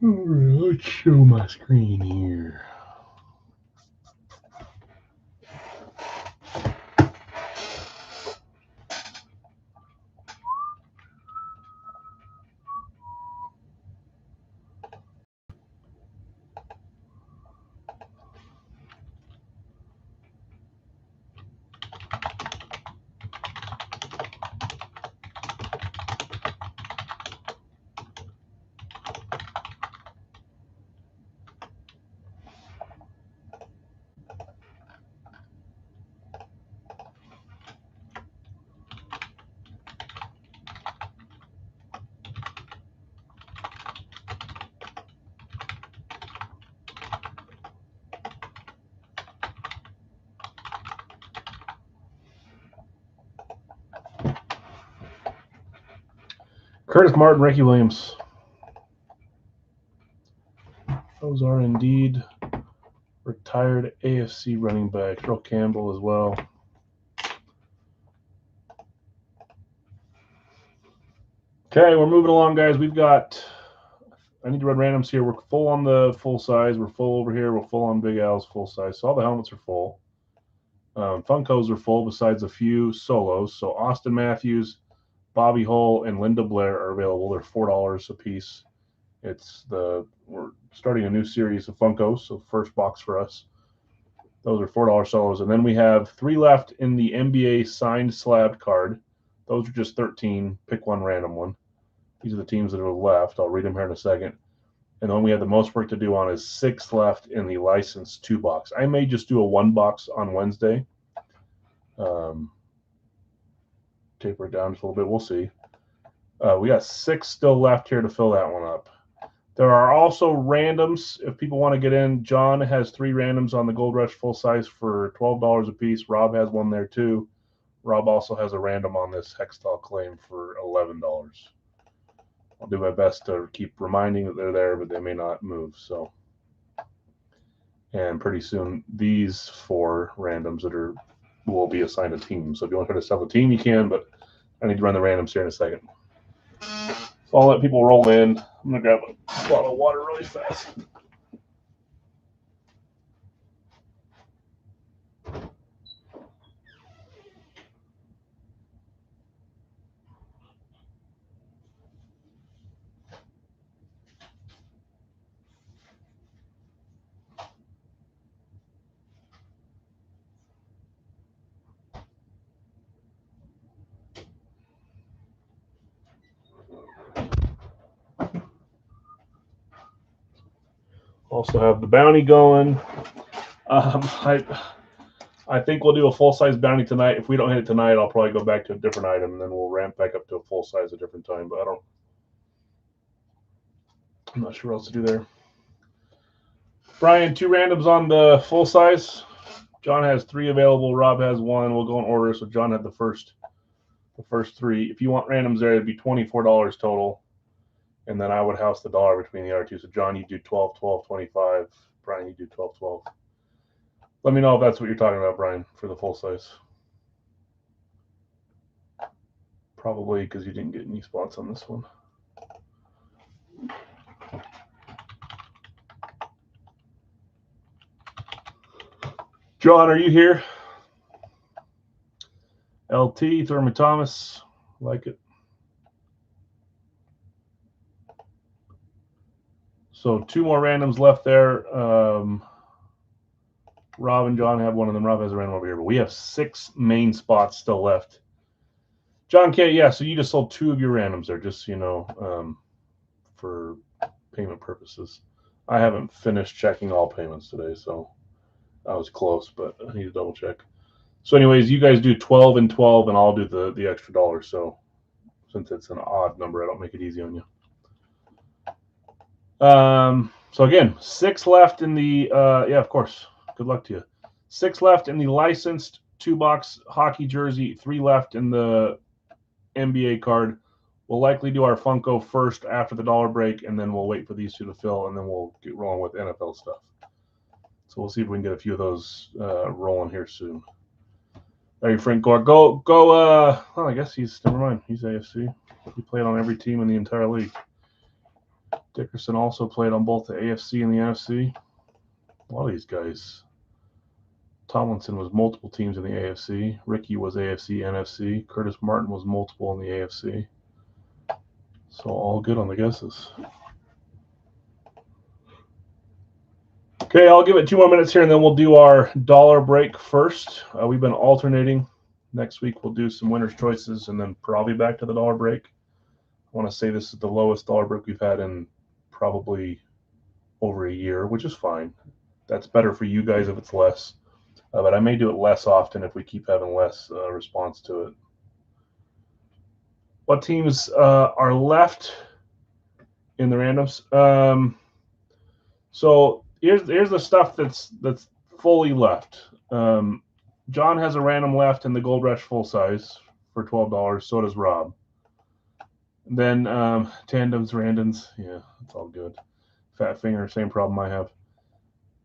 right, let's show my screen here. Curtis Martin, Ricky Williams. Those are indeed retired AFC running backs. Earl Campbell as well. Okay, we're moving along, guys. We've got, I need to run randoms here. We're full on the full size. We're full over here. We're full on Big Al's full size. So all the helmets are full. Funkos are full besides a few solos. So Austin Matthews, Bobby Hull, and Linda Blair are available. They're $4 a piece. We're starting a new series of Funkos, so first box for us. Those are $4 solos. And then we have 3 left in the NBA signed slab card. Those are just 13. Pick one random one. These are the teams that are left. I'll read them here in a second. And then we have the most work to do on is 6 left in the licensed 2 box. I may just do a 1 box on Wednesday. Taper it down just a little bit. We'll see. We got 6 still left here to fill that one up. There are also randoms if people want to get in. John has 3 randoms on the Gold Rush full size for $12 a piece. Rob has one there too. Rob also has a random on this Hextall claim for $11. I'll do my best to keep reminding that they're there, but they may not move. So, and pretty soon these 4 randoms will be assigned a team. So if you want to try to sell a team, you can, but I need to run the randoms here in a second. So I'll let people roll in. I'm gonna grab a bottle of water really fast. Also have the bounty going. I think we'll do a full size bounty tonight. If we don't hit it tonight, I'll probably go back to a different item, and then we'll ramp back up to a full size a different time. But I'm not sure what else to do there. Brian, 2 randoms on the full size. John has 3 available. Rob has 1. We'll go in order. So John had the first 3. If you want randoms there, it'd be $24 total. And then I would house the dollar between the other two. So John, you do 12, 12, 25. Brian, you do 12, 12. Let me know if that's what you're talking about, Brian, for the full size. Probably because you didn't get any spots on this one. John, are you here? LT, Thurman Thomas, like it. So 2 more randoms left there. Rob and John have one, and then Rob has a random over here. But we have 6 main spots still left. John K, yeah, so you just sold 2 of your randoms there, just so you know, for payment purposes. I haven't finished checking all payments today, so I was close, but I need to double check. So anyways, you guys do 12 and 12, and I'll do the extra dollar. So since it's an odd number, I don't make it easy on you. So again, 6 left in the, yeah, of course. Good luck to you. 6 left in the licensed 2-box hockey jersey, 3 left in the NBA card. We'll likely do our Funko first after the dollar break, and then we'll wait for these 2 to fill, and then we'll get rolling with NFL stuff. So we'll see if we can get a few of those rolling here soon. There you, Frank Gore. Go. Well, I guess never mind. He's AFC. He played on every team in the entire league. Dickerson also played on both the AFC and the NFC. A lot of these guys. Tomlinson was multiple teams in the AFC. Ricky was AFC, NFC. Curtis Martin was multiple in the AFC. So all good on the guesses. Okay, I'll give it 2 more minutes here, and then we'll do our dollar break first. We've been alternating. Next week we'll do some winner's choices, and then probably back to the dollar break. I want to say this is the lowest dollar break we've had in probably over a year, which is fine. That's better for you guys if it's less. But I may do it less often if we keep having less response to it. What teams are left in the randoms? So here's the stuff that's fully left. John has a random left in the Gold Rush full size for $12. So does Rob. Then tandems, randoms, yeah, it's all good. Fat Finger, same problem I have.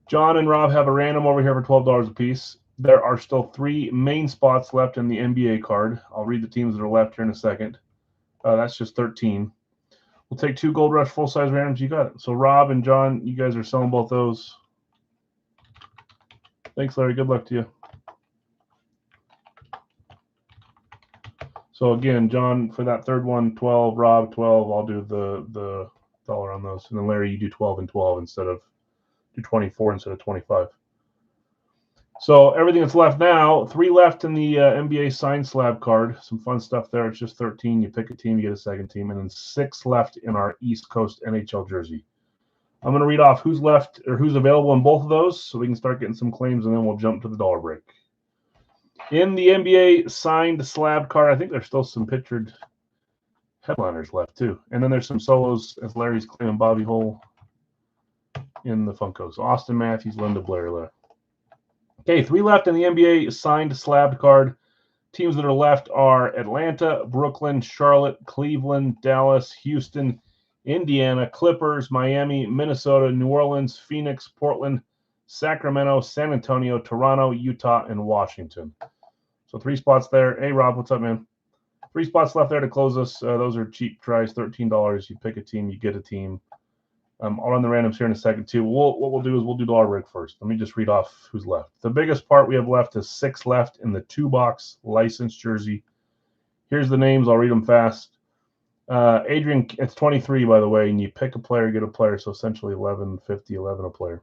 John and Rob have a random over here for $12 a piece. There are still 3 main spots left in the NBA card. I'll read the teams that are left here in a second. That's just 13. We'll take 2 Gold Rush full-size randoms. You got it. So Rob and John, you guys are selling both those. Thanks, Larry. Good luck to you. So again, John, for that third one, 12. Rob, 12. I'll do the dollar on those. And then Larry, you do 12 and 12 instead of do 24 instead of 25. So everything that's left now, 3 left in the NBA signed slab card. Some fun stuff there. It's just 13. You pick a team, you get a second team. And then 6 left in our East Coast NHL jersey. I'm going to read off who's left or who's available in both of those so we can start getting some claims, and then we'll jump to the dollar break. In the NBA signed slab card, I think there's still some pictured headliners left too. And then there's some solos as Larry's claiming Bobby Hull in the Funkos. Austin Matthews, Linda Blair left. Okay, 3 left in the NBA signed slab card. Teams that are left are Atlanta, Brooklyn, Charlotte, Cleveland, Dallas, Houston, Indiana, Clippers, Miami, Minnesota, New Orleans, Phoenix, Portland, Sacramento, San Antonio, Toronto, Utah, and Washington. So 3 spots there. Hey, Rob, what's up, man? 3 spots left there to close us. Those are cheap tries, $13. You pick a team, you get a team. I'll run the randoms here in a second, too. What we'll do is we'll do dollar break first. Let me just read off who's left. The biggest part we have left is 6 left in the 2-box licensed jersey. Here's the names. I'll read them fast. Adrian, it's 23, by the way, and you pick a player, get a player, so essentially 11 a player.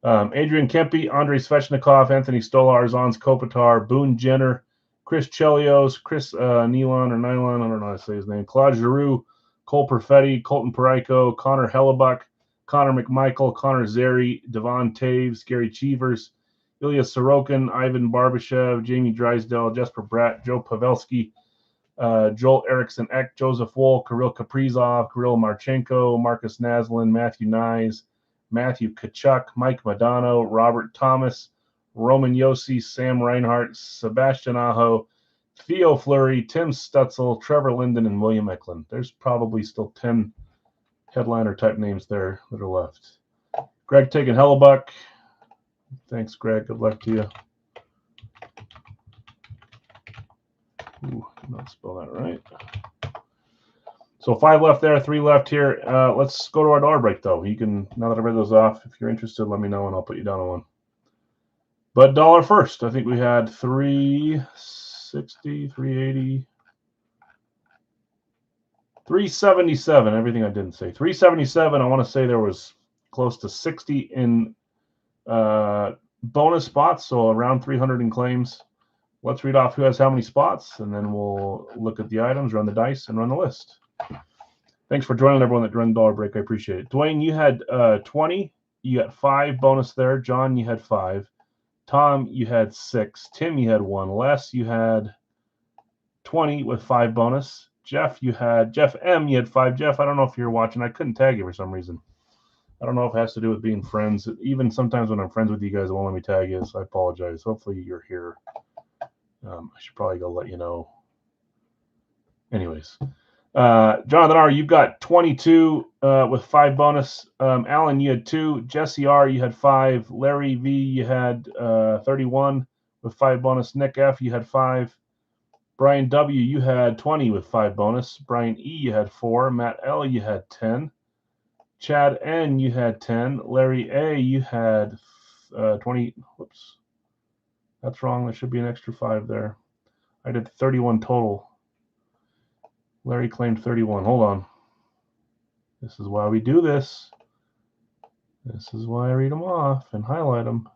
Adrian Kempe, Andrei Svechnikov, Anthony Stolar, Zons Kopitar, Boone Jenner, Chris Chelios, Chris Nylon, I don't know how to say his name, Claude Giroux, Cole Perfetti, Colton Parayko, Connor Hellebuck, Connor McMichael, Connor Zeri, Devon Taves, Gary Cheevers, Ilya Sorokin, Ivan Barbashev, Jamie Drysdale, Jesper Bratt, Joe Pavelski, Joel Eriksson Ek, Joseph Woll, Kirill Kaprizov, Kirill Marchenko, Marcus Naslin, Matthew Nyes, Matthew Kachuk, Mike Modano, Robert Thomas, Roman Yossi, Sam Reinhart, Sebastian Aho, Theo Fleury, Tim Stutzel, Trevor Linden, and William Eklund. There's probably still 10 headliner type names there that are left. Greg taking Hellebuck. Thanks, Greg. Good luck to you. Ooh, did not spell that right. So 5 left there, 3 left here. Let's go to our dollar break, though. You can, now that I've read those off, if you're interested, let me know, and I'll put you down on one. But dollar first. I think we had 360, 380, 377. Everything I didn't say. 377. I want to say there was close to 60 in bonus spots, so around 300 in claims. Let's read off who has how many spots, and then we'll look at the items, run the dice, and run the list. Thanks for joining everyone that joined the dollar break. I appreciate it. Dwayne, you had 20. You got 5 bonus there. John, you had 5. Tom, you had 6. Tim, you had 1. Les, you had 20 with 5 bonus. Jeff, Jeff M, you had 5. Jeff, I don't know if you're watching. I couldn't tag you for some reason. I don't know if it has to do with being friends. Even sometimes when I'm friends with you guys, it won't let me tag you, so I apologize. Hopefully you're here. I should probably go let you know. Anyways. Jonathan R, you've got 22 with 5 bonus. Alan, you had 2. Jesse R, you had 5. Larry V, you had 31 with 5 bonus. Nick F, you had 5. Brian W, you had 20 with 5 bonus. Brian E, you had 4. Matt L, you had 10. Chad N, you had 10. Larry A, you had 20. Whoops. That's wrong. There should be an extra 5 there. I did 31 total. Larry claimed 31. Hold on. This is why we do this. This is why I read them off and highlight them.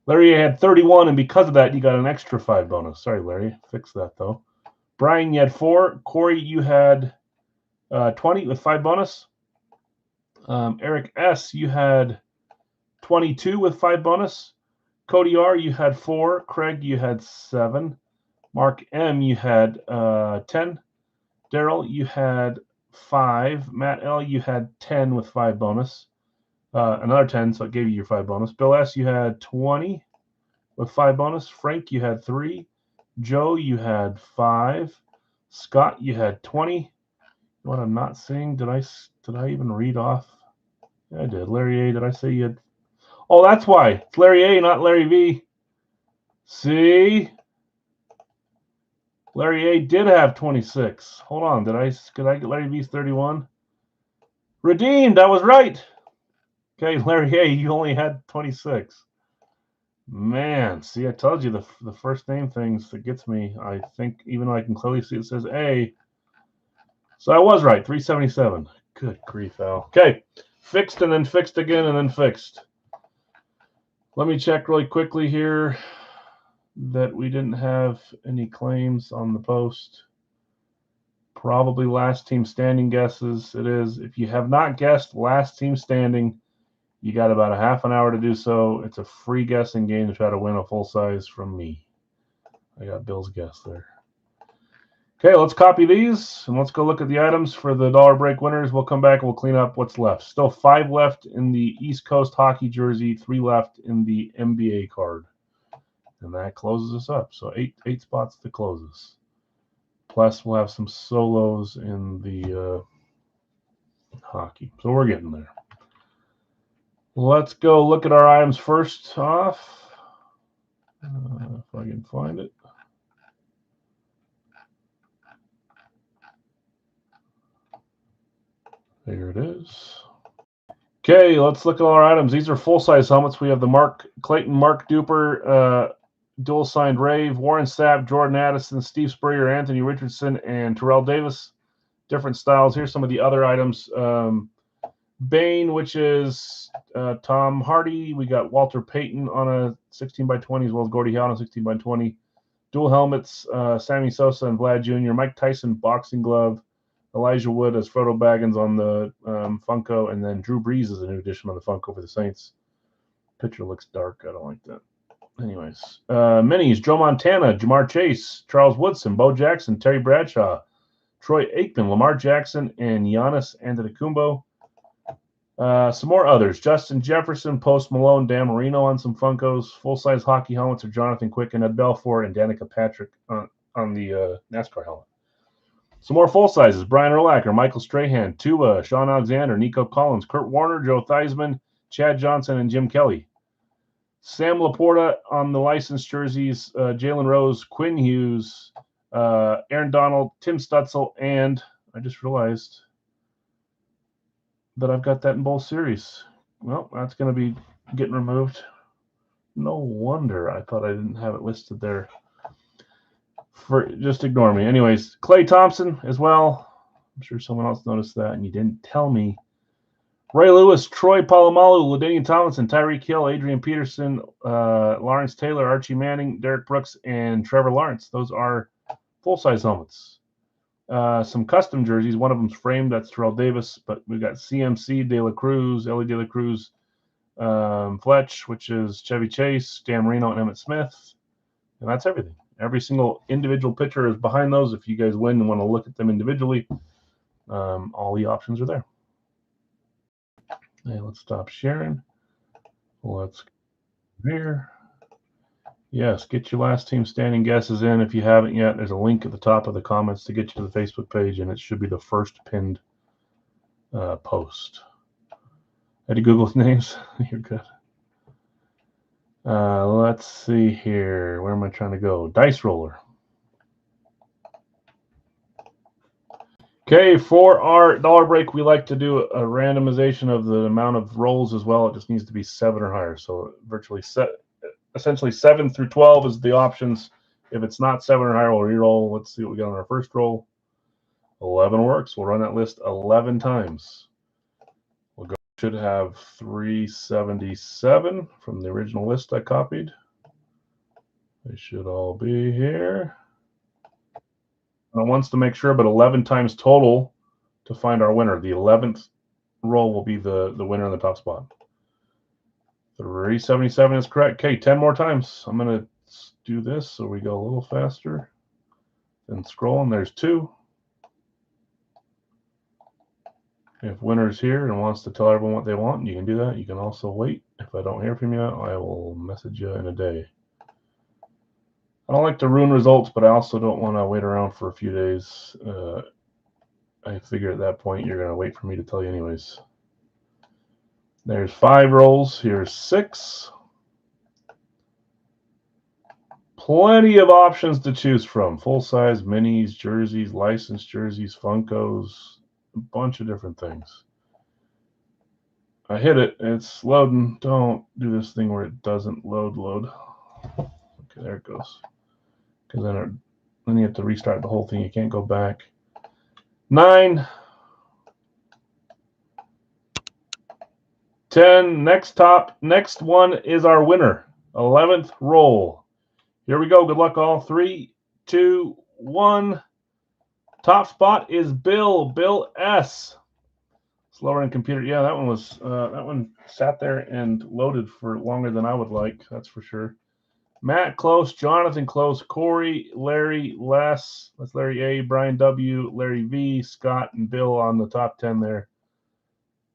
Larry had 31, and because of that, you got an extra 5 bonus. Sorry, Larry. Fix that, though. Brian, you had 4. Corey, you had 20 with 5 bonus. Eric S, you had 22 with 5 bonus. Cody R, you had 4. Craig, you had 7. Mark M, you had 10. Daryl, you had 5. Matt L, you had 10 with 5 bonus. Another 10, so it gave you your 5 bonus. Bill S, you had 20 with 5 bonus. Frank, you had 3. Joe, you had 5. Scott, you had 20. What I'm not seeing, did I even read off? Yeah, I did. Larry A, did I say you had? Oh, that's why. It's Larry A, not Larry V. See? Larry A did have 26. Hold on. Could I get Larry V's 31? Redeemed. I was right. Okay, Larry A, you only had 26. Man, see, I told you the first name things that gets me. I think even though I can clearly see it says A. So I was right. 377. Good grief, Al. Okay. Fixed and then fixed again and then fixed. Let me check really quickly here that we didn't have any claims on the post. Probably last team standing guesses. It is. If you have not guessed last team standing, you got about a half an hour to do so. It's a free guessing game to try to win a full size from me. I got Bill's guess there. Okay, let's copy these and let's go look at the items for the dollar break winners. We'll come back and we'll clean up what's left. Still 5 left in the East Coast hockey jersey, 3 left in the NBA card. And that closes us up. So 8 spots to close us. Plus, we'll have some solos in the hockey. So we're getting there. Let's go look at our items first off. If I can find it. There it is. Okay, let's look at all our items. These are full-size helmets. We have the Clayton Mark Duper dual-signed Rave, Warren Sapp, Jordan Addison, Steve Spurrier, Anthony Richardson, and Terrell Davis. Different styles. Here's some of the other items. Bane, which is Tom Hardy. We got Walter Payton on a 16x20 as well as Gordie Howe on a 16x20. Dual helmets, Sammy Sosa and Vlad Jr. Mike Tyson boxing glove. Elijah Wood as Frodo Baggins on the Funko, and then Drew Brees is a new addition on the Funko for the Saints. Picture looks dark. I don't like that. Anyways, minis, Joe Montana, Jamar Chase, Charles Woodson, Bo Jackson, Terry Bradshaw, Troy Aikman, Lamar Jackson, and Giannis Antetokounmpo. Some more others, Justin Jefferson, Post Malone, Dan Marino on some Funkos. Full-size hockey helmets are Jonathan Quick and Ed Belfour, and Danica Patrick on the NASCAR helmet. Some more full sizes: Brian Urlacher, Michael Strahan, Tua, Sean Alexander, Nico Collins, Kurt Warner, Joe Theismann, Chad Johnson, and Jim Kelly. Sam Laporta on the licensed jerseys: Jalen Rose, Quinn Hughes, Aaron Donald, Tim Stutzel, and I just realized that I've got that in both series. Well, that's going to be getting removed. No wonder I thought I didn't have it listed there. Just ignore me. Anyways, Klay Thompson as well. I'm sure someone else noticed that and you didn't tell me. Ray Lewis, Troy Polamalu, LaDainian Tomlinson, Tyreek Hill, Adrian Peterson, Lawrence Taylor, Archie Manning, Derek Brooks, and Trevor Lawrence. Those are full-size helmets. Some custom jerseys. One of them's framed. That's Terrell Davis. But we've got CMC, De La Cruz, Ellie De La Cruz, Fletch, which is Chevy Chase, Dan Marino, and Emmitt Smith. And that's everything. Every single individual picture is behind those. If you guys win and want to look at them individually, all the options are there. Okay, let's stop sharing. Let's go here. Yes, get your last team standing guesses in. If you haven't yet, there's a link at the top of the comments to get you to the Facebook page, and it should be the first pinned post. Had to Google names? You're good. Let's see here. Where am I trying to go? Dice roller. Okay, for our dollar break, we like to do a randomization of the amount of rolls as well. It just needs to be 7 or higher. So virtually essentially 7 through 12 is the options. If it's not 7 or higher, we'll re-roll. Let's see what we got on our first roll. 11 works. We'll run that list 11 times. Should have 377 from the original list I copied. They should all be here. And it wants to make sure, but 11 times total to find our winner. The 11th roll will be the winner in the top spot. 377 is correct. Okay, 10 more times. I'm going to do this so we go a little faster. Then scroll, and there's 2. If winner's here and wants to tell everyone what they want, you can do that. You can also wait. If I don't hear from you, I will message you in a day. I don't like to ruin results, but I also don't want to wait around for a few days. I figure at that point you're going to wait for me to tell you anyways. There's 5 rolls. Here's 6. Plenty of options to choose from. Full-size, minis, jerseys, licensed jerseys, Funkos, a bunch of different things. I hit it. It's loading. Don't do this thing where it doesn't load. Okay, there it goes. Because then you have to restart the whole thing. You can't go back. 9. 10. Next one is our winner. 11th roll. Here we go. Good luck, all. 3, 2, 1. Top spot is Bill. Bill S. Slower in computer. Yeah, that one was. That one sat there and loaded for longer than I would like. That's for sure. Matt close. Jonathan close. Corey, Larry, Les. That's Larry A. Brian W. Larry V. Scott and Bill on the top 10 there.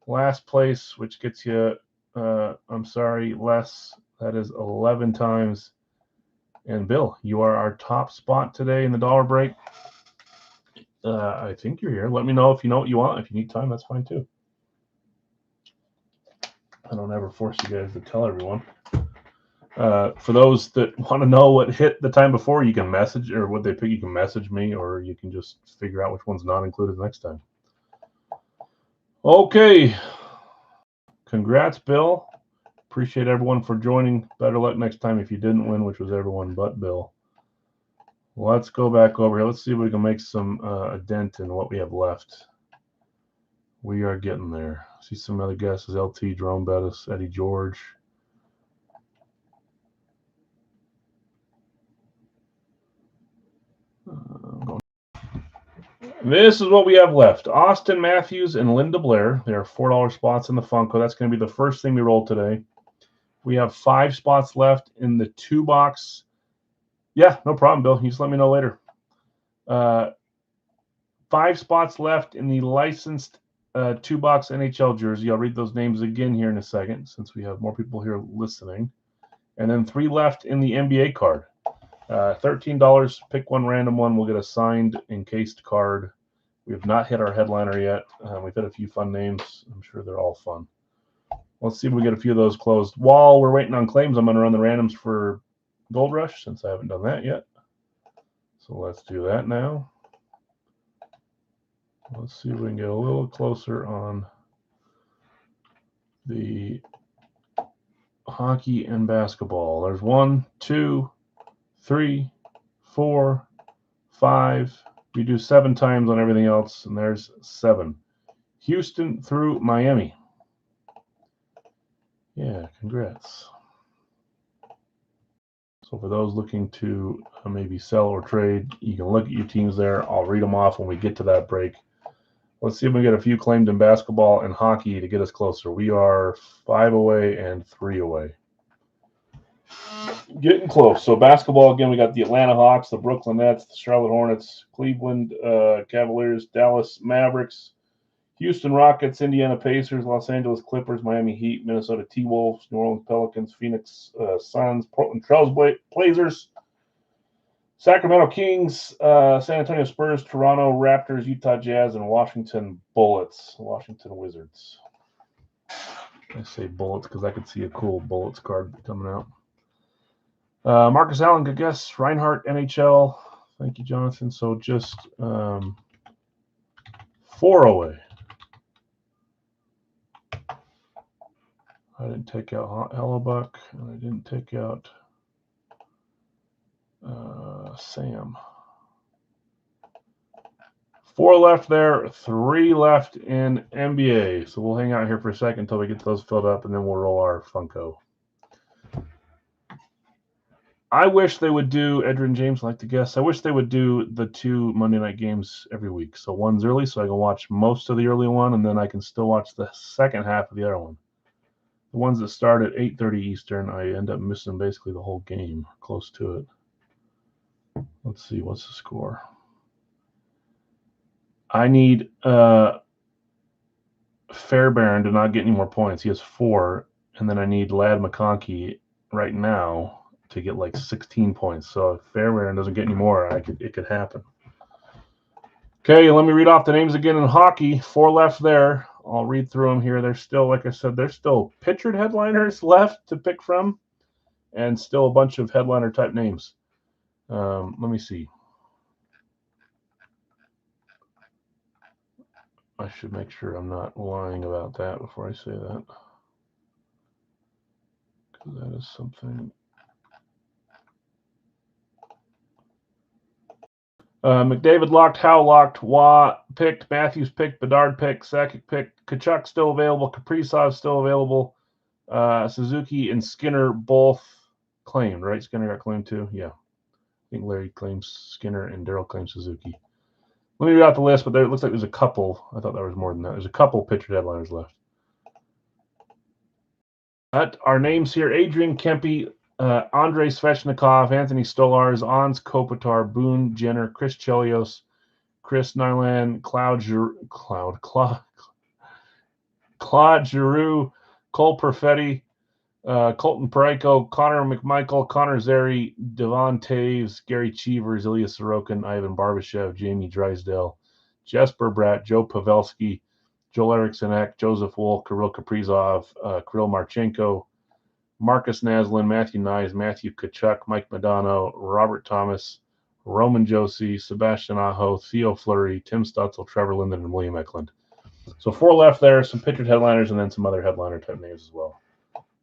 Last place, which gets you. I'm sorry, Les. That is 11 times. And Bill, you are our top spot today in the dollar break. I think you're here. Let me know if you know what you want. If you need time, that's fine too. I don't ever force you guys to tell everyone. For those that want to know what hit the time before, you can message, or what they pick, you can message me, or you can just figure out which one's not included next time. Okay. Congrats, Bill. Appreciate everyone for joining. Better luck next time if you didn't win, which was everyone but Bill. Let's go back over here. Let's see if we can make some a dent in what we have left. We are getting there. See some other guesses. LT, Jerome Bettis, Eddie George. This is what we have left. Austin Matthews and Linda Blair. There are $4 spots in the Funko. That's going to be the first thing we roll today. We have 5 spots left in the 2-box. Yeah, no problem, Bill. You just let me know later. 5 spots left in the licensed 2-box NHL jersey. I'll read those names again here in a second since we have more people here listening. And then 3 left in the NBA card. $13. Pick one random one. We'll get a signed encased card. We have not hit our headliner yet. We've hit a few fun names. I'm sure they're all fun. Let's see if we get a few of those closed. While we're waiting on claims, I'm going to run the randoms for Gold Rush since I haven't done that yet. So let's do that now. Let's see if we can get a little closer on the hockey and basketball. There's 1, 2, 3, 4, 5. We do 7 times on everything else, and there's 7. Houston through Miami. Yeah, congrats. So for those looking to maybe sell or trade, you can look at your teams there. I'll read them off when we get to that break. Let's see if we get a few claimed in basketball and hockey to get us closer. We are 5 away and 3 away. Getting close. So basketball, again, we got the Atlanta Hawks, the Brooklyn Nets, the Charlotte Hornets, Cleveland Cavaliers, Dallas Mavericks, Houston Rockets, Indiana Pacers, Los Angeles Clippers, Miami Heat, Minnesota T-Wolves, New Orleans Pelicans, Phoenix Suns, Portland Trail Blazers, Sacramento Kings, San Antonio Spurs, Toronto Raptors, Utah Jazz, and Washington Bullets, Washington Wizards. I say Bullets because I could see a cool Bullets card coming out. Marcus Allen, good guess. Reinhardt, NHL. Thank you, Jonathan. So just 4 away. I didn't take out Hellebuck, and I didn't take out Sam. 4 left there, 3 left in NBA. So we'll hang out here for a second until we get those filled up, and then we'll roll our Funko. I wish they would do, Edrin James, like to guess, I wish they would do the 2 Monday night games every week. So one's early, so I can watch most of the early one, and then I can still watch the second half of the other one. The ones that start at 8:30 Eastern, I end up missing basically the whole game, close to it. Let's see, what's the score? I need Fairbairn to not get any more points. He has 4, and then I need Ladd McConkey right now to get like 16 points. So if Fairbairn doesn't get any more, it could happen. Okay, let me read off the names again in hockey. 4 left there. I'll read through them here. There's still, like I said, there's still pictured headliners left to pick from, and still a bunch of headliner type names. Let me see. I should make sure I'm not lying about that before I say that, because that is something. McDavid locked, Howe locked, Waugh picked, Matthews picked, Bedard picked, Sakic picked, Kachuk still available, Kaprizov still available, Suzuki and Skinner both claimed, right? Skinner got claimed too? Yeah. I think Larry claims Skinner and Daryl claims Suzuki. Let me read out the list, but it looks like there's a couple. I thought there was more than that. There's a couple pitcher headliners left. Our names here, Adrian Kempe, Andrei Svechnikov, Anthony Stolarz, Ons Kopitar, Boone Jenner, Chris Chelios, Chris Nyland, Claude Giroux, Cole Perfetti, Colton Parayko, Connor McMichael, Connor Zary, Devon Taves, Gary Cheevers, Ilya Sorokin, Ivan Barbashev, Jamie Drysdale, Jesper Bratt, Joe Pavelski, Joel Eriksson, Joseph Wool, Kirill Kaprizov, Kirill Marchenko, Marcus Naslin, Matthew Nyes, Matthew Kachuk, Mike Modano, Robert Thomas, Roman Josie, Sebastian Aho, Theo Fleury, Tim Stutzel, Trevor Linden, and William Eklund. So 4 left there, some pictured headliners, and then some other headliner type names as well.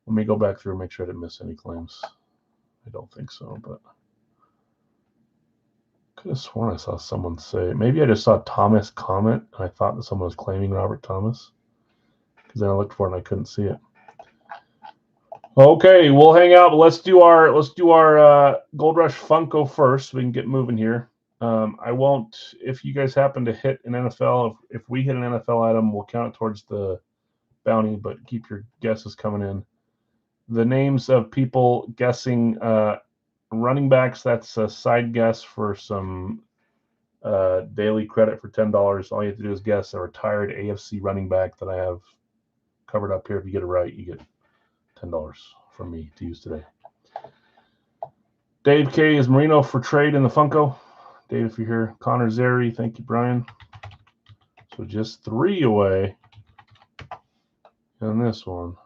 Let me go back through and make sure I didn't miss any claims. I don't think so, but could have sworn I saw someone say, maybe I just saw Thomas comment, and I thought that someone was claiming Robert Thomas, because then I looked for it and I couldn't see it. Okay, we'll hang out, but let's do our Gold Rush Funko first so we can get moving here. I won't, if you guys happen to hit an NFL, if we hit an NFL item, we'll count it towards the bounty, but keep your guesses coming in. The names of people guessing running backs, that's a side guess for some daily credit for $10. All you have to do is guess a retired AFC running back that I have covered up here. If you get it right, you get $10 from me to use today. Dave K is Marino for trade in the Funko. Dave, if you're here. Connor Zary, thank you, Brian. So just 3 away in this one.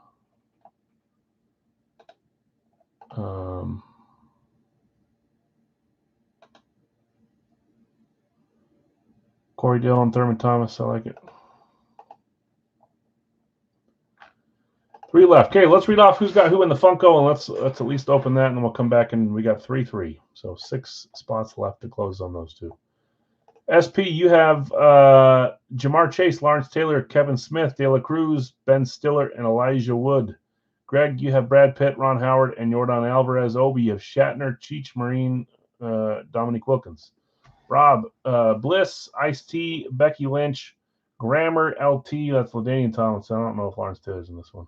Corey Dillon, Thurman Thomas, I like it. 3 left. Okay, let's read off who's got who in the Funko, and let's at least open that, and then we'll come back and we got 3-3. So 6 spots left to close on those 2. SP, you have Jamar Chase, Lawrence Taylor, Kevin Smith, De La Cruz, Ben Stiller, and Elijah Wood. Greg, you have Brad Pitt, Ron Howard, and Yordan Alvarez. Obi, you have Shatner, Cheech Marine, Dominique Wilkins. Rob, Bliss, Ice-T, Becky Lynch, Grammer, LT, that's LaDainian Tomlinson. I don't know if Lawrence Taylor's in this one.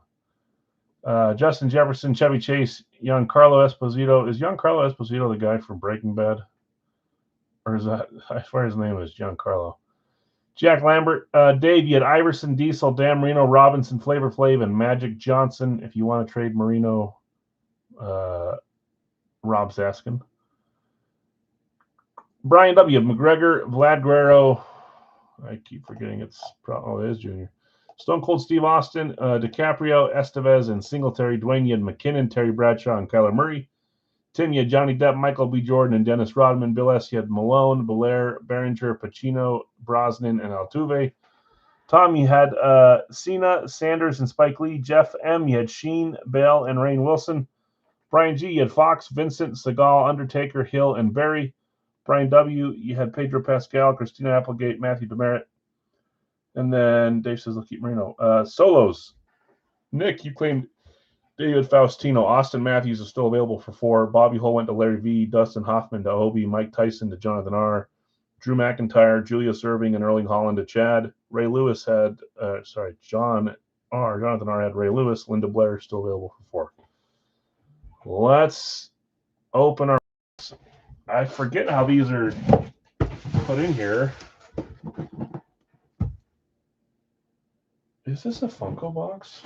Justin Jefferson, Chevy Chase, Giancarlo Esposito. Is Giancarlo Esposito the guy from Breaking Bad? Or is that, I swear his name is Giancarlo. Jack Lambert, Dave, you had Iverson, Diesel, Dan Marino, Robinson, Flavor Flav, and Magic Johnson. If you want to trade Marino, Rob's asking. Brian W., McGregor, Vlad Guerrero. I keep forgetting it is Junior. Stone Cold Steve Austin, DiCaprio, Estevez, and Singletary. Dwayne, you had McKinnon, Terry Bradshaw, and Kyler Murray. Tim, you had Johnny Depp, Michael B. Jordan, and Dennis Rodman. Bill S., you had Malone, Belair, Behringer, Pacino, Brosnan, and Altuve. Tom, you had Cena, Sanders, and Spike Lee. Jeff M, you had Sheen, Bale, and Rainn Wilson. Brian G, you had Fox, Vincent, Seagal, Undertaker, Hill, and Barry. Brian W, you had Pedro Pascal, Christina Applegate, Matthew Demerit. And then Dave says, "I'll keep Marino." Solos. Nick, you claimed David Faustino. Austin Matthews is still available for 4. Bobby Hull went to Larry V. Dustin Hoffman to Obi. Mike Tyson to Jonathan R. Drew McIntyre, Julius Erving, and Erling Haaland to Chad. Ray Lewis had, Jonathan R. had Ray Lewis. Linda Blair still available for 4. Let's open our. I forget how these are put in here. Is this a Funko box?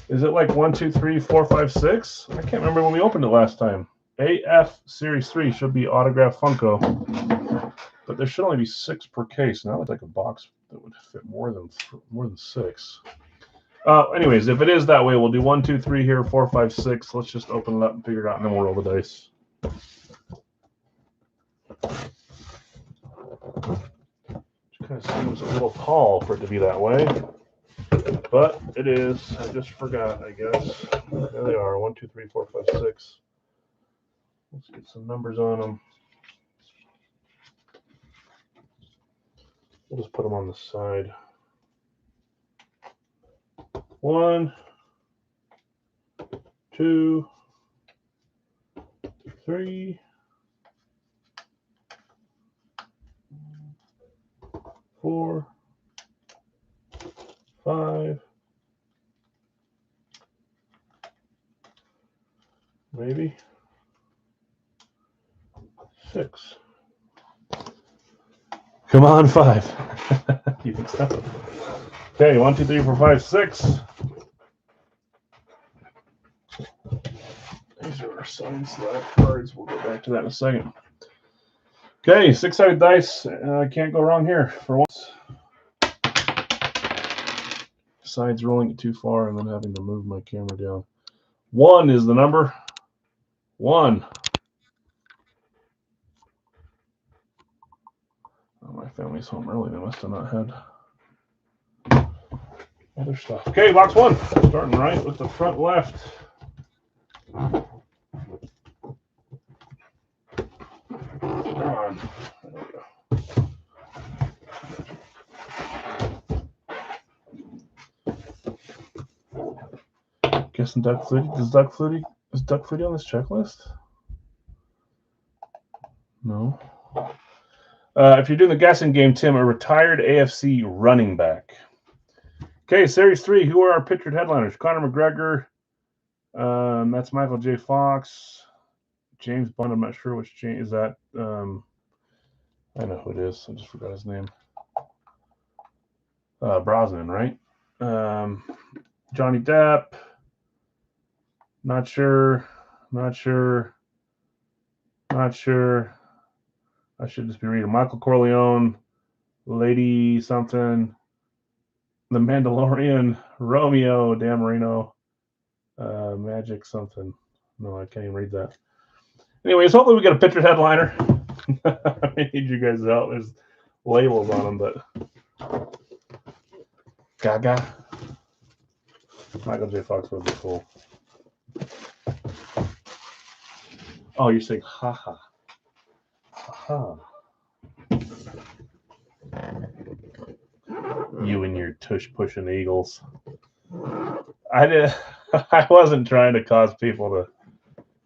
Is it like 1, 2, 3, 4, 5, 6? I can't remember when we opened it last time. AF Series 3 should be autographed Funko, but there should only be 6 per case. Now it's like a box that would fit more than 6. Anyways, if it is that way, we'll do 1, 2, 3 here, 4, 5, 6. Let's just open it up and figure it out, and then we'll roll the dice. Kind of seems a little tall for it to be that way, but it is. I just forgot, I guess. There they are. 1, 2, 3, 4, 5, 6. Let's get some numbers on them. We'll just put them on the side. 1, 2, 3, 4, 5, maybe 6. Come on, 5. You think so? Okay, 1, 2, 3, 4, 5, 6. These are our signed slab cards. We'll go back to that in a second. Okay, 6-sided dice. Can't go wrong here for once. Besides rolling it too far and then having to move my camera down. 1 is the number. 1. Oh, my family's home early. They must have not had other stuff. Okay, box 1. Starting right with the front left. Come on. There we go. Guessing Doug Flutie. Is Doug Flutie on this checklist? No. If you're doing the guessing game, Tim, a retired AFC running back. Okay, Series 3. Who are our pictured headliners? Conor McGregor. That's Michael J. Fox. James Bond. I'm not sure which James is that. I know who it is. I just forgot his name. Brosnan, right? Johnny Depp. Not sure. I should just be reading. Michael Corleone, Lady something, The Mandalorian, Romeo Damarino, Magic something. No, I can't even read that. Anyways, hopefully we get a pictured headliner. I need you guys out. There's labels on them, but Gaga. Michael J. Fox would be cool. Oh, you're saying haha. Haha. You and your tush pushing Eagles. I wasn't trying to cause people to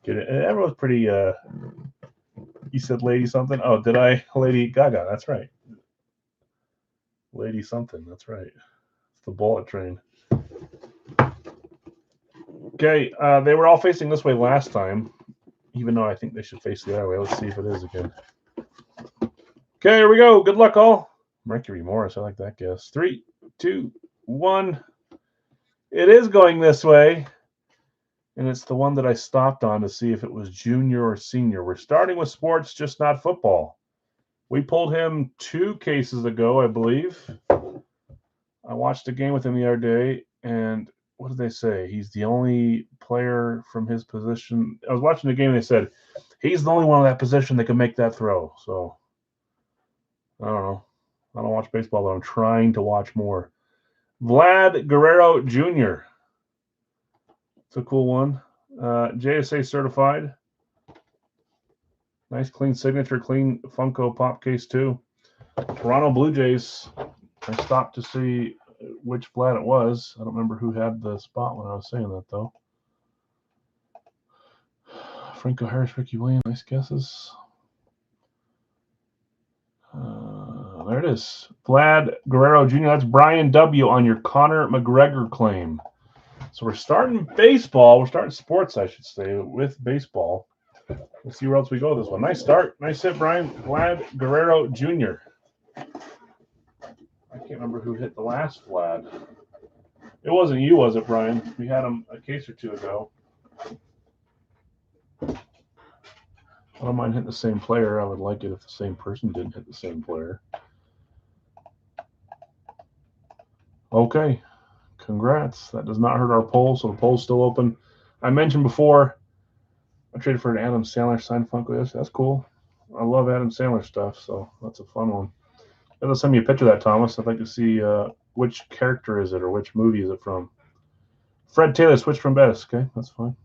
get it. Everyone's pretty you said Lady something? Oh, did I? Lady Gaga, that's right. Lady something, that's right. It's the bullet train. Okay, they were all facing this way last time, even though I think they should face the other way. Let's see if it is again. Okay, here we go. Good luck, all. Mercury Morris, I like that guess. 3, 2, 1. It is going this way, and it's the one that I stopped on to see if it was junior or senior. We're starting with sports, just not football. We pulled him 2 cases ago, I believe. I watched a game with him the other day, and what did they say? He's the only player from his position. I was watching the game, and they said he's the only one in that position that can make that throw. So I don't know. I don't watch baseball, but I'm trying to watch more. Vlad Guerrero Jr. It's a cool one. JSA certified. Nice clean signature, clean Funko Pop case too. Toronto Blue Jays. I stopped to see which Vlad it was. I don't remember who had the spot when I was saying that though. Franco Harris, Ricky Williams. Nice guesses. There it is. Vlad Guerrero Jr. That's Brian W. on your Conor McGregor claim. So we're starting baseball. We're starting sports, I should say, with baseball. Let's see where else we go this one. Nice start. Nice hit, Brian. Vlad Guerrero Jr. I can't remember who hit the last Vlad. It wasn't you, was it, Brian? We had him a case or two ago. I don't mind hitting the same player. I would like it if the same person didn't hit the same player. Okay. Congrats. That does not hurt our poll, so the poll's still open. I mentioned before, I traded for an Adam Sandler signed Funko. Yes, that's cool. I love Adam Sandler stuff, so that's a fun one. It'll send me a picture of that, Thomas. I'd like to see which character is it or which movie is it from. Fred Taylor switched from Bettis. Okay, that's fine.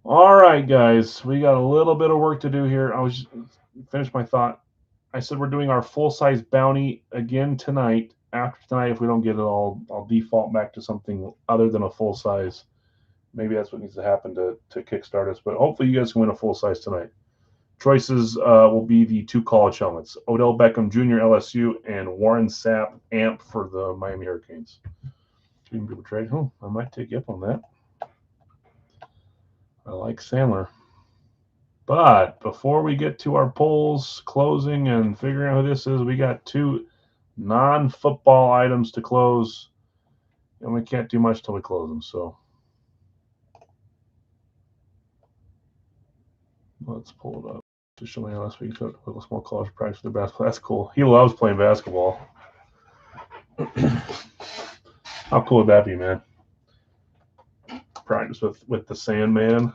All right, guys. We got a little bit of work to do here. I was finished my thought. I said we're doing our full-size bounty again tonight. After tonight, if we don't get it all, I'll default back to something other than a full-size. Maybe that's what needs to happen to kickstart us. But hopefully you guys can win a full-size tonight. Choices will be the 2 college helmets. Odell Beckham Jr. LSU and Warren Sapp AMP for the Miami Hurricanes. Dream people trade. Oh, I might take you up on that. I like Sandler. But before we get to our polls closing and figuring out who this is, we got 2 non-football items to close, and we can't do much till we close them. So let's pull it up. Officially, last week took a small college practice for the basketball. That's cool. He loves playing basketball. How cool would that be, man? Practice with the Sandman.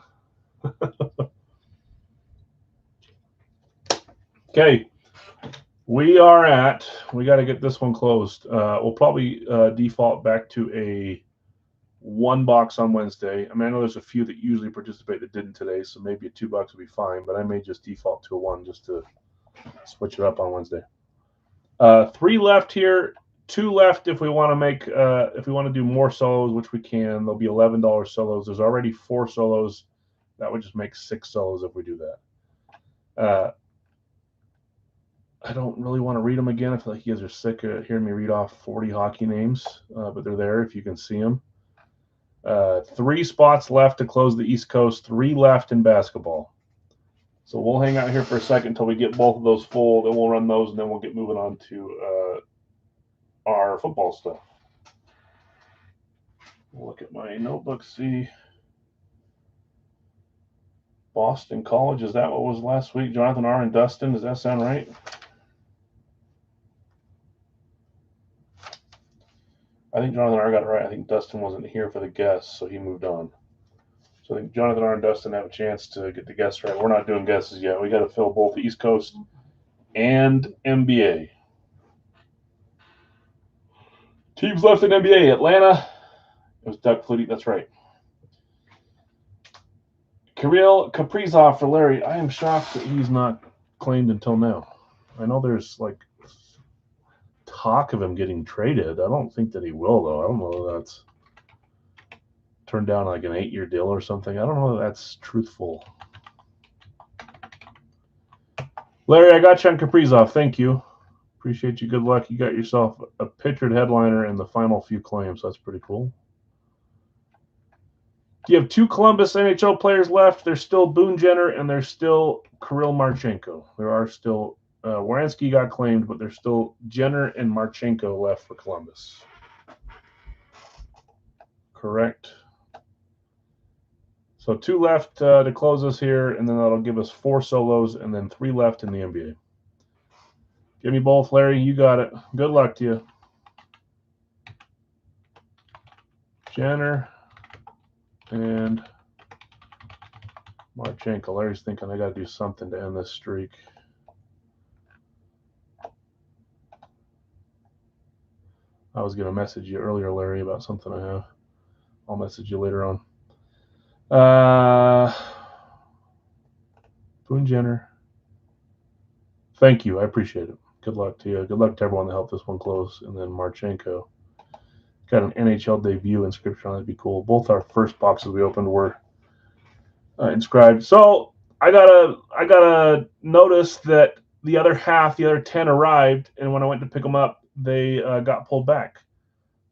Okay. We got to get this one closed. We'll probably default back to a 1 box on Wednesday. I mean, I know there's a few that usually participate that didn't today, so maybe a 2 box would be fine, but I may just default to a 1 just to switch it up on Wednesday. 3 left here, 2 left if we want to make, if we want to do more solos, which we can. There'll be $11 solos. There's already 4 solos. That would just make 6 solos if we do that. I don't really want to read them again. I feel like you guys are sick of hearing me read off 40 hockey names, but they're there if you can see them. 3 spots left to close the East Coast, 3 left in basketball. So we'll hang out here for a second until we get both of those full. Then we'll run those, and then we'll get moving on to our football stuff. We'll look at my notebook, see. Boston College, is that what was last week? Jonathan R. and Dustin, does that sound right? I think Jonathan R. got it right. I think Dustin wasn't here for the guests, so he moved on. So I think Jonathan R. and Dustin have a chance to get the guests right. We're not doing guesses yet. We got to fill both the East Coast and NBA. Teams left in NBA. Atlanta. It was Doug Flutie. That's right. Kirill Kaprizov for Larry. I am shocked that he's not claimed until now. I know there's like talk of him getting traded. I don't think that he will, though. I don't know if that's turned down like an 8-year deal or something. I don't know if that's truthful. Larry, I got you on Kaprizov. Thank you. Appreciate you. Good luck. You got yourself a pictured headliner in the final few claims. That's pretty cool. You have 2 Columbus NHL players left. There's still Boone Jenner and there's still Kirill Marchenko. There are still Waransky got claimed, but there's still Jenner and Marchenko left for Columbus. Correct. So 2 left to close us here, and then that'll give us 4 solos and then 3 left in the NBA. Give me both, Larry. You got it. Good luck to you. Jenner and Marchenko. Larry's thinking I got to do something to end this streak. I was going to message you earlier, Larry, about something I have. I'll message you later on. Boone Jenner. Thank you. I appreciate it. Good luck to you. Good luck to everyone that helped this one close. And then Marchenko. Got an NHL debut inscription on it. That'd be cool. Both our first boxes we opened were inscribed. So I gotta notice that the other 10 arrived, and when I went to pick them up, they got pulled back.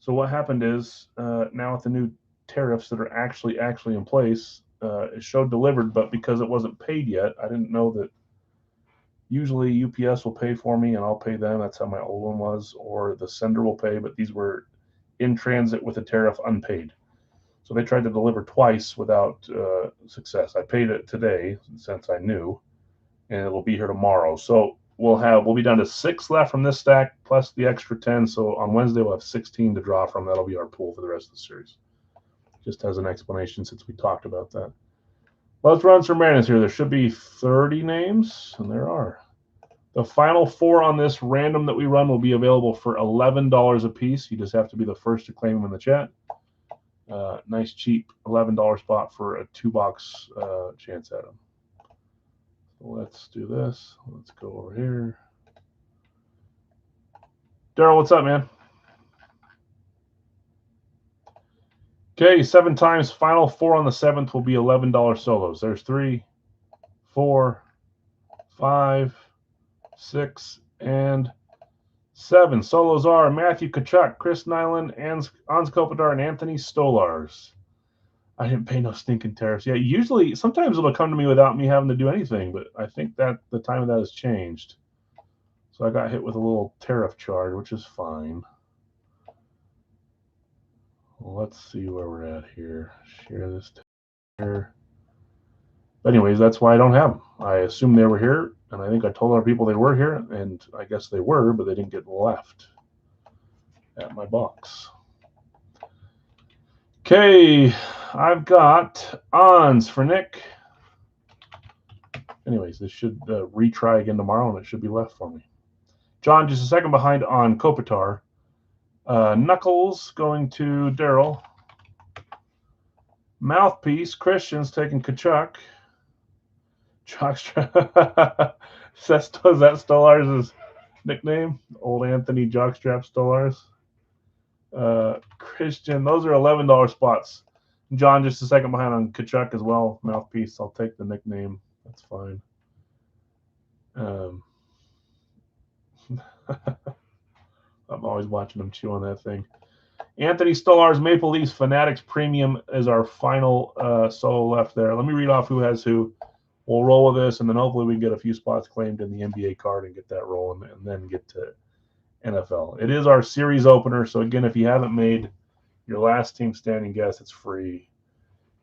So what happened is now with the new tariffs that are actually in place, it showed delivered, but because it wasn't paid yet, I didn't know that. Usually UPS will pay for me and I'll pay them. That's how my old one was, or the sender will pay, but these were in transit with a tariff unpaid. So they tried to deliver twice without success. I paid it today since I knew, and it'll be here tomorrow. So we'll be down to 6 left from this stack plus the extra 10. So on Wednesday we'll have 16 to draw from. That'll be our pool for the rest of the series. Just as an explanation since we talked about that. Let's run some randoms here. There should be 30 names, and there are. The final 4 on this random that we run will be available for $11 a piece. You just have to be the first to claim them in the chat. Nice, cheap $11 spot for a 2-box chance at them. So let's do this. Let's go over here. Daryl, what's up, man? Okay, 7 times. Final 4 on the 7th will be $11 solos. There's 3, 4, 5, 6, and 7. Solos are Matthew Tkachuk, Chris Nyland, Ans Kopitar, and Anthony Stolarz. I didn't pay no stinking tariffs. Yeah, usually, sometimes it'll come to me without me having to do anything, but I think that the time of that has changed. So I got hit with a little tariff charge, which is fine. Well, let's see where we're at here. Share this here. But anyways, that's why I don't have them. I assumed they were here, and I think I told other people they were here, and I guess they were, but they didn't get left at my box. Okay, I've got Ons for Nick. Anyways, this should retry again tomorrow, and it should be left for me. John, just a second behind on Kopitar. Knuckles going to Daryl. Mouthpiece, Christian's taking Tkachuk. Jockstrap. Is that Stolarz' nickname? Old Anthony Jockstrap Stolarz. Christian, those are $11 spots. John, just a second behind on Tkachuk as well. Mouthpiece, I'll take the nickname. That's fine. I'm always watching them chew on that thing. Anthony Stolarz, Maple Leafs Fanatics Premium is our final solo left there. Let me read off who has who. We'll roll with this, and then hopefully we can get a few spots claimed in the NBA card and get that rolling, and then get to NFL. It is our series opener, so again, if you haven't made your last team standing guess, it's free.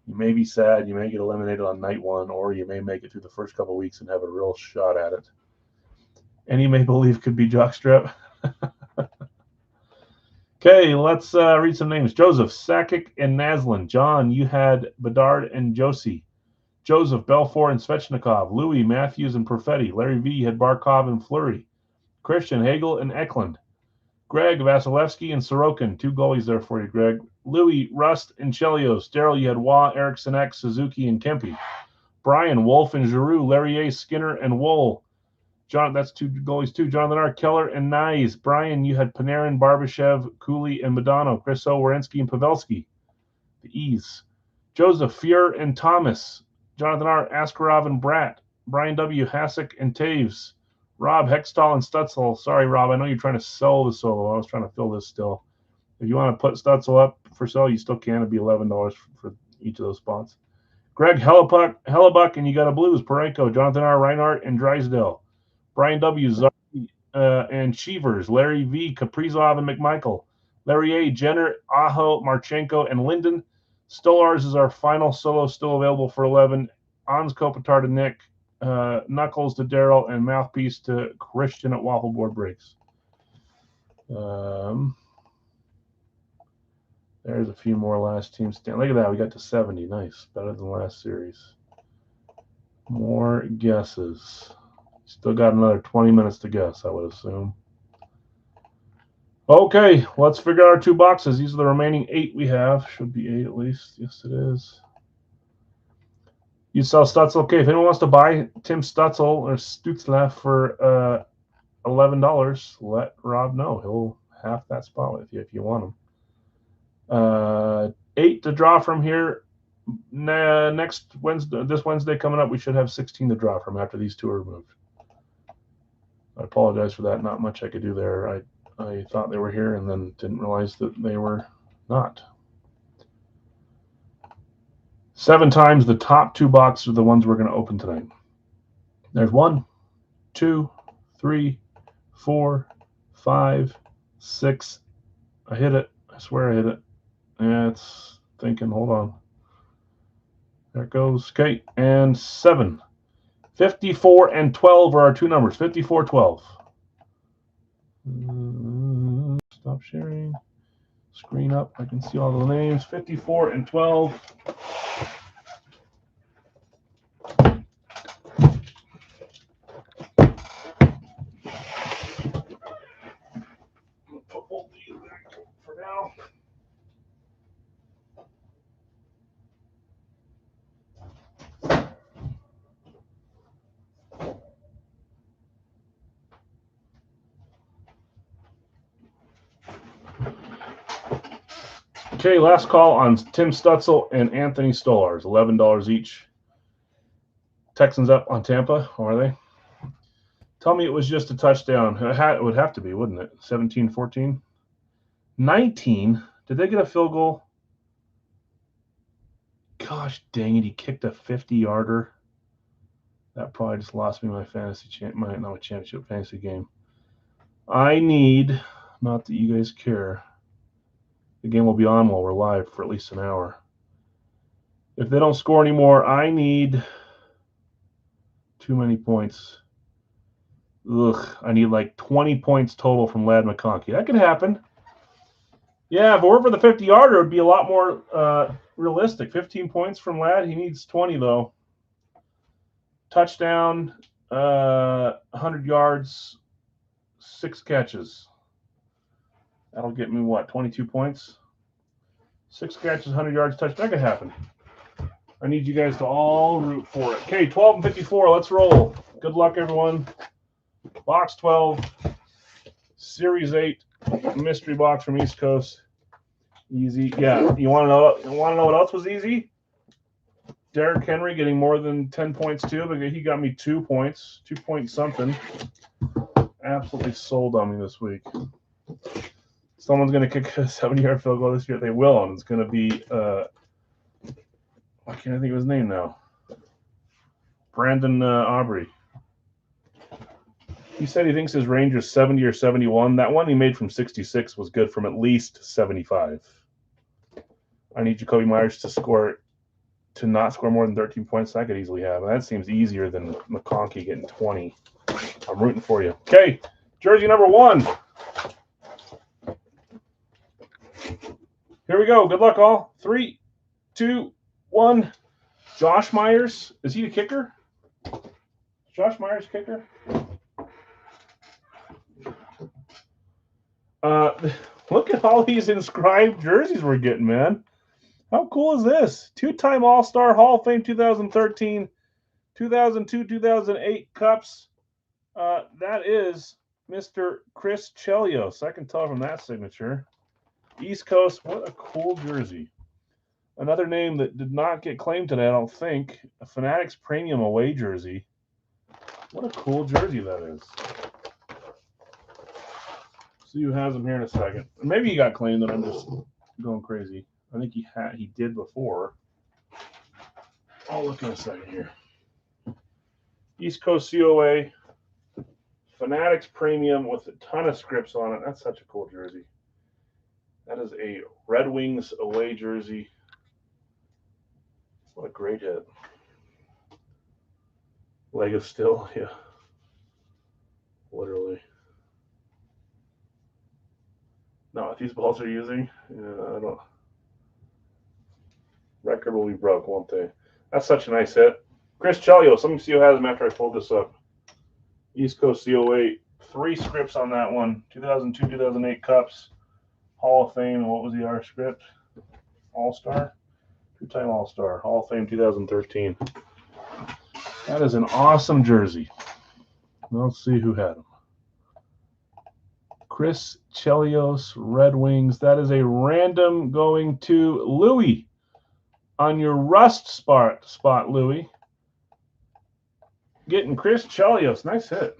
You may be sad, you may get eliminated on night 1, or you may make it through the first couple of weeks and have a real shot at it. Any Maple Leaf could be Jockstrap. Okay, let's read some names. Joseph, Sakic, and Naslin. John, you had Bedard and Josie. Joseph, Belfour, and Svechnikov. Louis, Matthews, and Perfetti. Larry V had Barkov and Fleury. Christian, Hagel, and Eklund. Greg, Vasilevsky, and Sorokin. 2 goalies there for you, Greg. Louis, Rust, and Chelios. Daryl, you had Waugh, Eriksson Ek, Suzuki, and Kempe. Brian, Wolf, and Giroux. Larry A, Skinner, and Woll. John, that's 2 goalies too. Jonathan R. Keller and Nyes. Brian, you had Panarin, Barbashev, Cooley, and Modano. Chris O, Werenski, and Pavelski. The E's. Joseph, Fuhr, and Thomas. Jonathan R., Askarov, and Bratt. Brian W., Hasek, and Taves. Rob, Hextall, and Stutzel. Sorry, Rob, I know you're trying to sell the solo. I was trying to fill this still. If you want to put Stutzel up for sale, you still can. It'd be $11 for each of those spots. Greg, Hellebuck, and you got a Blues. Parenko, Jonathan R., Reinhardt, and Drysdale. Brian W., Zarki, and Cheevers. Larry V., Kaprizov, and McMichael. Larry A., Jenner, Aho, Marchenko, and Linden. Stolarz is our final solo, still available for 11. Ons Kopitar to Nick, Knuckles to Daryl, and Mouthpiece to Christian at Waffle Board Breaks. There's a few more last team stand. Look at that, we got to 70. Nice, better than last series. More guesses. Still got another 20 minutes to guess, I would assume. Okay, let's figure out our 2 boxes. These are the remaining 8 we have. Should be 8 at least. Yes, it is. You sell Stutzel. Okay, if anyone wants to buy Tim Stutzel or Stutzla for $11, let Rob know. He'll half that spot with you if you want him. 8 to draw from here. Next Wednesday, this Wednesday coming up, we should have 16 to draw from after these 2 are removed. I apologize for that. Not much I could do there. I thought they were here and then didn't realize that they were not. 7 times the top 2 boxes are the ones we're going to open tonight. There's 1, 2, 3, 4, 5, 6. I hit it. I swear I hit it. Yeah, it's thinking. Hold on. There it goes. Okay, and 7. 54 and 12 are our 2 numbers. 54, 12. Stop sharing. Screen up. I can see all the names. 54 and 12. Put both these back for now. Okay, last call on Tim Stutzel and Anthony Stolarz. $11 each. Texans up on Tampa, are they? Tell me it was just a touchdown. It would have to be, wouldn't it? 17-14? 19? Did they get a field goal? Gosh dang it, he kicked a 50-yarder. That probably just lost me my championship fantasy game. I need, not that you guys care, the game will be on while we're live for at least an hour. If they don't score anymore, I need too many points. Ugh, I need like 20 points total from Ladd McConkey. That could happen. Yeah, if it were for the 50-yarder, it would be a lot more realistic. 15 points from Ladd. He needs 20, though. Touchdown, 100 yards, 6 catches. That'll get me, what, 22 points? 6 catches, 100 yards, touchdown. That could happen. I need you guys to all root for it. Okay, 12 and 54. Let's roll. Good luck, everyone. Box 12, Series 8, mystery box from East Coast. Easy. Yeah, you want to know what else was easy? Derrick Henry getting more than 10 points too, but he got me 2 points, 2 point something. Absolutely sold on me this week. Someone's going to kick a 70-yard field goal this year. They will, and it's going to be why can't I think of his name now? Brandon Aubrey. He said he thinks his range is 70 or 71. That one he made from 66 was good from at least 75. I need Jacoby Myers to not score more than 13 points. I could easily have. And that seems easier than McConkey getting 20. I'm rooting for you. Okay, jersey number 1. Here we go. Good luck, all. 3, 2, 1. Josh Myers. Is he a kicker? Josh Myers kicker? Look at all these inscribed jerseys we're getting, man. How cool is this? 2-time All-Star Hall of Fame 2013, 2002, 2008 Cups. That is Mr. Chris Chelios. I can tell from that signature. East Coast, what a cool jersey. Another name that did not get claimed today, I don't think. A Fanatics Premium away jersey. What a cool jersey that is. See who has him here in a second. Maybe he got claimed and I'm just going crazy. I think he did before. I'll look in a second here. East Coast COA. Fanatics Premium with a ton of scripts on it. That's such a cool jersey. That is a Red Wings away jersey. What a great hit. Leg of steel, yeah. Literally. No, if these balls are using, I don't. Record will be broke, won't they? That's such a nice hit. Chris Chelios. Let me see who has him after I fold this up. East Coast COA 3 scripts on that one. 2002, 2008 Cups, Hall of Fame, and what was the other script? All-Star? 2-time All-Star, Hall of Fame 2013. That is an awesome jersey. Let's see who had him. Chris Chelios, Red Wings. That is a random going to Louis on your rust spot, Louis. Getting Chris Chelios. Nice hit.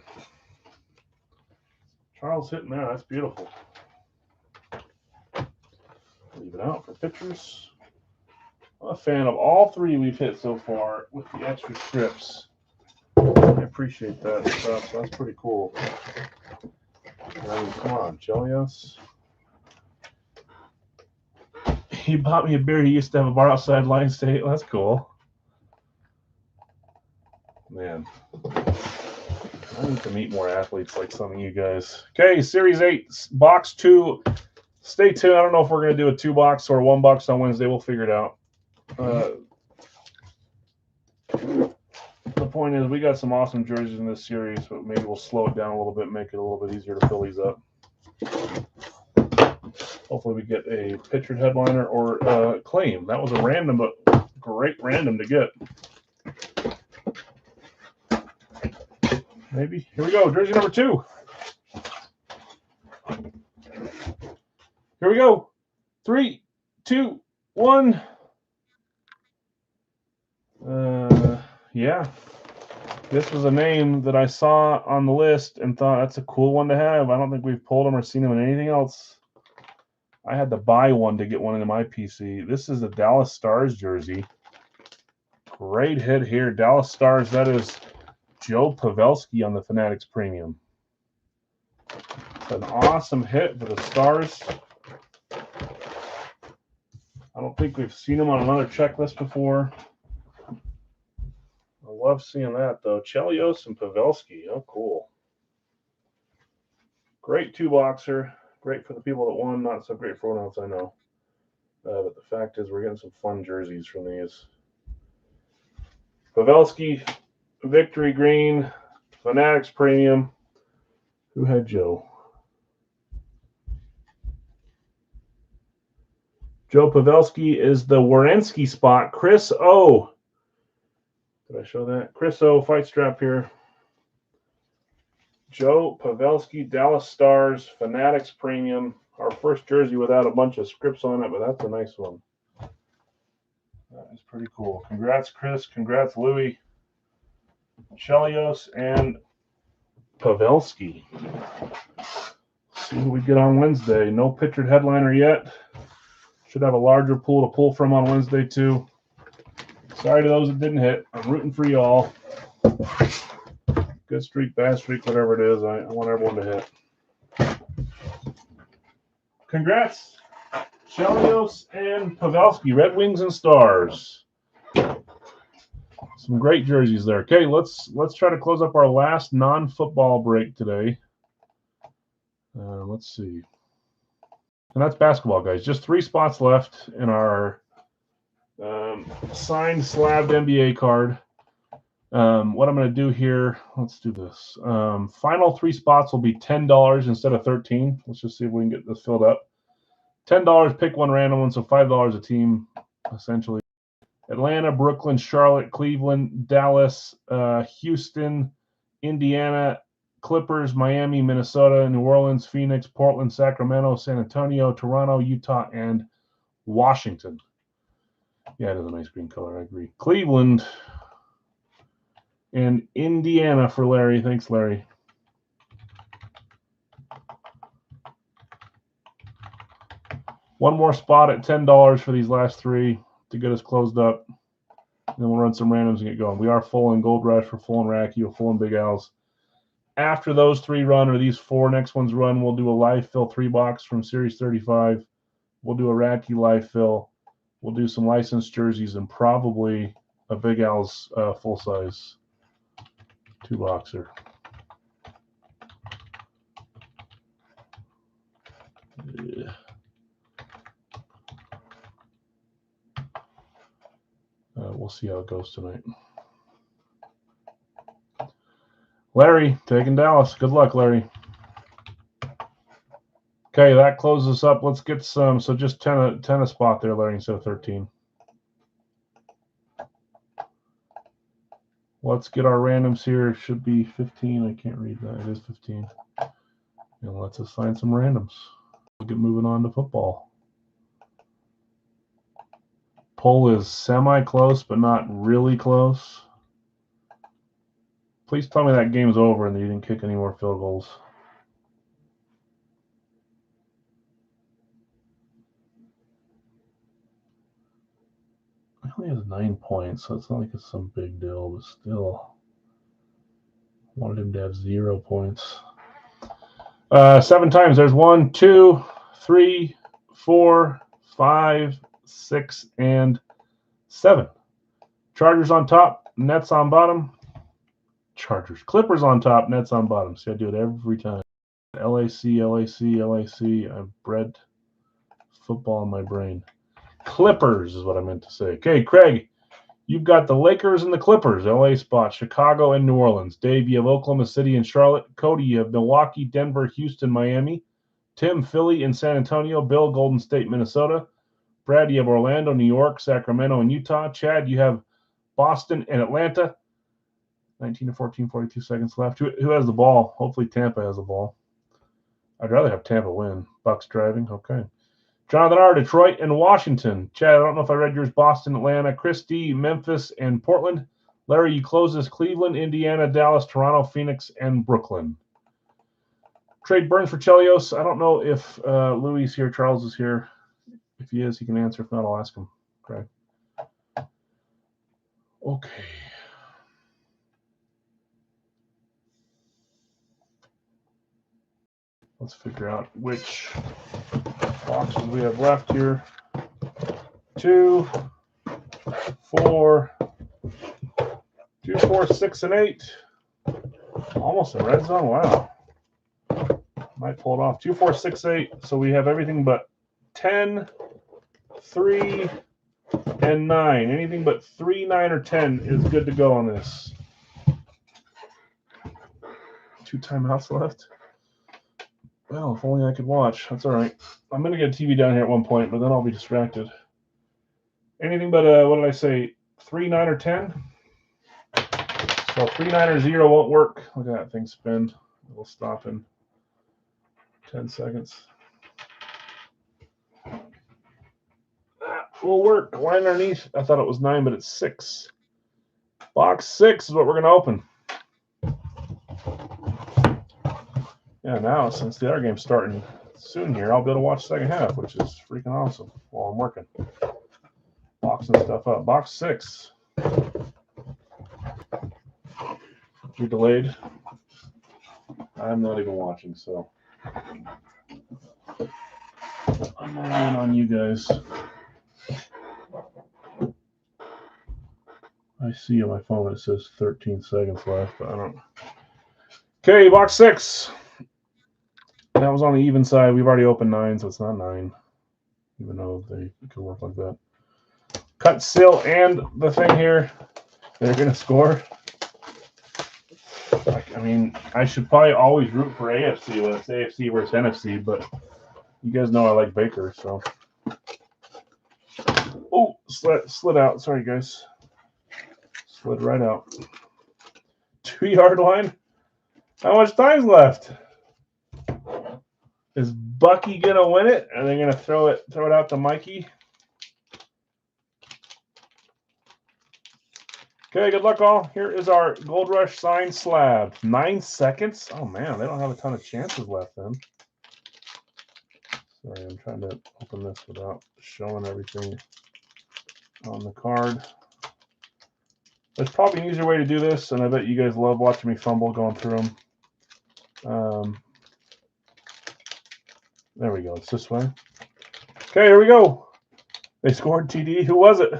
Charles hitting there. That's beautiful. Leave it out for pictures. I'm a fan of all 3 we've hit so far with the extra strips. I appreciate that stuff. That's pretty cool. I mean, come on, Chelios. He bought me a beer. He used to have a bar outside Line State. That's cool. Man, I need to meet more athletes like some of you guys. Okay, Series 8, Box 2. Stay tuned. I don't know if we're going to do a 2-box or 1-box on Wednesday. We'll figure it out. The point is, we got some awesome jerseys in this series, but maybe we'll slow it down a little bit, make it a little bit easier to fill these up. Hopefully we get a pictured headliner or claim. That was a random, but great random to get. Maybe. Here we go. Jersey number 2. Here we go. 3, 2, 1. Yeah. This was a name that I saw on the list and thought that's a cool one to have. I don't think we've pulled him or seen him in anything else. I had to buy one to get one into my PC. This is a Dallas Stars jersey. Great hit here. Dallas Stars. That is Joe Pavelski on the Fanatics Premium. It's an awesome hit for the Stars. I don't think we've seen him on another checklist before. I love seeing that, though. Chelios and Pavelski. Oh, cool. Great 2-boxer. Great for the people that won. Not so great for anyone else, I know. But the fact is we're getting some fun jerseys from these. Pavelski, Victory Green, Fanatics Premium. Who had Joe? Joe Pavelski is the Werenski spot. Chris O. Did I show that? Chris O. Fight strap here. Joe Pavelski, Dallas Stars, Fanatics Premium. Our first jersey without a bunch of scripts on it, but that's a nice one. That is pretty cool. Congrats, Chris. Congrats, Louis. Chelios and Pavelski. See who we get on Wednesday. No pictured headliner yet. Should have a larger pool to pull from on Wednesday, too. Sorry to those that didn't hit. I'm rooting for you all. Good streak, bad streak, whatever it is. I want everyone to hit. Congrats, Chelios and Pavelski, Red Wings and Stars. Some great jerseys there. Okay, let's try to close up our last non-football break today. Let's see. And that's basketball, guys. Just 3 spots left in our signed slabbed NBA card. What I'm going to do here, let's do this. Final 3 spots will be $10 instead of $13. Let's just see if we can get this filled up. $10, pick one random one, so $5 a team, essentially. Atlanta, Brooklyn, Charlotte, Cleveland, Dallas, Houston, Indiana, Clippers, Miami, Minnesota, New Orleans, Phoenix, Portland, Sacramento, San Antonio, Toronto, Utah, and Washington. Yeah, it is a nice green color. I agree. Cleveland and Indiana for Larry. Thanks, Larry. One more spot at $10 for these last 3 to get us closed up. And then we'll run some randoms and get going. We are full in Gold Rush, we're full in Racky, we're full in Big Al's. After those 3 run, or these 4 next ones run, we'll do a live fill 3-box from Series 35. We'll do a Racky live fill. We'll do some licensed jerseys and probably a Big Al's full-size 2-boxer. Yeah. We'll see how it goes tonight. Larry, taking Dallas. Good luck, Larry. Okay, that closes up. Let's get some. So just 10 a spot there, Larry, instead of 13. Let's get our randoms here. It should be 15. I can't read that. It is 15. And let's assign some randoms. We'll get moving on to football. Poll is semi-close, but not really close. Please tell me that game's over and that you didn't kick any more field goals. He only has 9 points, so it's not like it's some big deal, but still. I wanted him to have 0 points. 7 times. There's 1, 2, 3, 4, 5, 6, and 7. Chargers on top, Nets on bottom. Chargers. Clippers on top, Nets on bottom. See, I do it every time. LAC, LAC, LAC. I've bred football in my brain. Clippers is what I meant to say. Okay, Craig, you've got the Lakers and the Clippers, LA spot, Chicago and New Orleans. Dave, you have Oklahoma City and Charlotte. Cody, you have Milwaukee, Denver, Houston, Miami. Tim, Philly and San Antonio. Bill, Golden State, Minnesota. Brad, you have Orlando, New York, Sacramento, and Utah. Chad, you have Boston and Atlanta. 19 to 14, 42 seconds left. Who has the ball? Hopefully Tampa has the ball. I'd rather have Tampa win. Bucks driving. Okay. Jonathan R., Detroit and Washington. Chad, I don't know if I read yours. Boston, Atlanta, Christie, Memphis, and Portland. Larry, you close this. Cleveland, Indiana, Dallas, Toronto, Phoenix, and Brooklyn. Trade Burns for Chelios. I don't know if Louis is here. Charles is here. If he is, he can answer. If not, I'll ask him. Okay. Okay. Let's figure out which boxes we have left here. 2, 4, 2, 4, 6, and 8. Almost a red zone. Wow. Might pull it off. 2, 4, 6, 8. So we have everything but 10, 3, and 9. Anything but 3, 9, or 10 is good to go on this. 2 timeouts left. Well, if only I could watch. That's all right. I'm going to get a TV down here at one point, but then I'll be distracted. Anything but, what did I say, 3, 9, or 10? So 3, 9, or 0 won't work. Look at that thing spin. It'll stop in 10 seconds. That will work. Line underneath. I thought it was 9, but it's 6. Box 6 is what we're going to open. Yeah, now since the other game's starting soon here, I'll be able to watch the second half, which is freaking awesome while I'm working. Boxing stuff up. Box 6. You're delayed. I'm not even watching, so I'm not in on you guys. I see on my phone it says 13 seconds left, but I don't. Okay, box 6. That was on the even side. We've already opened 9, so it's not 9, even though they could work like that. Cut seal and the thing here. They're going to score. I mean, I should probably always root for AFC when it's AFC versus NFC, but you guys know I like Baker, so. Oh, slid out. Sorry, guys. Slid right out. 2-yard line. How much time's left? Is Bucky gonna win it? Are they gonna throw it out to Mikey? Okay, good luck all. Here is our Gold Rush signed slab. 9 seconds. Oh man, they don't have a ton of chances left then. Sorry, I'm trying to open this without showing everything on the card. There's probably an easier way to do this, and I bet you guys love watching me fumble going through them. There we go. It's this way. Okay, here we go. They scored TD. Who was it?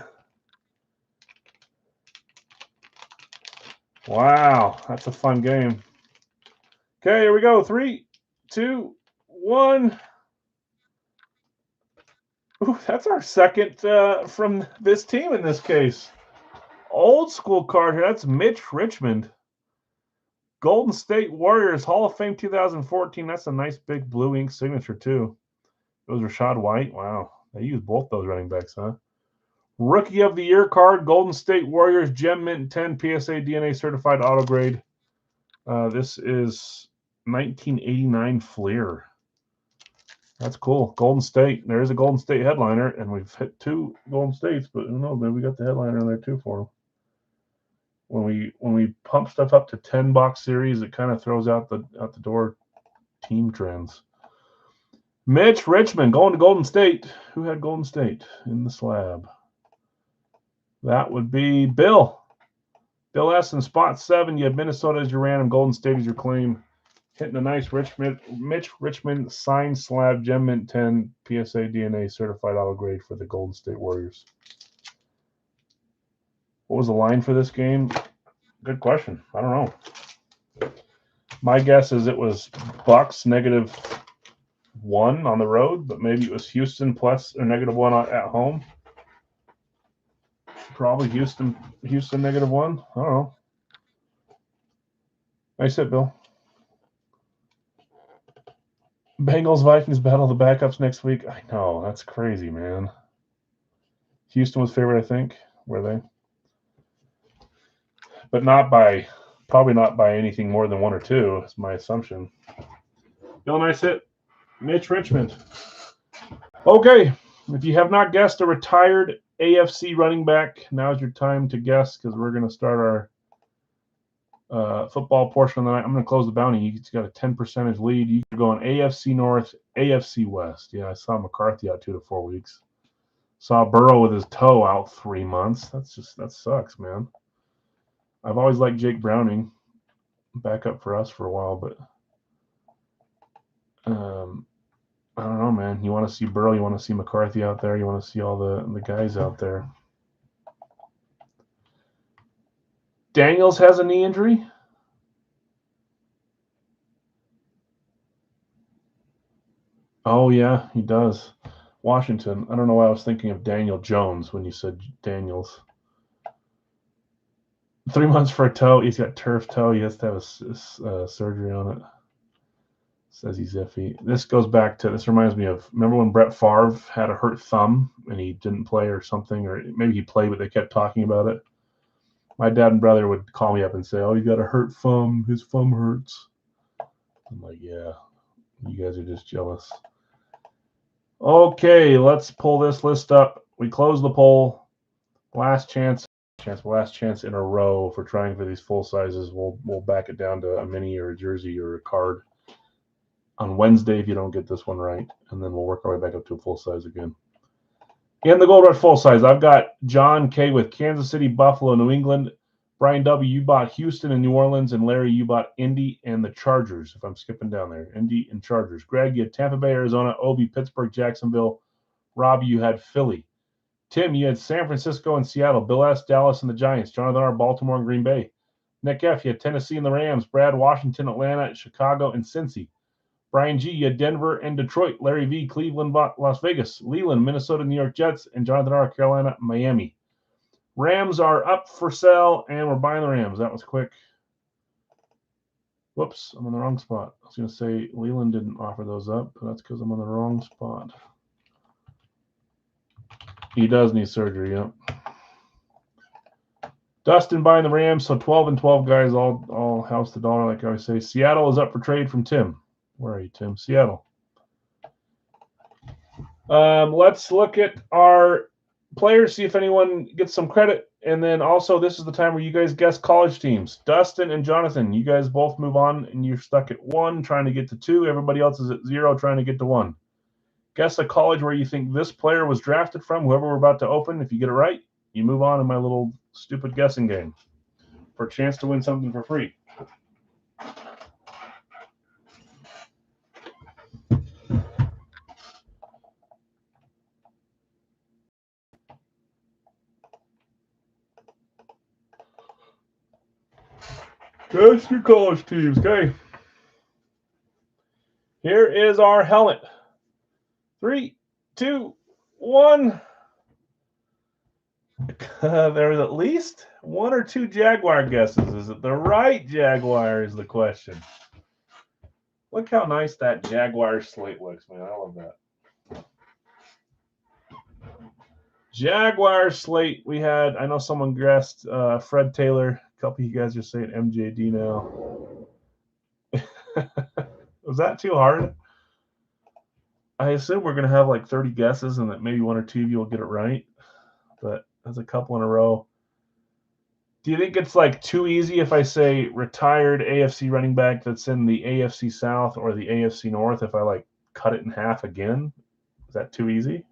Wow, that's a fun game. Okay, here we go. 3, 2, 1. Ooh, that's our second from this team in this case. Old school card here. That's Mitch Richmond. Golden State Warriors, Hall of Fame 2014. That's a nice big blue ink signature, too. It was Rashad White. Wow. They used both those running backs, huh? Rookie of the Year card, Golden State Warriors, Gem Mint 10, PSA DNA certified auto grade. This is 1989 Fleer. That's cool. Golden State. There is a Golden State headliner, and we've hit 2 Golden States, but who knows? Maybe we got the headliner in there too for them. When we pump stuff up to 10-box series, it kind of throws out the door team trends. Mitch Richmond going to Golden State. Who had Golden State in the slab? That would be Bill. Bill S. in spot 7. You have Minnesota as your random, Golden State as your claim. Hitting a nice Mitch Richmond signed slab, Gem Mint 10, PSA DNA certified auto grade for the Golden State Warriors. What was the line for this game? Good question. I don't know. My guess is it was Bucks -1 on the road, but maybe it was Houston plus or -1 at home. Probably Houston -1. I don't know. Nice hit, Bill. Bengals Vikings battle the backups next week. I know, that's crazy, man. Houston was favored, I think. Were they? But probably not by anything more than 1 or 2, is my assumption. Bill, nice hit. Mitch Richmond. Okay, if you have not guessed a retired AFC running back, now's your time to guess, because we're going to start our football portion of the night. I'm going to close the bounty. He's got a 10% lead. You can go on AFC North, AFC West. Yeah, I saw McCarthy out 2 to 4 weeks. Saw Burrow with his toe out 3 months. That sucks, man. I've always liked Jake Browning, back up for us for a while, but I don't know, man. You want to see Burrow, you want to see McCarthy out there, you want to see all the guys out there. Daniels has a knee injury. Oh, yeah, he does. Washington. I don't know why I was thinking of Daniel Jones when you said Daniels. 3 months for a toe. He's got turf toe. He has to have a surgery on it. Says he's iffy. This reminds me of, remember when Brett Favre had a hurt thumb and he didn't play or something, or maybe he played, but they kept talking about it. My dad and brother would call me up and say, oh, he got a hurt thumb. His thumb hurts. I'm like, yeah, you guys are just jealous. Okay, let's pull this list up. We close the poll. Last chance in a row for trying for these full sizes. We'll back it down to a mini or a jersey or a card on Wednesday if you don't get this one right, and then we'll work our way back up to a full size again. In the Gold Rush full size, I've got John K with Kansas City, Buffalo, New England. Brian W., you bought Houston and New Orleans, and Larry, you bought Indy and the Chargers, if I'm skipping down there. Indy and Chargers. Greg, you had Tampa Bay, Arizona. Obi, Pittsburgh, Jacksonville. Rob, you had Philly. Tim, you had San Francisco and Seattle. Bill S., Dallas and the Giants. Jonathan R., Baltimore and Green Bay. Nick F., you had Tennessee and the Rams. Brad, Washington, Atlanta, Chicago, and Cincy. Brian G., you had Denver and Detroit. Larry V., Cleveland, Las Vegas. Leland, Minnesota, New York Jets. And Jonathan R., Carolina, Miami. Rams are up for sale, and we're buying the Rams. That was quick. Whoops, I'm on the wrong spot. I was going to say Leland didn't offer those up, but that's because I'm on the wrong spot. He does need surgery, yep. Dustin buying the Rams, so 12 and 12 guys, all house the dollar, like I always say. Seattle is up for trade from Tim. Where are you, Tim? Seattle. Let's look at our players, see if anyone gets some credit. And then also, this is the time where you guys guess college teams. Dustin and Jonathan, you guys both move on, and you're stuck at 1, trying to get to 2. Everybody else is at 0, trying to get to 1. Guess a college where you think this player was drafted from, whoever we're about to open. If you get it right, you move on in my little stupid guessing game for a chance to win something for free. Guess your college teams, okay? Here is our helmet. 3, 2, 1. There was at least 1 or 2 Jaguar guesses. Is it the right Jaguar is the question. Look how nice that Jaguar slate looks, man. I love that. Jaguar slate. We had, I know someone guessed Fred Taylor. A couple of you guys are saying MJD now. Was that too hard? I assume we're going to have like 30 guesses and that maybe 1 or 2 of you will get it right. But that's a couple in a row. Do you think it's like too easy if I say retired AFC running back that's in the AFC South or the AFC North if I like cut it in half again? Is that too easy?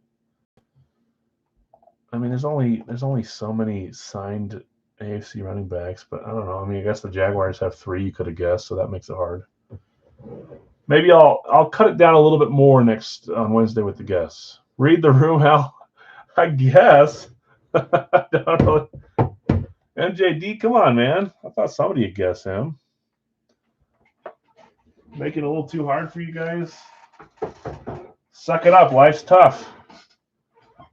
I mean, there's only so many signed AFC running backs, but I don't know. I mean, I guess the Jaguars have 3 you could have guessed, so that makes it hard. Maybe I'll cut it down a little bit more next on Wednesday with the guess. Read the room, Hal. I guess. I don't know. MJD, come on, man. I thought somebody would guess him. Make it a little too hard for you guys. Suck it up. Life's tough.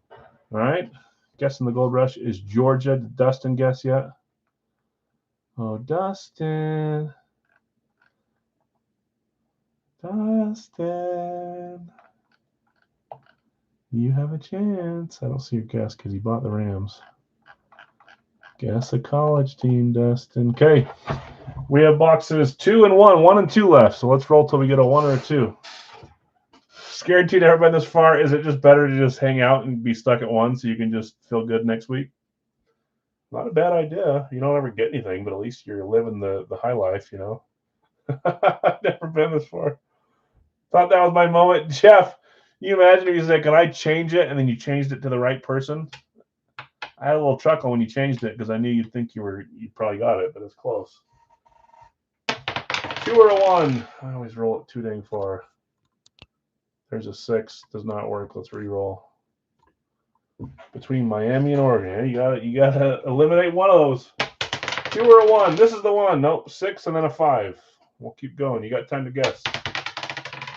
All right. Guessing the Gold Rush is Georgia. Did Dustin guess yet? Oh, Dustin. Dustin. You have a chance. I don't see your guess because he bought the Rams. Guess a college team, Dustin. Okay. We have boxes 2 and 1, 1 and 2 left. So let's roll till we get a 1 or a 2. Scared to everybody this far. Is it just better to just hang out and be stuck at 1 so you can just feel good next week? Not a bad idea. You don't ever get anything, but at least you're living the high life, you know. I've never been this far. Thought that was my moment. Jeff, you imagine if you said, can I change it? And then you changed it to the right person. I had a little chuckle when you changed it because I knew you'd think you probably got it, but it's close. 2 or a 1. I always roll it too dang far. There's a 6. Does not work. Let's re-roll. Between Miami and Oregon, you gotta eliminate one of those. 2 or a 1. This is the one. Nope. 6 and then a 5. We'll keep going. You got time to guess.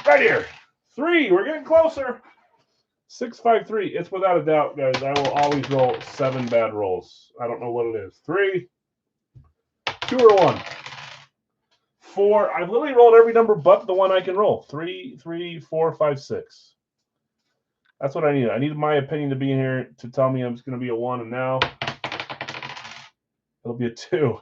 Right here. 3. We're getting closer. 6, 5, 3. It's without a doubt, guys. I will always roll 7 bad rolls. I don't know what it is. 3, 2 or 1. 4. I've literally rolled every number but the one I can roll. 3, 3, 4, 5, 6. That's what I need. I need my opinion to be in here to tell me I'm just going to be a 1, and now it'll be a 2.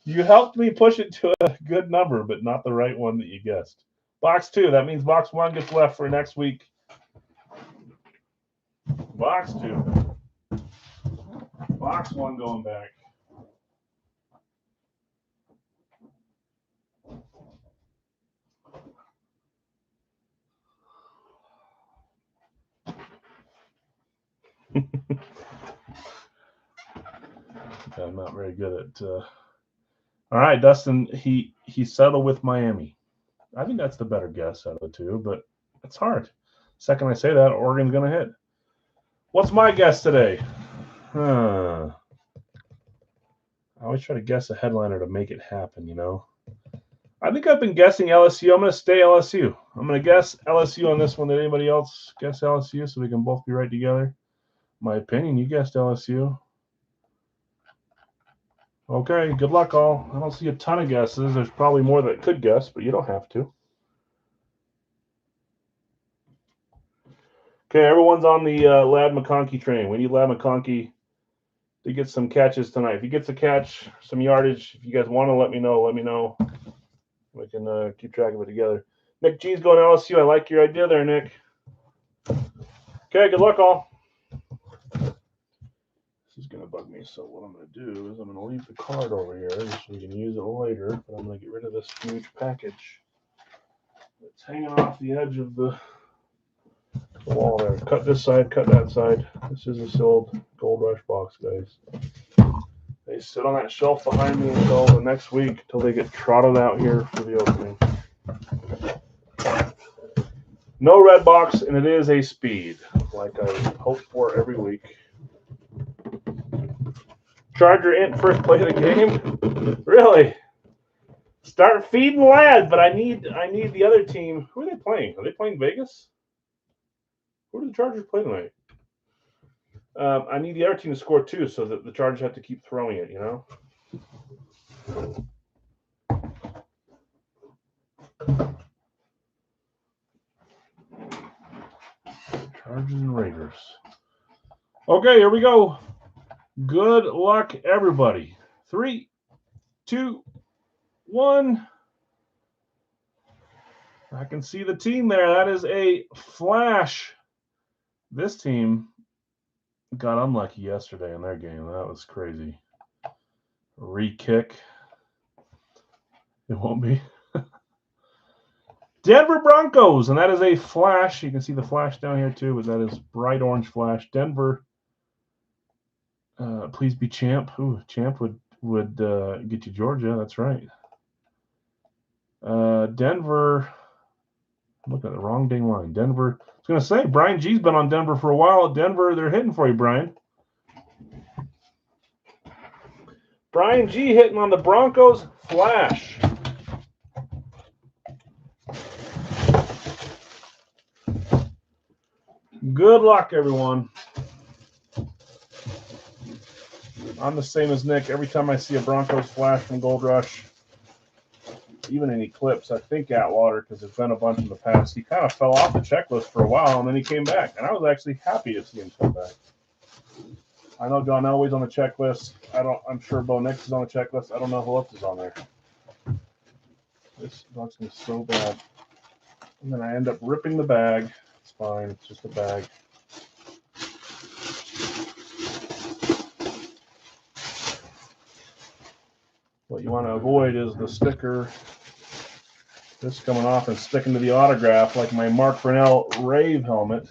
You helped me push it to a good number, but not the right one that you guessed. Box 2. That means box 1 gets left for next week. Box 2. Box 1 going back. I'm not very good at. All right, Dustin. He settled with Miami. I think that's the better guess out of the 2, but it's hard. Second I say that, Oregon's going to hit. What's my guess today? I always try to guess a headliner to make it happen, you know. I think I've been guessing LSU. I'm going to stay LSU. I'm going to guess LSU on this one. Did anybody else guess LSU so we can both be right together? My opinion, you guessed LSU. Okay, good luck all. I don't see a ton of guesses. There's probably more that could guess, but you don't have to. Okay, everyone's on the Ladd McConkey train. We need Ladd McConkey to get some catches tonight. If he gets a catch, some yardage, if you guys want to let me know, We can keep track of it together. Nick G's going to LSU. I like your idea there, Nick. Okay, good luck all. This is going to bug me, so what I'm going to do is I'm going to leave the card over here so we can use it later, but I'm going to get rid of this huge package that's hanging off the edge of the wall there. Cut this side, cut that side. This is a sealed Gold Rush box, guys. They sit on that shelf behind me until the next week, until they get trotted out here for the opening. No red box, and it is a speed, like I hope for every week. Charger Int, first play of the game. Really? Start feeding Ladd, but I need the other team. Who are they playing? Are they playing Vegas? Who do the Chargers play tonight? I need the other team to score too, so that the Chargers have to keep throwing it, you know? Chargers and Raiders. Okay, here we go. Good luck, everybody. 3, 2, 1. I can see the team there. That is a flash. This team got unlucky yesterday in their game. That was crazy. Re-kick. It won't be. Denver Broncos, and that is a flash. You can see the flash down here too, but that is bright orange flash. Denver, please be champ. Ooh, champ would get you Georgia. That's right. Denver. I'm looking at the wrong dang line. Denver. I was going to say, Brian G's been on Denver for a while. Denver, they're hitting for you, Brian. Brian G hitting on the Broncos. Flash. Good luck, everyone. I'm the same as Nick. Every time I see a Broncos flash from Gold Rush, even in Eclipse, I think Atwater, because there's been a bunch in the past, he kind of fell off the checklist for a while, and then he came back. And I was actually happy to see him come back. I know John Elway's on the checklist. I'm sure Bo Nix is on the checklist. I don't know who else is on there. This box is so bad. And then I end up ripping the bag. It's fine. It's just a bag. What you want to avoid is the sticker. This coming off and sticking to the autograph like my Mark Furnell Rave helmet.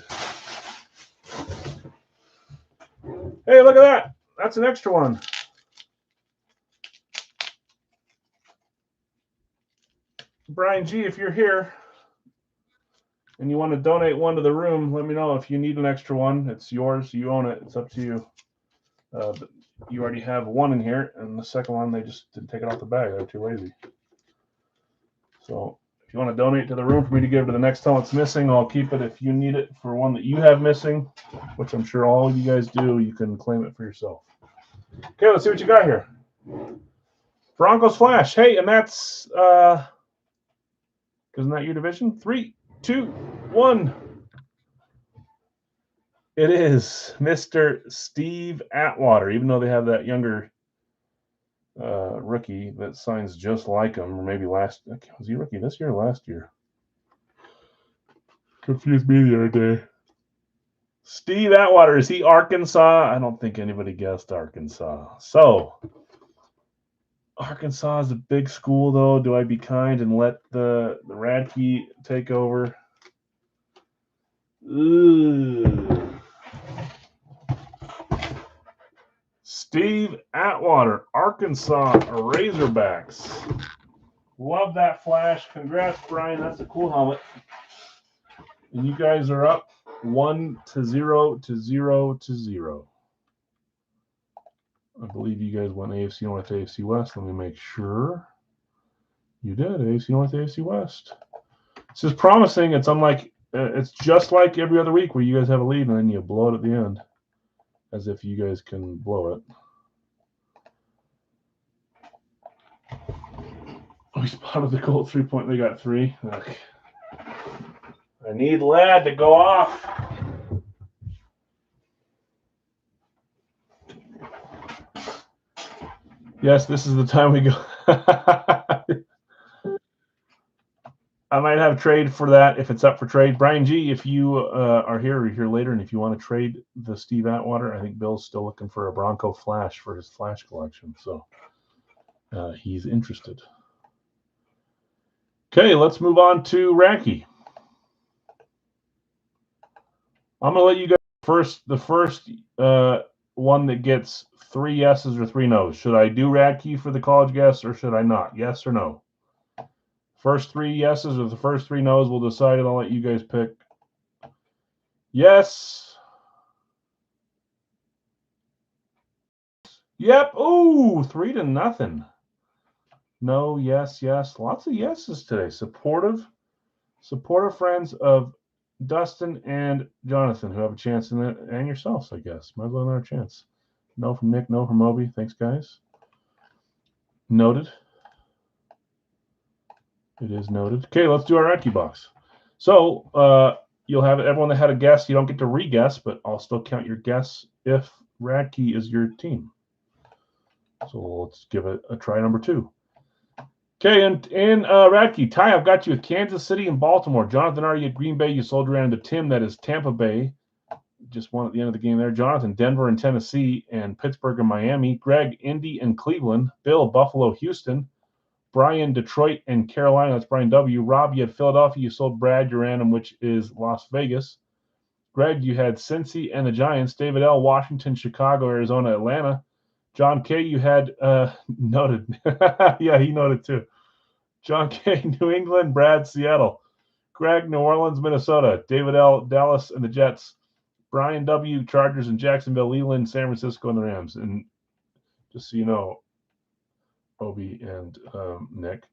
Hey, look at that. That's an extra one. Brian G, if you're here and you want to donate one to the room, let me know. If you need an extra one, it's yours. You own it. It's up to you. But you already have one in here, and the second one, they just didn't take it off the bag. They're too lazy. So if you want to donate to the room for me to give to the next time it's missing, I'll keep it. If you need it for one that you have missing, which I'm sure all you guys do, you can claim it for yourself. Okay, let's see what you got here. Broncos Flash. Hey, and that's isn't that your division? 3, 2, 1. It is Mr. Steve Atwater, even though they have that younger rookie that signs just like him, or maybe was he rookie this year or last year? Confused me the other day. Steve Atwater, is he Arkansas? I don't think anybody guessed Arkansas. So, Arkansas is a big school, though. Do I be kind and let the Radke take over? Ooh. Steve Atwater, Arkansas Razorbacks. Love that flash. Congrats, Brian. That's a cool helmet. And you guys are up 1-0 to 0-0. I believe you guys went AFC North, AFC West. Let me make sure. You did. AFC North, AFC West. This is promising. It's unlike. It's just like every other week where you guys have a lead and then you blow it at the end, as if you guys can blow it. We spotted the Colt 3-point. They got 3. Okay. I need Lad to go off. Yes, this is the time we go. I might have trade for that if it's up for trade. Brian G, if you are here or you're here later, and if you want to trade the Steve Atwater, I think Bill's still looking for a Bronco Flash for his Flash collection. So he's interested. Okay, let's move on to Racky. I'm going to let you guys the first one that gets 3 yeses or 3 nos. Should I do Radke for the college guess or should I not? Yes or no? First 3 yeses or the first 3 nos, we'll decide, and I'll let you guys pick. Yes. Yep. Ooh, 3-0. No, yes, yes. Lots of yeses today. Supportive friends of Dustin and Jonathan, who have a chance in it, and yourselves, I guess. Might as well have another chance. No from Nick, no from Obi. Thanks, guys. Noted. It is noted. Okay, let's do our Radke box. So you'll have everyone that had a guess. You don't get to re-guess, but I'll still count your guess if Radke is your team. So let's give it a try number 2. Okay, and Radke, Ty, I've got you with Kansas City and Baltimore. Jonathan, are you at Green Bay? You sold around to Tim. That is Tampa Bay. Just won at the end of the game there. Jonathan, Denver and Tennessee, and Pittsburgh and Miami. Greg, Indy and Cleveland. Bill, Buffalo, Houston. Brian, Detroit and Carolina. That's Brian W. Rob, you had Philadelphia. You sold Brad your random, which is Las Vegas. Greg, you had Cincy and the Giants. David L., Washington, Chicago, Arizona, Atlanta. John K., you had noted. Yeah, he noted too. John K., New England. Brad, Seattle. Greg, New Orleans, Minnesota. David L., Dallas and the Jets. Brian W., Chargers and Jacksonville. Leland, San Francisco and the Rams. And just so you know, Obi and Nick,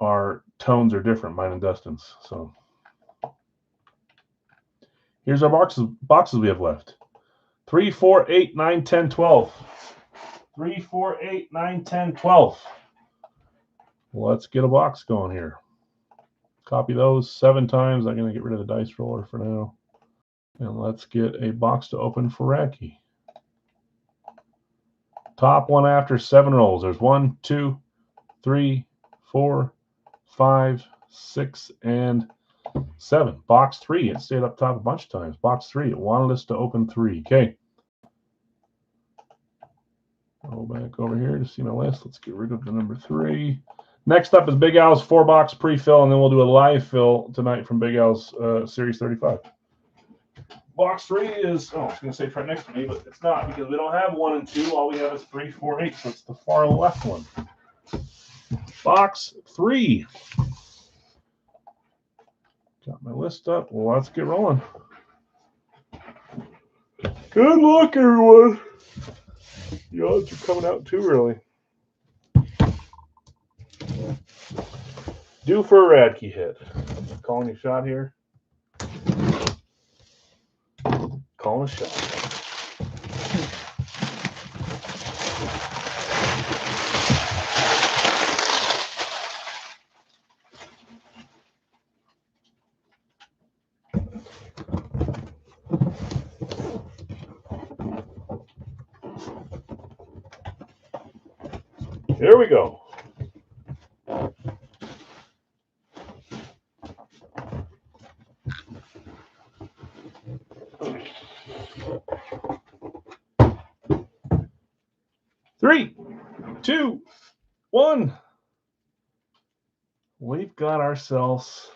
our tones are different, mine and Dustin's. So here's our boxes we have left. 3, 4, 8, 9, 10, 12. 3, 4, 8, 9, 10, 12. Let's get a box going here. Copy those 7 times. I'm going to get rid of the dice roller for now. And let's get a box to open for Radke. Top one after 7 rolls. There's 1, 2, 3, 4, 5, 6, and 7. Box 3. It stayed up top a bunch of times. Box 3. It wanted us to open 3. Okay. Go back over here to see my list. Let's get rid of the number 3. Next up is Big Al's 4-box pre-fill, and then we'll do a live fill tonight from Big Al's Series 35. Box 3 is, I was going to say it's right next to me, but it's not because we don't have 1 and 2. All we have is 3, 4, 8, so it's the far left one. Box 3. Got my list up. Well, let's get rolling. Good luck, everyone. The odds are coming out too early. Due for a Radke hit. Calling a shot here. Calling a shot. Here we go. Three, 2, 1. We've got ourselves.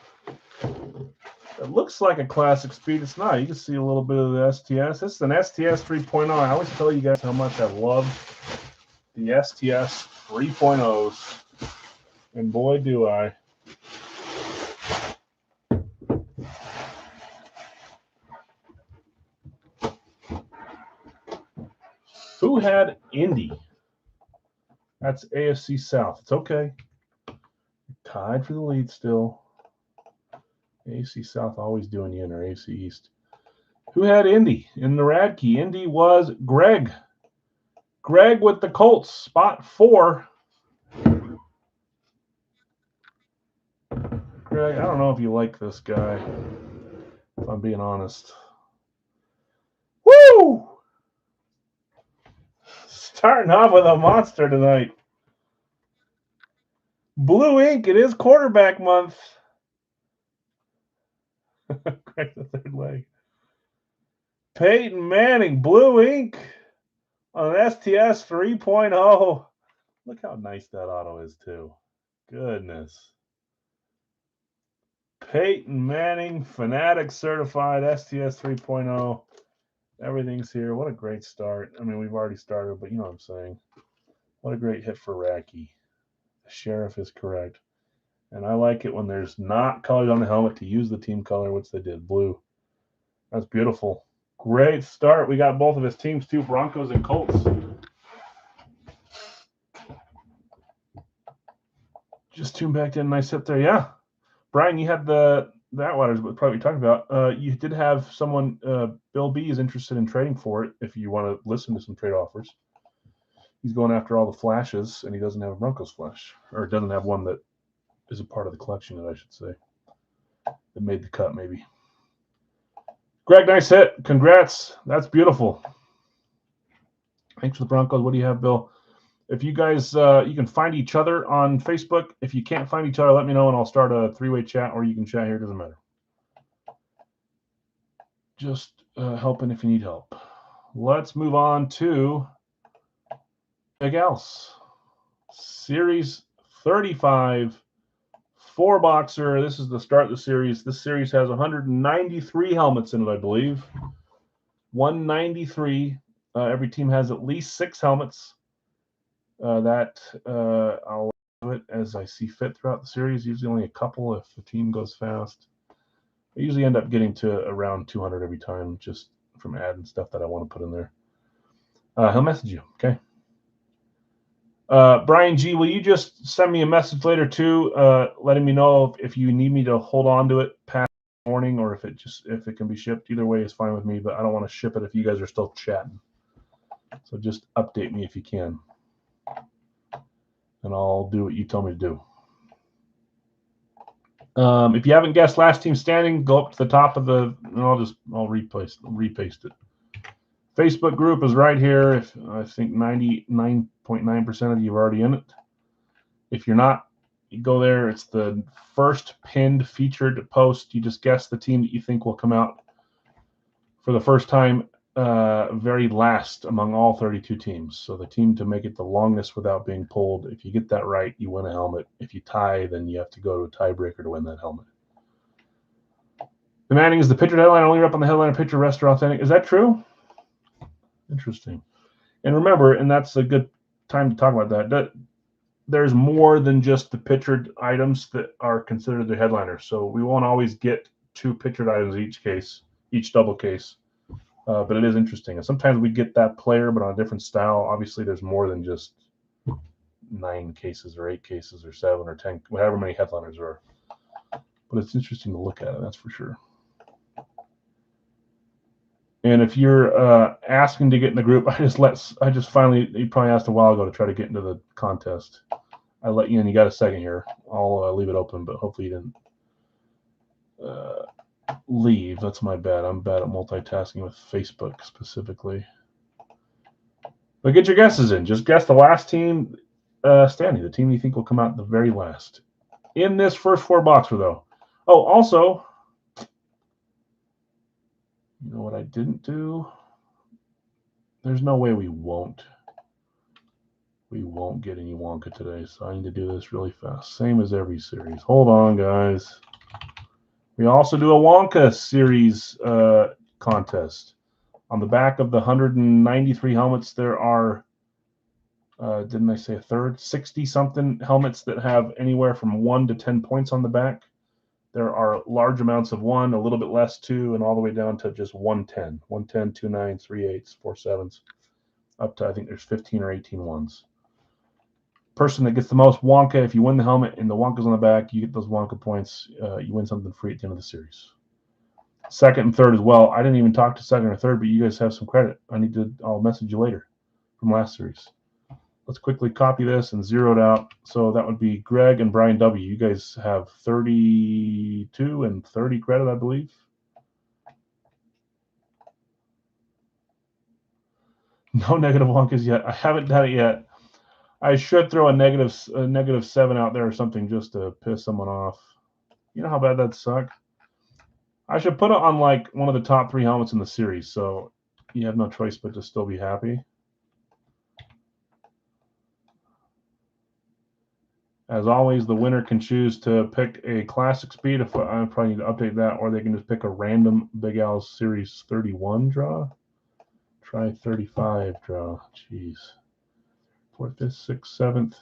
It looks like a classic speed. It's not. You can see a little bit of the STS. This is an STS 3.0. I always tell you guys how much I love the STS 3.0s. And boy, do I. Who had Indy? That's AFC South. It's okay. Tied for the lead still. AFC South always doing you in our AFC East. Who had Indy in the Radke? Indy was Greg. Greg with the Colts, spot 4. Greg, I don't know if you like this guy, if I'm being honest. Woo! Starting off with a monster tonight. Blue ink, it is quarterback month. Greg the third leg. Peyton Manning, blue ink on an STS 3.0. Look how nice that auto is, too. Goodness. Peyton Manning, Fanatic certified STS 3.0. Everything's here. What a great start. I mean, we've already started, but you know what I'm saying. What a great hit for Radke. The sheriff is correct. And I like it when there's not colors on the helmet to use the team color, which they did, blue. That's beautiful. Great start. We got both of his teams, too, Broncos and Colts. Just tune back in. Nice hit there. Yeah. Brian, you had the that one is what probably talking about. You did have someone, Bill B is interested in trading for it. If you want to listen to some trade offers, he's going after all the flashes, and he doesn't have a Broncos flash, or doesn't have one that is a part of the collection, that I should say, that made the cut maybe. Greg, nice hit. Congrats. That's beautiful. Thanks for the Broncos. What do you have, Bill? If you guys, you can find each other on Facebook. If you can't find each other, let me know, and I'll start a three-way chat, or you can chat here. It doesn't matter. Just helping if you need help. Let's move on to Big Al's. Series 35, 4-boxer. This is the start of the series. This series has 193 helmets in it, I believe. 193. Every team has at least 6 helmets. I'll do it as I see fit throughout the series. Usually only a couple if the team goes fast. I usually end up getting to around 200 every time, just from adding stuff that I want to put in there. He'll message you, okay? Brian G, will you just send me a message later too, letting me know if you need me to hold on to it past the morning, or if it can be shipped. Either way is fine with me, but I don't want to ship it if you guys are still chatting. So just update me if you can, and I'll do what you tell me to do. If you haven't guessed last team standing, go up to the top of the, and I'll repaste it. Facebook group is right here. If I think 99.9% of you are already in it. If you're not, you go there. It's the first pinned featured post. You just guess the team that you think will come out for the first time, very last among all 32 teams. So the team to make it the longest without being pulled. If you get that right, you win a helmet. If you tie, then you have to go to a tiebreaker to win that helmet. The Manning is the picture headline, only up on the headliner picture, rest are authentic. Is that true? Interesting. And remember, and that's a good time to talk about that there's more than just the pictured items that are considered the headliner. So we won't always get 2 pictured items each double case. But it is interesting. And sometimes we get that player, but on a different style. Obviously, there's more than just 9 cases or 8 cases or 7 or 10, however many headliners there are. But it's interesting to look at it, that's for sure. And if you're asking to get in the group, I just finally, you probably asked a while ago to try to get into the contest. I let you in. You got a second here. I'll leave it open, but hopefully you didn't leave. That's my bad. I'm bad at multitasking with Facebook specifically. But get your guesses in. Just guess the last team standing, the team you think will come out the very last. In this first 4-boxer, though. Oh, also, you know what I didn't do? There's no way we won't get any Wonka today, so I need to do this really fast. Same as every series. Hold on, guys. We also do a Wonka series contest. On the back of the 193 helmets, there are, didn't I say a third? 60-something helmets that have anywhere from 1 to 10 points on the back. There are large amounts of 1, a little bit less 2, and all the way down to just 110. 110, 2 9s, 3 8s, 4 7s, up to I think there's 15 or 18 ones. Person that gets the most Wonka, if you win the helmet and the Wonka's on the back, you get those Wonka points. You win something free at the end of the series. Second and third as well. I didn't even talk to second or third, but you guys have some credit. I'll message you later from last series. Let's quickly copy this and zero it out. So that would be Greg and Brian W. You guys have 32 and 30 credit, I believe. No negative Wonkas yet. I haven't done it yet. I should throw a negative 7 out there or something just to piss someone off. You know how bad that'd suck? I should put it on like one of the top 3 helmets in the series, so you have no choice but to still be happy. As always, the winner can choose to pick a classic speed. If I probably need to update that, or they can just pick a random Big Al Series 31 draw. Try 35 draw. Jeez. 4th, 5th, 6th, 7th,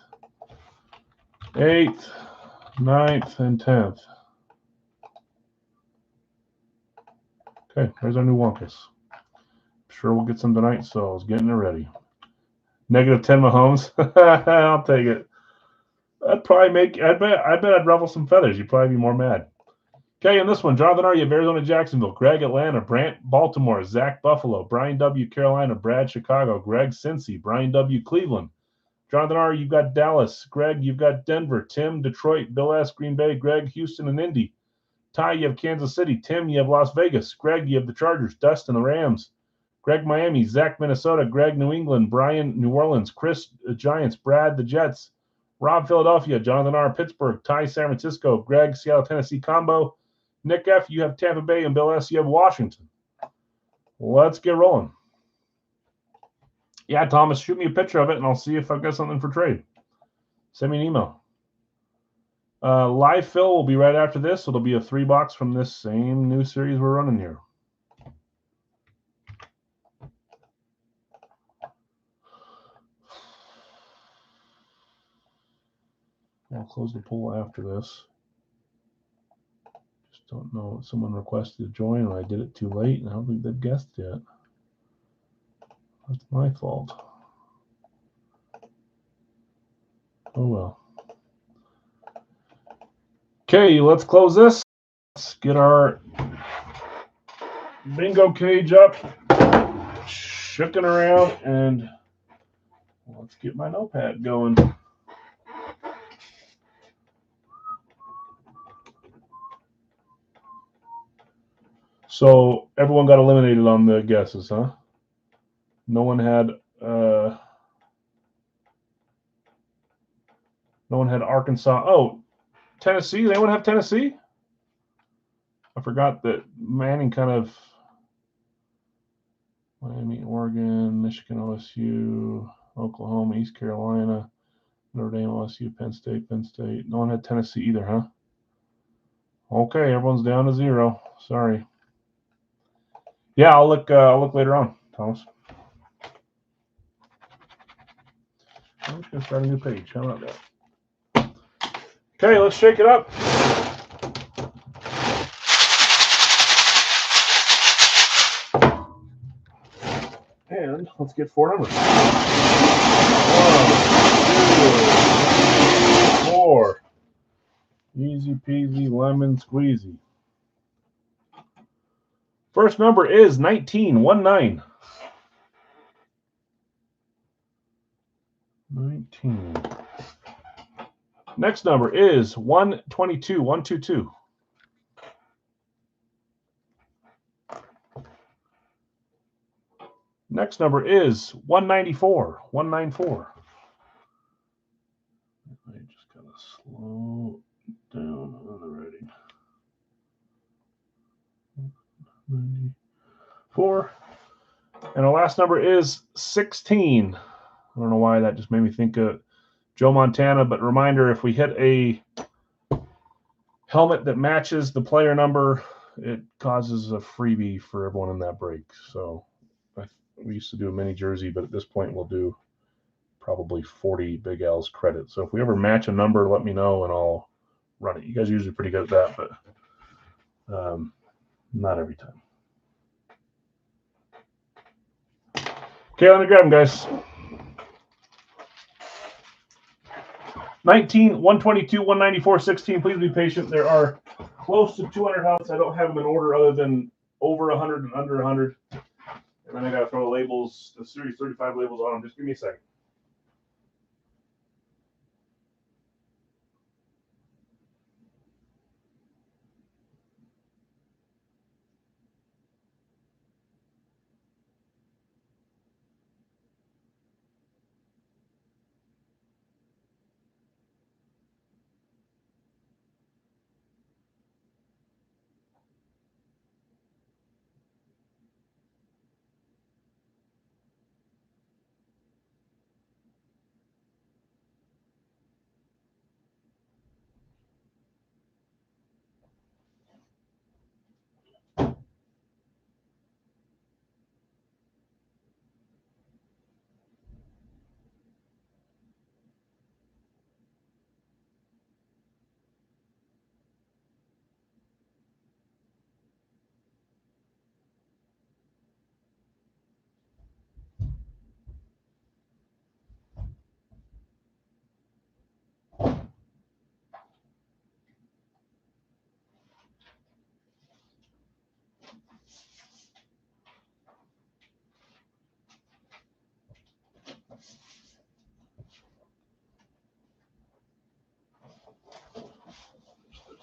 8th, 9th, and 10th. Okay, there's our new Wonkas. Sure we'll get some tonight, so I was getting it ready. Negative 10 Mahomes. I'll take it. I'd probably make. I bet I'd ruffle some feathers. You'd probably be more mad. Okay, in this one, Jonathan R. You have Arizona, Jacksonville, Greg, Atlanta, Brant, Baltimore, Zach, Buffalo, Brian W., Carolina, Brad, Chicago, Greg, Cincy, Brian W., Cleveland. Jonathan R., you've got Dallas. Greg, you've got Denver. Tim, Detroit. Bill S., Green Bay. Greg, Houston, and Indy. Ty, you have Kansas City. Tim, you have Las Vegas. Greg, you have the Chargers. Dustin, the Rams. Greg, Miami. Zach, Minnesota. Greg, New England. Brian, New Orleans. Chris, the Giants. Brad, the Jets. Rob, Philadelphia. Jonathan R., Pittsburgh. Ty, San Francisco. Greg, Seattle, Tennessee combo. Nick F., you have Tampa Bay, and Bill S., you have Washington. Let's get rolling. Yeah, Thomas, shoot me a picture of it, and I'll see if I've got something for trade. Send me an email. Live fill will be right after this. It'll be a 3-box from this same new series we're running here. I'll close the poll after this. Just don't know. Someone requested to join, and I did it too late, and I don't think they've guessed yet. That's my fault. Oh well. Okay, let's close this. Let's get our bingo cage up, shooking around, and let's get my notepad going. So everyone got eliminated on the guesses, huh? No one had Arkansas. Oh, Tennessee. Does anyone have Tennessee? I forgot that Manning kind of Miami, Oregon, Michigan, OSU, Oklahoma, East Carolina, Notre Dame, OSU, Penn State. No one had Tennessee either, huh? Okay, everyone's down to 0. Sorry. Yeah, I'll look later on, Thomas. I'm just gonna start a new page. How about that? Okay, let's shake it up. And let's get 4 numbers. 1, 2, 4. Easy peasy lemon squeezy. First number is 19. 19. 19. Next number is 122. 122. Next number is 194. 194. I just gotta slow down on the writing. 94. And our last number is 16. I don't know why that just made me think of Joe Montana, but reminder, if we hit a helmet that matches the player number, it causes a freebie for everyone in that break. So we used to do a mini jersey, but at this point we'll do probably 40 Big L's credit. So if we ever match a number, let me know and I'll run it. You guys are usually pretty good at that, but not every time. Okay, let me grab them, guys. 19, 122, 194, 16. Please be patient. There are close to 200 helmets. I don't have them in order other than over 100 and under 100. And then I got to throw the labels, the Series 35 labels on them. Just give me a second.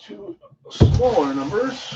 to smaller numbers.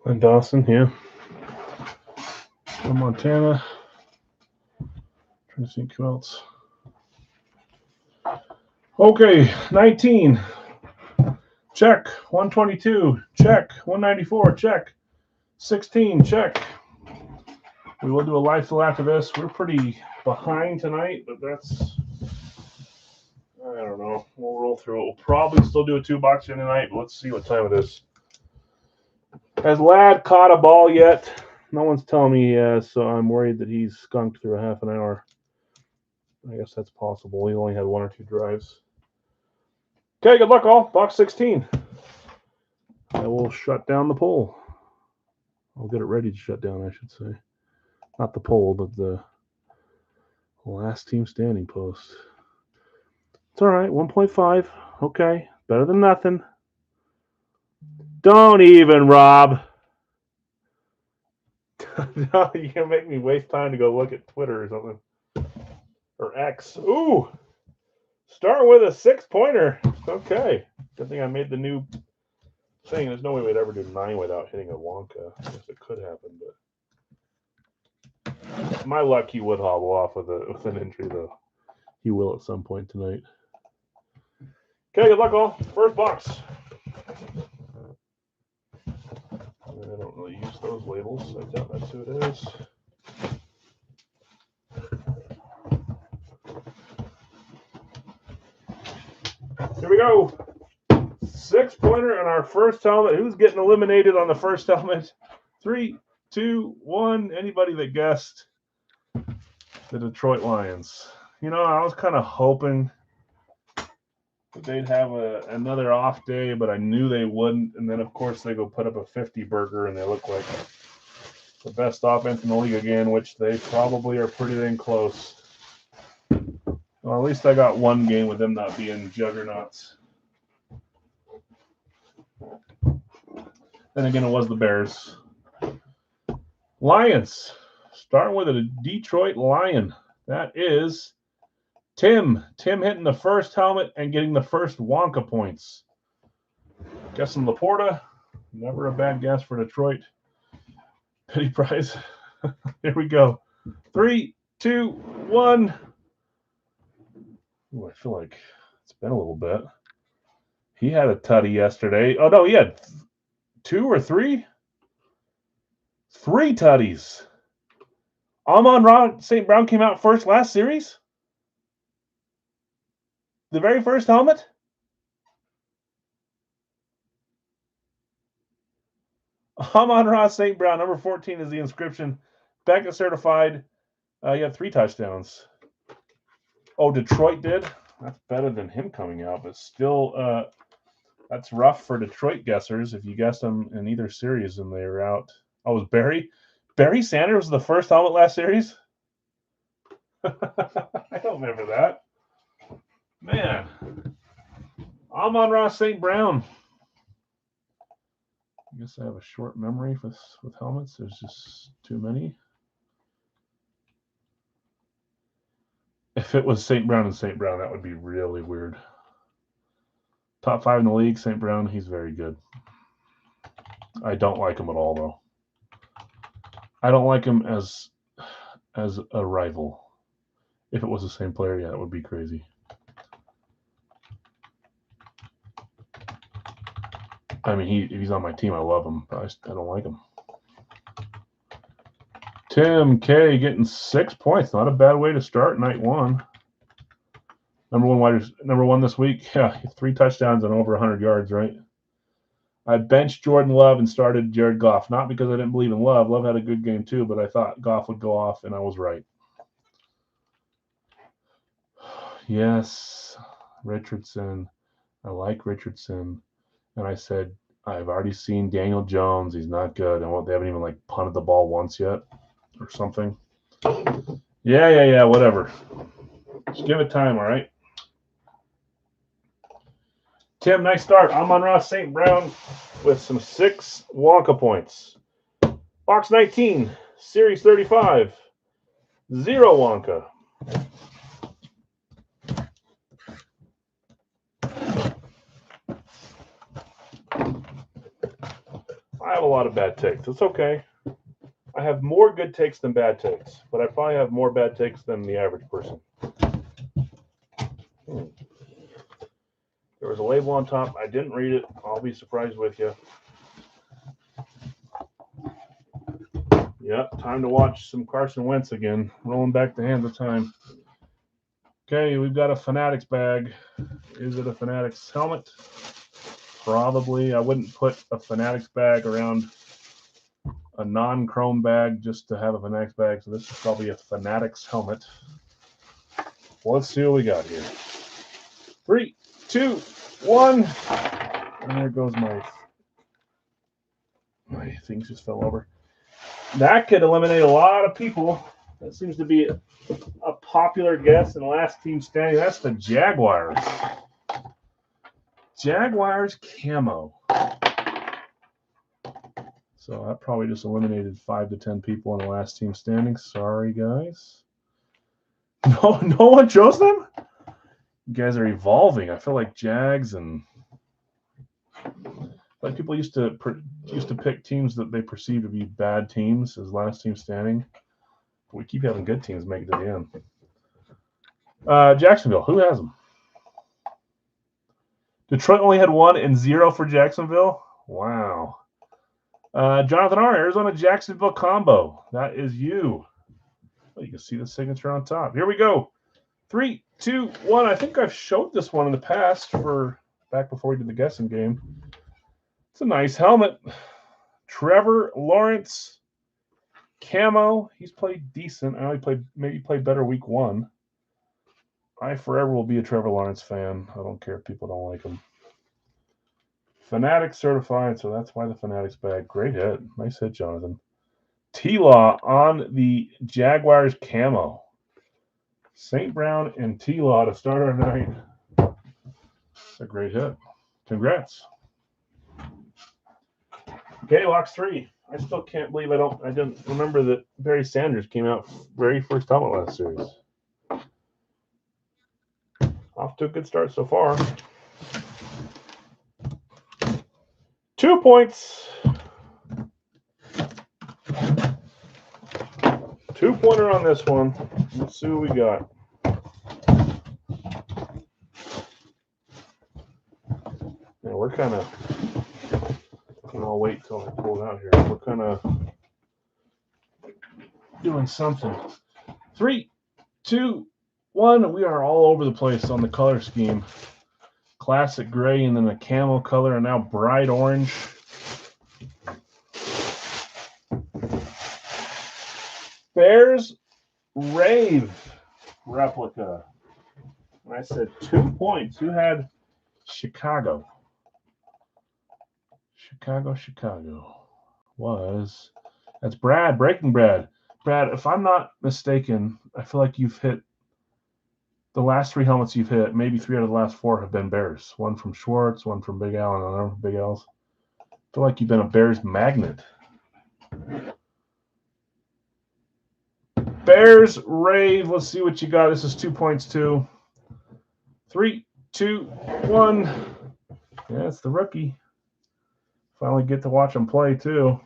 And Dawson, yeah. From Montana. Trying to think who else. Okay, 19. Check. 122. Check. 194. Check. 16. Check. We will do a live fill after this. We're pretty behind tonight, but that's, I don't know. We'll roll through it. We'll probably still do a 2-box tonight, but let's see what time it is. Has Ladd caught a ball yet? No one's telling me he has, so I'm worried that he's skunked through a half an hour. I guess that's possible. He only had 1 or 2 drives. Okay, good luck all. Box 16. I will shut down the poll. I'll get it ready to shut down, I should say. Not the poll, but the last team standing post. It's all right. 1.5. Okay. Better than nothing. Don't even, Rob. No, you're going to make me waste time to go look at Twitter or something. Or X. Ooh. Starting with a 6-pointer. Okay. Good thing I made the new thing. There's no way we'd ever do 9 without hitting a Wonka. I guess it could happen, but my luck, he would hobble off with an entry, though. He will at some point tonight. Okay, good luck all. First box. I don't really use those labels. I doubt that's who it is. Here we go. 6-pointer and our first helmet. Who's getting eliminated on the first helmet? 3, 2, 1. Anybody that guessed the Detroit Lions. You know, I was kind of hoping that they'd have another off day, but I knew they wouldn't. And then, of course, they go put up a 50 burger, and they look like the best offense in the league again, which they probably are pretty dang close. Well, at least I got one game with them not being juggernauts. Then again, it was the Bears. Lions. Starting with a Detroit Lion. That is Tim. Tim hitting the first helmet and getting the first Wonka points. Guessing Laporta. Never a bad guess for Detroit. Petty prize. Here we go. 3, 2, 1. Ooh, I feel like it's been a little bit. He had a tutty yesterday. Oh, no, he had 2 or 3? 3 tutties. Amon-Ra St. Brown came out first last series? The very first helmet? Amon-Ra St. Brown, number 14 is the inscription. Becca certified. He had 3 touchdowns. Oh, Detroit did? That's better than him coming out, but still, that's rough for Detroit guessers. If you guessed them in either series and they were out. Oh, it was Barry? Barry Sanders was the first helmet last series? I don't remember that. Man, Amon-Ra St. Brown. I guess I have a short memory with helmets. There's just too many. If it was St. Brown and St. Brown, that would be really weird. Top 5 in the league, St. Brown, he's very good. I don't like him at all, though. I don't like him as a rival. If it was the same player, yeah, that would be crazy. I mean, if he's on my team, I love him, but I don't like him. Tim K getting 6 points. Not a bad way to start night one. Number one this week. Yeah, 3 touchdowns and over 100 yards, right? I benched Jordan Love and started Jared Goff. Not because I didn't believe in Love. Love had a good game too, but I thought Goff would go off, and I was right. Yes, Richardson. I like Richardson. And I said, I've already seen Daniel Jones. He's not good. And they haven't even like punted the ball once yet or something. Yeah, whatever. Just give it time, all right? Tim, nice start. Amon-Ra St. Brown with some 6 Wonka points. Box 19, Series 35, 0 Wonka. I have a lot of bad takes. It's okay. I have more good takes than bad takes, but I probably have more bad takes than the average person. There was a label on top. I didn't read it. I'll be surprised with you. Yep, time to watch some Carson Wentz again. Rolling back the hands of time. Okay, we've got a Fanatics bag. Is it a Fanatics helmet? Probably. I wouldn't put a Fanatics bag around a non-chrome bag just to have a Fanatics bag. So this is probably a Fanatics helmet. Well, let's see what we got here. 3, 2, 1. And there goes my things just fell over. That could eliminate a lot of people. That seems to be a popular guess in the last team standing. That's the Jaguars. Jaguars camo. So that probably just eliminated 5 to 10 people in the last team standing. Sorry, guys. No one chose them? You guys are evolving. I feel like Jags and like people used to pick teams that they perceive to be bad teams as last team standing. We keep having good teams make it to the end. Jacksonville, who has them? Detroit only had 1 and 0 for Jacksonville. Wow. Jonathan R. Arizona Jacksonville combo. That is you. Oh, you can see the signature on top. Here we go. 3, 2, 1. I think I've showed this one in the past back before we did the guessing game. It's a nice helmet. Trevor Lawrence camo. He's played decent. I only played better week 1. I forever will be a Trevor Lawrence fan. I don't care if people don't like him. Fanatics certified, so that's why the Fanatics bag. Great hit. Nice hit, Jonathan. T-Law on the Jaguars camo. St. Brown and T-Law to start our night. That's a great hit. Congrats. Okay, box 3. I still can't believe I didn't remember that Barry Sanders came out very first helmet last series. Off to a good start so far. 2 points. 2-pointer on this one. Let's see what we got. Yeah, we're kind of. I'll wait till I pull it out here. We're kind of doing something. 3, 2, 1. We are all over the place on the color scheme. Classic gray and then the camel color and now bright orange. Bears Rave replica. And I said 2 points. Who had Chicago? Chicago was. That's Brad, Breaking Brad. Brad, if I'm not mistaken, I feel like you've hit the last 3 helmets you've hit, maybe 3 out of the last 4 have been Bears. One from Schwartz, one from Big Al, and another from Big Al's. I feel like you've been a Bears magnet. Bears, Rave. Let's see what you got. This is 2 points too. 3, 2, 1. Yeah, it's the rookie. Finally get to watch him play too.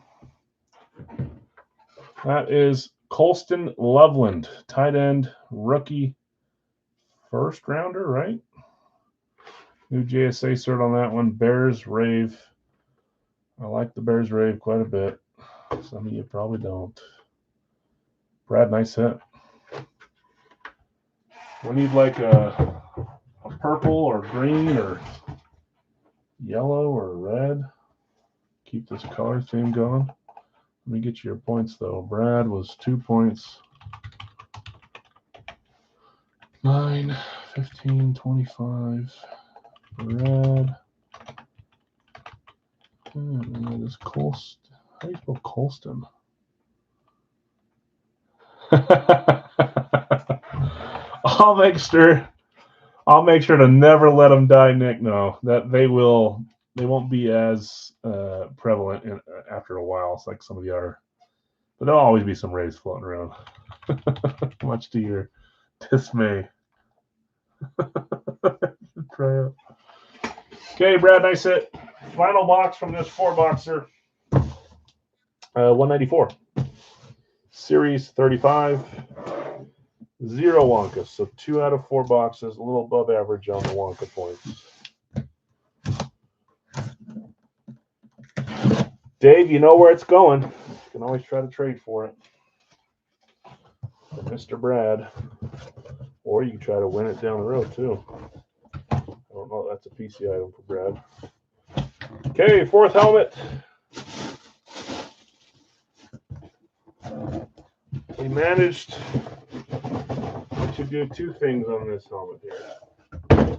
That is Colston Loveland, tight end, rookie, first rounder, right? New JSA cert on that one. Bears, Rave. I like the Bears, Rave quite a bit. Some of you probably don't. Brad, nice hit. We need like a purple or green or yellow or red. Keep this color theme going. Let me get you your points though. Brad was 2 points. 9, 15, 25. Brad. That is Colston. How do you spell Colston? I'll make sure to never let them die, Nick. No, that they won't be as prevalent after a while. It's like some of the other, but there'll always be some rays floating around. Much to your dismay. Try it. Okay, Brad, nice hit. Final box from this 4-boxer. 194. Series 35. 0 Wonka. So 2 out of 4 boxes, a little above average on the Wonka points. Dave, you know where it's going. You can always try to trade for it. For Mr. Brad. Or you can try to win it down the road, too. I don't know if that's a PC item for Brad. Okay, 4th helmet. We managed to do 2 things on this helmet here.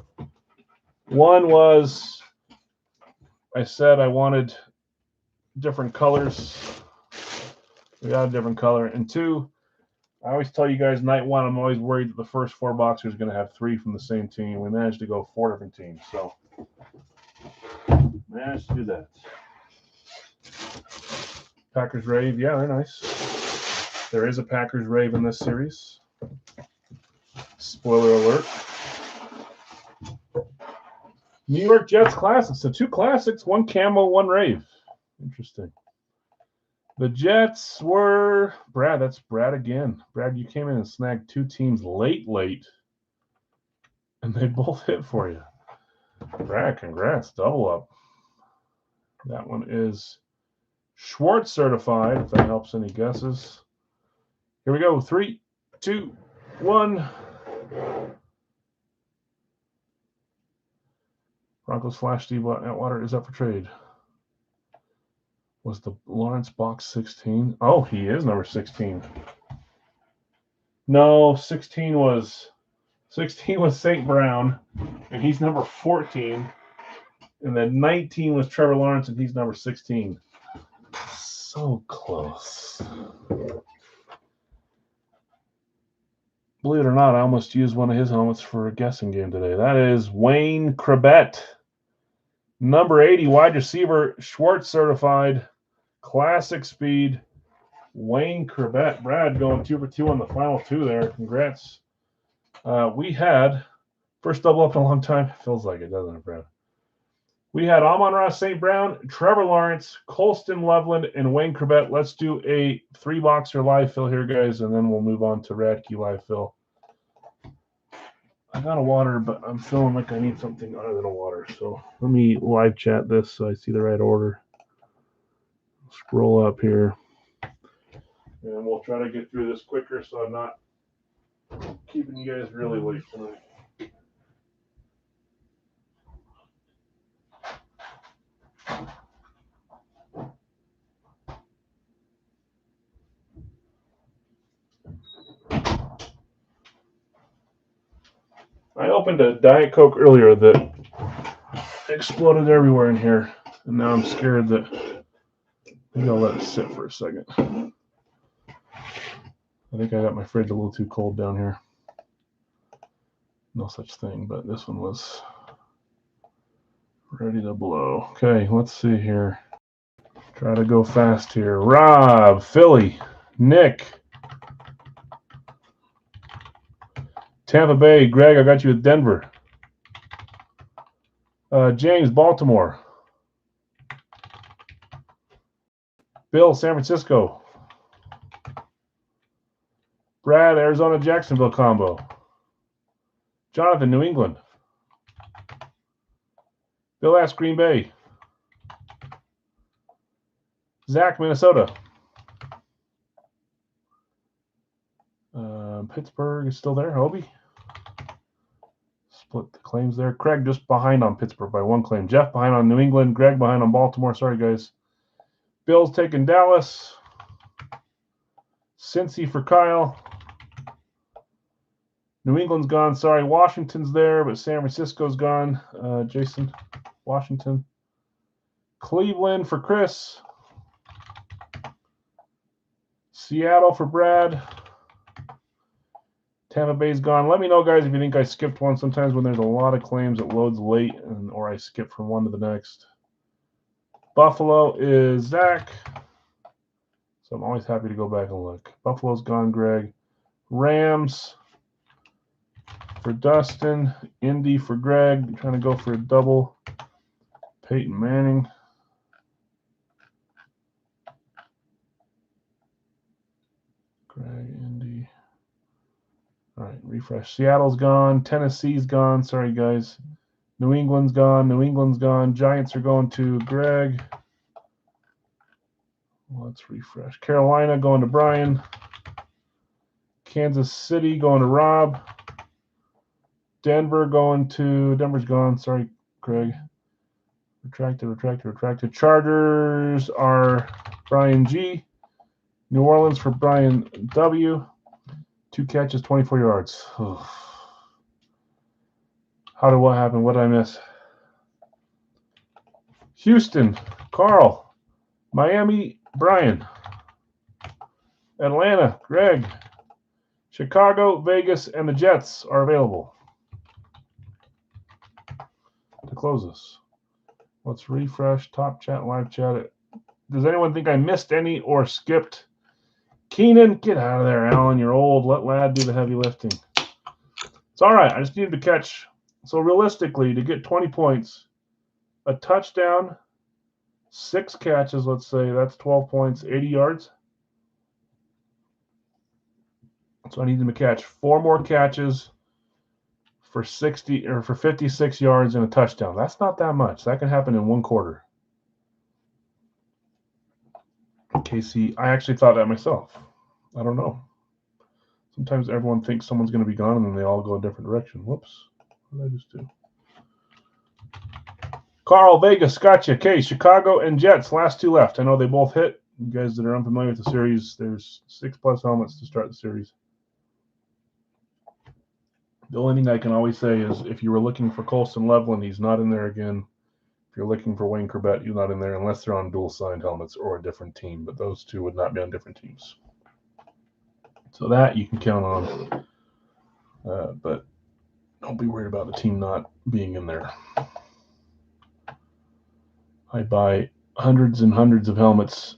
One was I said I wanted different colors. We got a different color. And 2, I always tell you guys night 1, I'm always worried that the first 4 boxers are going to have 3 from the same team. We managed to go 4 different teams. So managed to do that. Packers Rave, yeah, they're nice. There is a Packers Rave in this series. Spoiler alert. New York Jets Classics. So 2 classics, 1 camo, 1 Rave. Interesting. The Jets were Brad. That's Brad again. Brad, you came in and snagged 2 teams late, and they both hit for you. Brad, congrats. Double up. That one is Schwartz certified, if that helps any guesses. Here we go. 3, 2, 1. Broncos Flash Steve Atwater is up for trade. Was the Lawrence box 16? Oh, he is number 16. No, 16 was St. Brown, and he's number 14. And then 19 was Trevor Lawrence, and he's number 16. So close. Believe it or not, I almost used one of his helmets for a guessing game today. That is Wayne Krebet. Number 80, wide receiver, Schwartz certified, classic speed, Wayne Krebet. Brad going 2 for 2 on the final 2 there. Congrats. We had, first double up in a long time. Feels like it, doesn't it, Brad? We had Amon-Ra St. Brown, Trevor Lawrence, Colston Loveland, and Wayne Krebet. Let's do a 3-boxer live fill here, guys, and then we'll move on to Radke live fill. I got a water, but I'm feeling like I need something other than a water. So let me live chat this so I see the right order. Scroll up here. And we'll try to get through this quicker so I'm not keeping you guys really late tonight. I opened a Diet Coke earlier that exploded everywhere in here, and now I'm scared that maybe I'll let it sit for a second. I think I got my fridge a little too cold down here. No such thing, but this one was ready to blow. Okay, let's see here. Try to go fast here. Rob, Philly, Nick, Tampa Bay, Greg, I got you with Denver. James, Baltimore. Bill, San Francisco. Brad, Arizona, Jacksonville combo. Jonathan, New England. Bill S, Green Bay. Zach, Minnesota. Pittsburgh is still there. Hobie. Split the claims there. Craig just behind on Pittsburgh by one claim. Jeff behind on New England. Greg behind on Baltimore. Sorry, guys. Bill's taking Dallas. Cincy for Kyle. New England's gone. Sorry, Washington's there, but San Francisco's gone. Jason, Washington. Cleveland for Chris. Seattle for Brad. Tampa Bay's gone. Let me know, guys, if you think I skipped one. Sometimes when there's a lot of claims, it loads late, or I skip from one to the next. Buffalo is Zach. So I'm always happy to go back and look. Buffalo's gone, Greg. Rams for Dustin. Indy for Greg. I'm trying to go for a double. Peyton Manning. Greg, Indy. All right, refresh. Seattle's gone. Tennessee's gone. Sorry, guys. New England's gone. New England's gone. Giants are going to Greg. Let's refresh. Carolina going to Brian. Kansas City going to Rob. Denver's gone. Sorry, Craig. Retracted. Chargers are Brian G. New Orleans for Brian W. 2 catches, 24 yards. What happened? What did I miss? Houston, Carl. Miami, Brian. Atlanta, Greg. Chicago, Vegas, and the Jets are available to close this. Let's refresh. Top chat, live chat. Does anyone think I missed any or skipped? Keenan, get out of there, Alan. You're old. Let Lad do the heavy lifting. It's all right. I just needed to catch. So realistically, to get 20 points, a touchdown, 6 catches, let's say, that's 12 points, 80 yards. So I need him to catch 4 more catches for 56 yards and a touchdown. That's not that much. That can happen in 1 quarter. KC, I actually thought that myself. I don't know. Sometimes everyone thinks someone's going to be gone and then they all go a different direction. Whoops. What did I just do? Carl, Vegas, gotcha. Okay, Chicago and Jets, last 2 left. I know they both hit. You guys that are unfamiliar with the series, there's 6+ helmets to start the series. The only thing I can always say is if you were looking for Colston Loveland, he's not in there again. If you're looking for Wayne Corbett, he's not in there unless they're on dual signed helmets or a different team. But those 2 would not be on different teams. So that you can count on. But don't be worried about the team not being in there. I buy hundreds and hundreds of helmets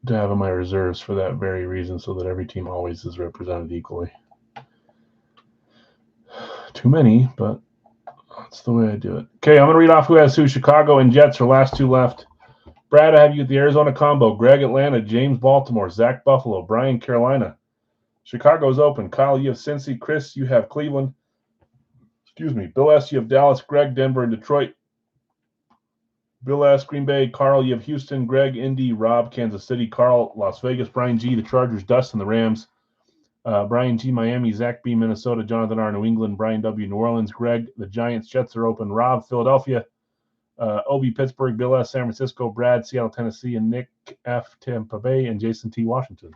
to have in my reserves for that very reason, so that every team always is represented equally. Too many, but that's the way I do it. Okay, I'm going to read off who has who. Chicago and Jets are last 2 left. Brad, I have you at the Arizona combo. Greg, Atlanta. James, Baltimore. Zach, Buffalo. Brian, Carolina. Chicago's open. Kyle, you have Cincy. Chris, you have Cleveland. Excuse me. Bill S., you have Dallas. Greg, Denver, and Detroit. Bill S., Green Bay. Carl, you have Houston. Greg, Indy. Rob, Kansas City. Carl, Las Vegas. Brian G., the Chargers. Dustin, the Rams. Brian G., Miami. Zach B., Minnesota. Jonathan R., New England. Brian W., New Orleans. Greg, the Giants. Jets are open. Rob, Philadelphia. Obi, Pittsburgh. Bill S., San Francisco. Brad, Seattle, Tennessee. And Nick F., Tampa Bay. And Jason T., Washington.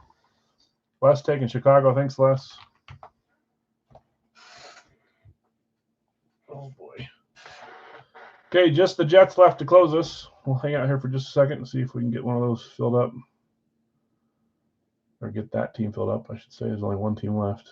Les taking Chicago. Thanks, Les. Oh, boy. Okay, just the Jets left to close this. We'll hang out here for just a second and see if we can get one of those filled up. Or get that team filled up, I should say. There's only 1 team left.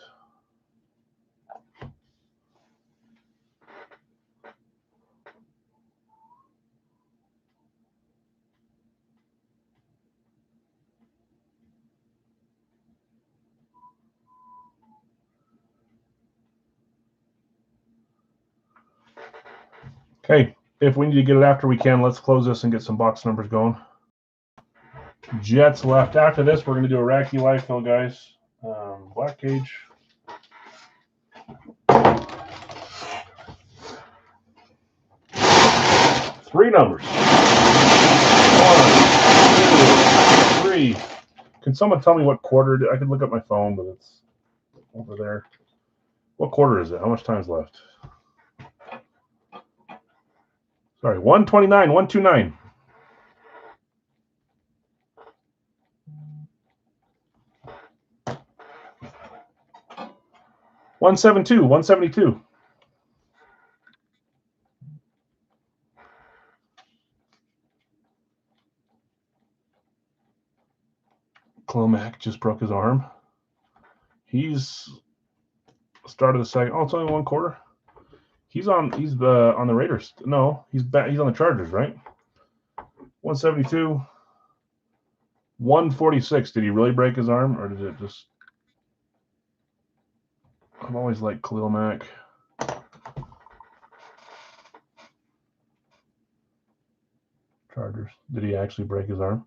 Hey, if we need to get it after we can, let's close this and get some box numbers going. Jets left. After this, we're going to do a Racky life fill, guys. Black cage. Three numbers. 1, 2, 3. Can someone tell me what quarter? I could look up my phone, but it's over there. What quarter is it? How much time's left? Sorry, 129, 129. 172, 172. Clomac just broke his arm. He's started the second. Oh, it's only one quarter. He's on the Raiders. No, he's back. He's on the Chargers, right? 172, 146. Did he really break his arm, or did it just? I've always liked Khalil Mack. Chargers. Did he actually break his arm?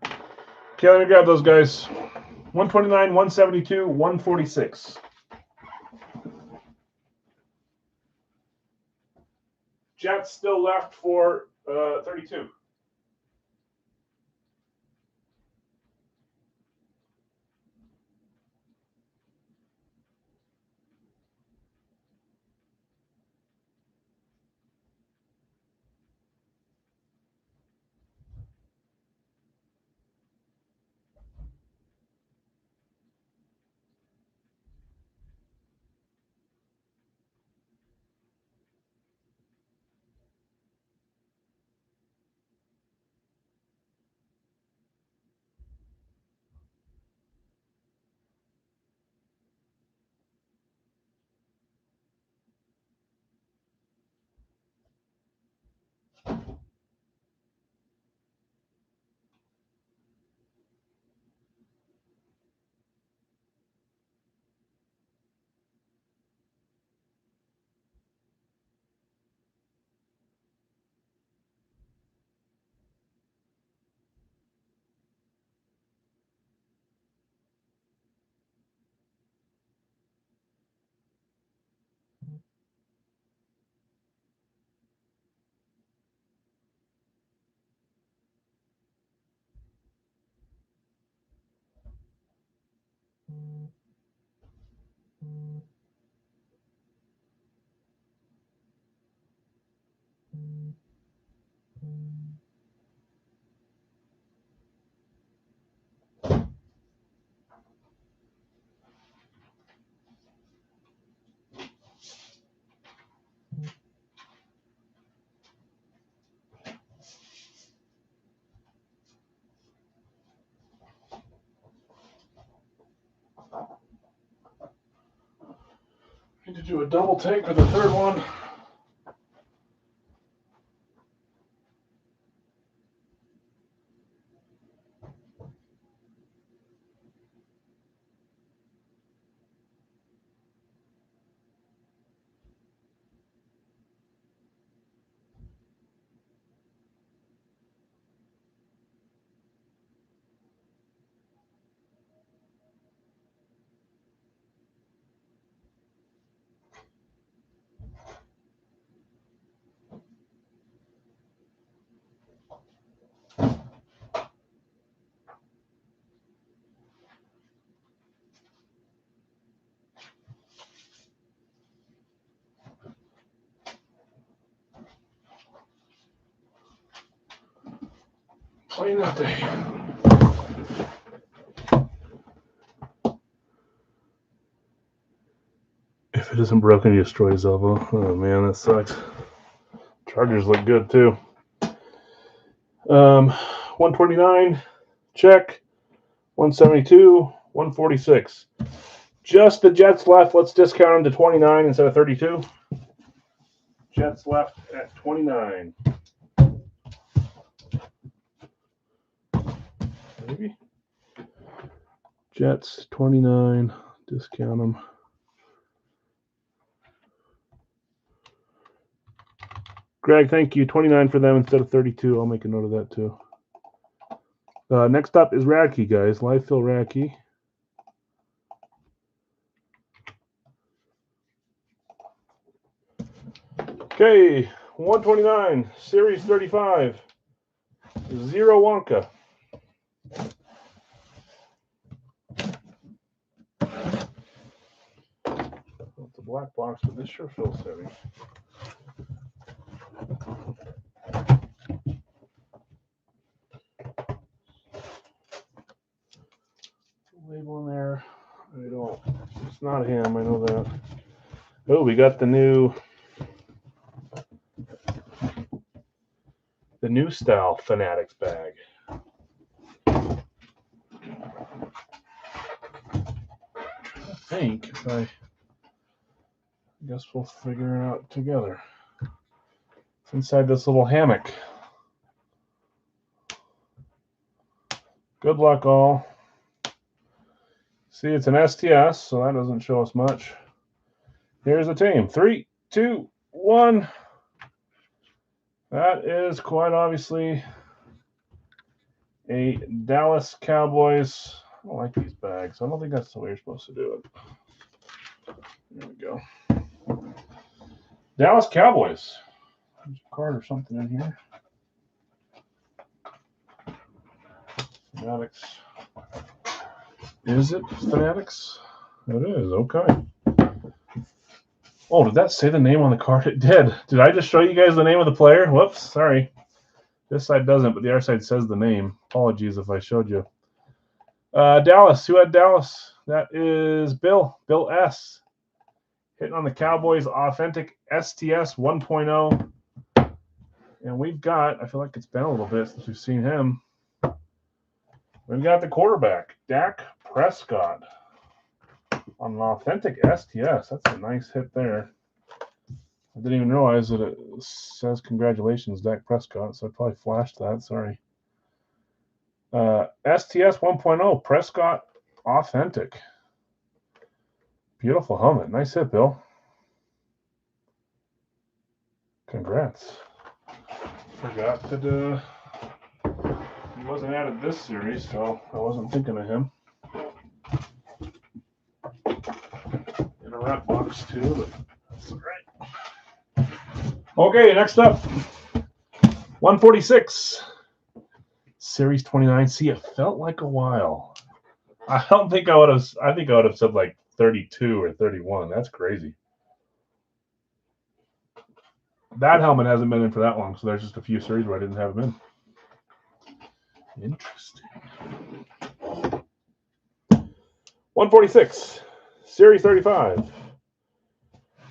Okay, let me grab those guys. 129, 172, 146. Jets still left for 32. Need to do a double take for the third one. Plain that day. If it isn't broken, he destroys his elbow. Oh man, that sucks. Chargers look good too. 129, check. 172, 146. Just the Jets left. Let's discount them to 29 instead of 32. Jets left at 29. Maybe. Jets 29. Discount them. Greg, thank you. 29 for them instead of 32. I'll make a note of that too. Next up is Radke, guys. Live Phil Radke. Okay, 129, Series 35, Zero Wonka. It's a black box, but this sure feels heavy. Label in there. I don't. It's not him. I know that. Oh, we got the new style Fanatics bag. I think if I guess we'll figure it out together. It's inside this little hammock. Good luck, all. See, it's an STS, so that doesn't show us much. Here's the team. 3, 2, 1. That is quite obviously a Dallas Cowboys. I don't like these bags. I don't think that's the way you're supposed to do it. There we go. Dallas Cowboys. There's a card or something in here. Fanatics. Is it Fanatics? It is. Okay. Oh, did that say the name on the card? It did. Did I just show you guys the name of the player? Whoops, sorry. This side doesn't, but the other side says the name. Apologies if I showed you. Dallas. Who had Dallas? That is Bill. Bill S. Hitting on the Cowboys Authentic STS 1.0. And we've got, I feel like it's been a little bit since we've seen him. We've got the quarterback, Dak Prescott. On an Authentic STS. That's a nice hit there. I didn't even realize that it says congratulations, Dak Prescott, so I probably flashed that. Sorry. STS 1.0, Prescott Authentic. Beautiful helmet. Nice hit, Bill. Congrats. Forgot that he wasn't added this series, so I wasn't thinking of him. In a wrap box too, but that's all right. Okay, next up, 146, Series 29. See, it felt like a while. I don't think I would have. I think I would have said like 32 or 31. That's crazy. That helmet hasn't been in for that long, so there's just a few series where I didn't have him in. Interesting. 146, Series 35.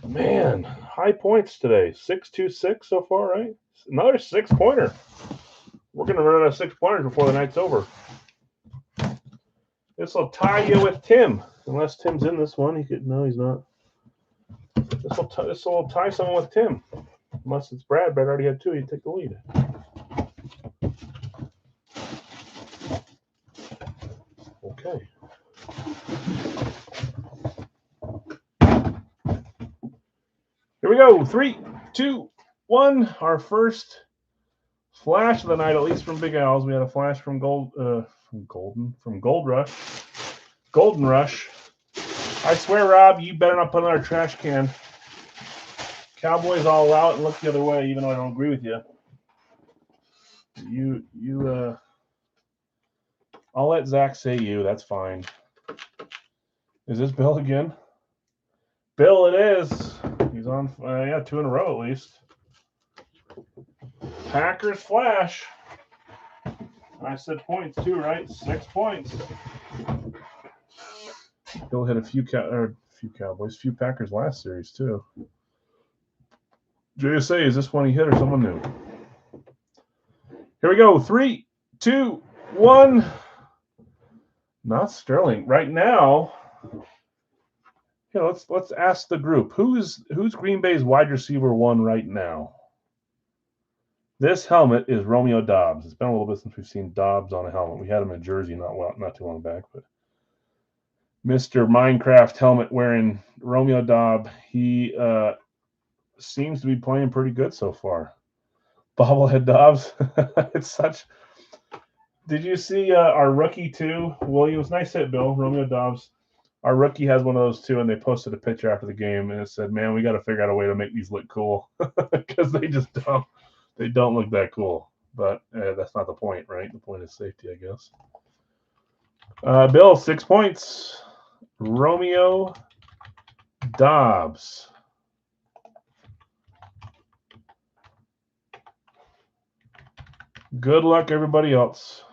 Man, high points today. 626 so far, right? Another 6-pointer. We're going to run out of 6-pointers before the night's over. This will tie you with Tim. Unless Tim's in this one. No, he's not. This will tie someone with Tim. Unless it's Brad. Brad already had 2. He'd take the lead. Okay. Here we go. 3, 2, 1. Our first flash of the night, at least from Big Al's. We had a flash from Golden Rush. Golden Rush. I swear, Rob, you better not put another trash can. Cowboys all allow it and look the other way, even though I don't agree with you. I'll let Zach say you. That's fine. Is this Bill again? Bill, it is. He's on, 2 in a row at least. Packers flash. I said points too, right? 6 points. Bill hit a few Cowboys, few Packers last series too. JSA, is this one he hit or someone new? Here we go. 3, 2, 1. Not Sterling. Right now, let's ask the group. Who's Green Bay's wide receiver 1 right now? This helmet is Romeo Doubs. It's been a little bit since we've seen Doubs on a helmet. We had him in Jersey not too long back, but Mr. Minecraft helmet wearing Romeo Doubs. He seems to be playing pretty good so far. Bobblehead Dobbs. It's such. Did you see our rookie too? Williams, nice hit, Bill. Romeo Dobbs. Our rookie has one of those too, and they posted a picture after the game, and it said, "Man, we got to figure out a way to make these look cool because they just don't. They don't look that cool." But that's not the point, right? The point is safety, I guess. Bill, 6 points. Romeo Dobbs. Good luck, everybody else.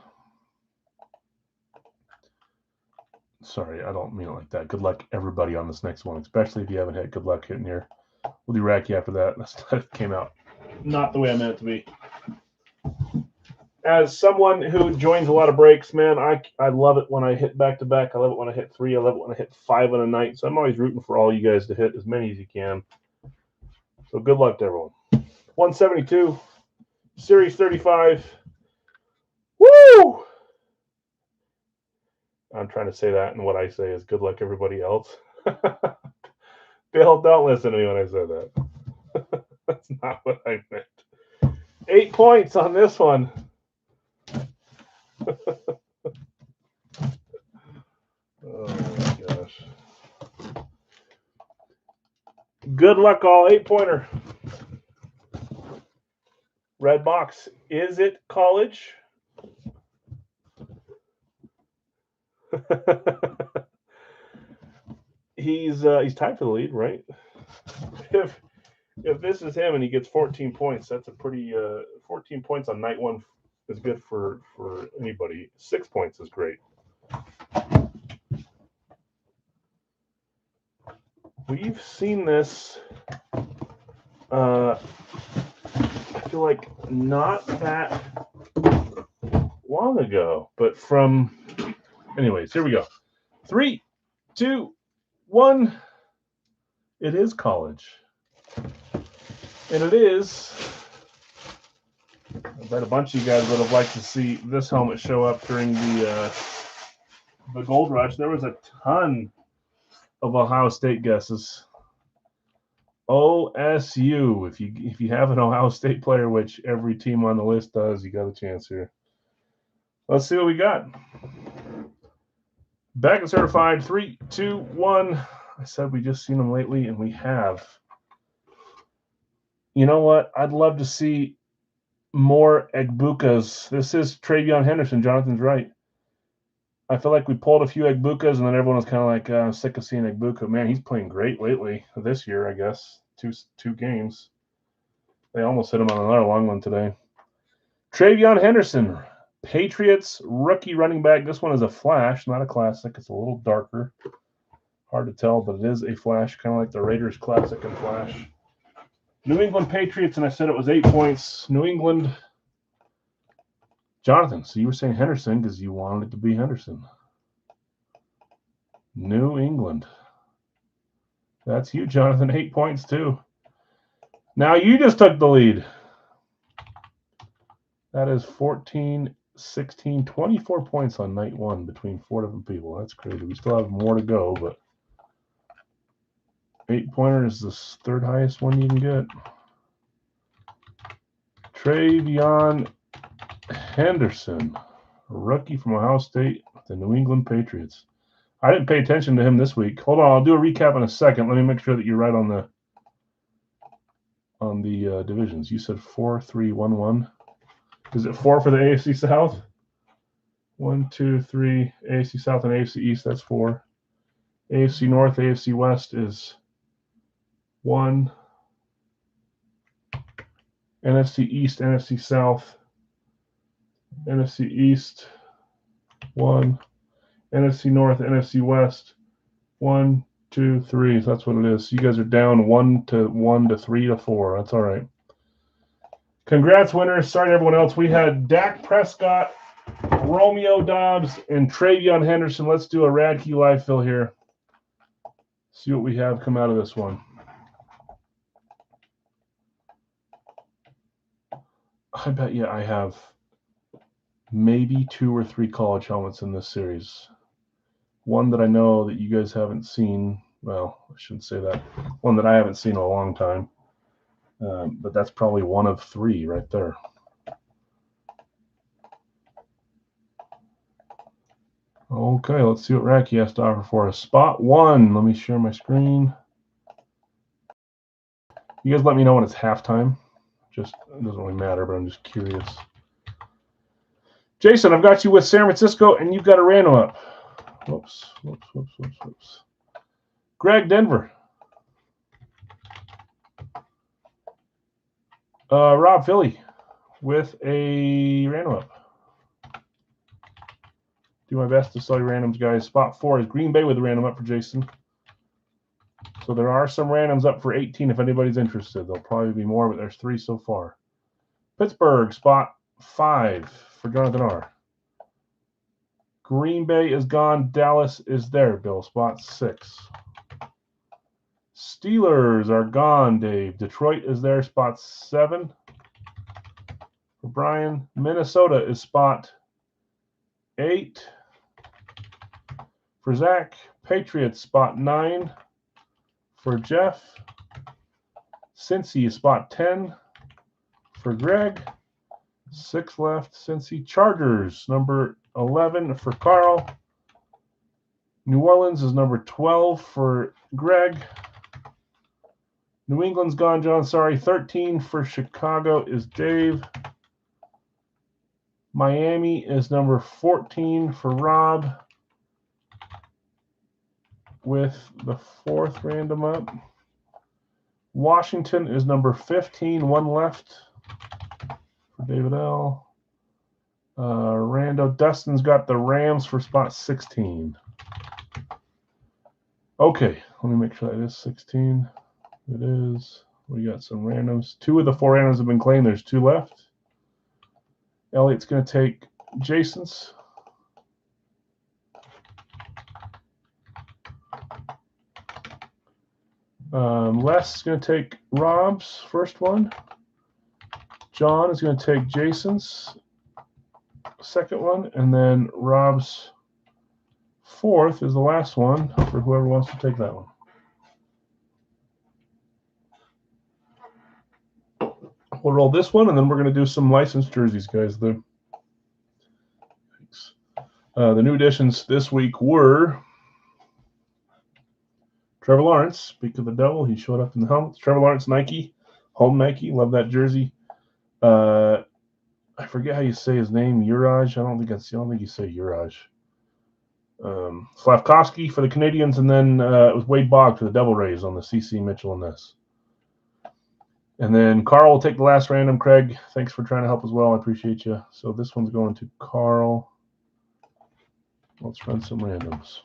Sorry, I don't mean it like that. Good luck, everybody, on this next one, especially if you haven't had good luck hitting here. We'll do Racky after that. That came out not the way I meant it to be. As someone who joins a lot of breaks, man, I love it when I hit back-to-back. I love it when I hit 3. I love it when I hit 5 in a night. So I'm always rooting for all you guys to hit as many as you can. So good luck to everyone. 172, Series 35. Woo! I'm trying to say that, and what I say is good luck, everybody else. Bill, don't listen to me when I say that. That's not what I meant. 8 points on this one. Oh my gosh. Good luck, all. 8-pointer. Red box. Is it college? He's tied for the lead, right? If this is him and he gets 14 points, that's a pretty 14 points on night one is good for anybody. 6 points is great. We've seen this I feel like not that long ago, but from anyways, here we go. 3, 2, 1. It is college. And it is. I bet a bunch of you guys would have liked to see this helmet show up during the Gold Rush. There was a ton of Ohio State guesses. OSU. If you have an Ohio State player, which every team on the list does, you got a chance here. Let's see what we got. Back and certified. 3, 2, 1. I said we just seen them lately, and we have. You know what? I'd love to see more Egbukas. This is Travion Henderson. Jonathan's right. I feel like we pulled a few Egbukas, and then everyone was kind of like, I'm sick of seeing Egbuka. Man, he's playing great lately. This year, I guess. Two games. They almost hit him on another long one today. Travion Henderson, Patriots rookie running back. This one is a flash, not a classic. It's a little darker. Hard to tell, but it is a flash, kind of like the Raiders classic and flash. New England Patriots, and I said it was 8 points. New England. Jonathan, so you were saying Henderson because you wanted it to be Henderson. New England. That's you, Jonathan. 8 points, too. Now you just took the lead. That is 14, 16, 24 points on night one between 4 different people. That's crazy. We still have more to go, but 8-pointer is the third highest one you can get. Travion Henderson, a rookie from Ohio State, the New England Patriots. I didn't pay attention to him this week. Hold on, I'll do a recap in a second. Let me make sure that you're right on the divisions. You said 4, 3, 1, 1. Is it 4 for the AFC South? 1, 2, 3. AFC South and AFC East. That's 4. AFC North, AFC West is 1. NFC East, NFC South. NFC East, 1. NFC North, NFC West, 1, 2, 3. So that's what it is. You guys are down 1 to 3 to 4. That's all right. Congrats, winners. Sorry to everyone else. We had Dak Prescott, Romeo Dobbs, and Travion Henderson. Let's do a Radkey live fill here. See what we have come out of this one. I bet you I have maybe 2 or 3 college helmets in this series. One that I know that you guys haven't seen. Well, I shouldn't say that. One that I haven't seen in a long time. But that's probably one of three right there. Okay, let's see what Racky has to offer for us. Spot 1. Let me share my screen. You guys let me know when it's halftime. Just, it doesn't really matter, but I'm just curious. Jason, I've got you with San Francisco, and you've got a random up. Whoops. Greg, Denver. Rob, Philly, with a random up. Do my best to sell your randoms, guys. Spot 4 is Green Bay with a random up for Jason. So there are some randoms up for 18 if anybody's interested. There'll probably be more, but there's 3 so far. Pittsburgh, spot 5 for Jonathan R. Green Bay is gone. Dallas is there, Bill. Spot 6. Steelers are gone, Dave. Detroit is there. Spot 7 for Brian. Minnesota is spot 8 for Zach. Patriots, spot 9 for Jeff. Cincy, spot 10 for Greg. 6 left. Cincy. Chargers, number 11 for Carl. New Orleans is number 12 for Greg. New England's gone, John. Sorry. 13 for Chicago is Dave. Miami is number 14 for Rob with the 4th random up. Washington is number 15, 1 left for David L. Rando. Dustin's got the Rams for spot 16. Okay, let me make sure that is 16. It is. We got some randoms. 2 of the 4 randoms have been claimed. There's 2 left. Elliot's going to take Jason's. Les is going to take Rob's first one. John is going to take Jason's second one. And then Rob's 4th is the last one for whoever wants to take that one. We'll roll this one, and then we're going to do some licensed jerseys, guys. The new additions this week were Trevor Lawrence. Speak of the devil, he showed up in the helmet. Trevor Lawrence, Nike, home Nike. Love that jersey. I forget how you say his name. Uraj. I don't think you say Uraj. Slavkovsky for the Canadians, and then it was Wade Bogg for the Devil Rays on the CC Mitchell and Ness. And then Carl will take the last random. Craig, thanks for trying to help as well. I appreciate you. So this one's going to Carl. Let's run some randoms.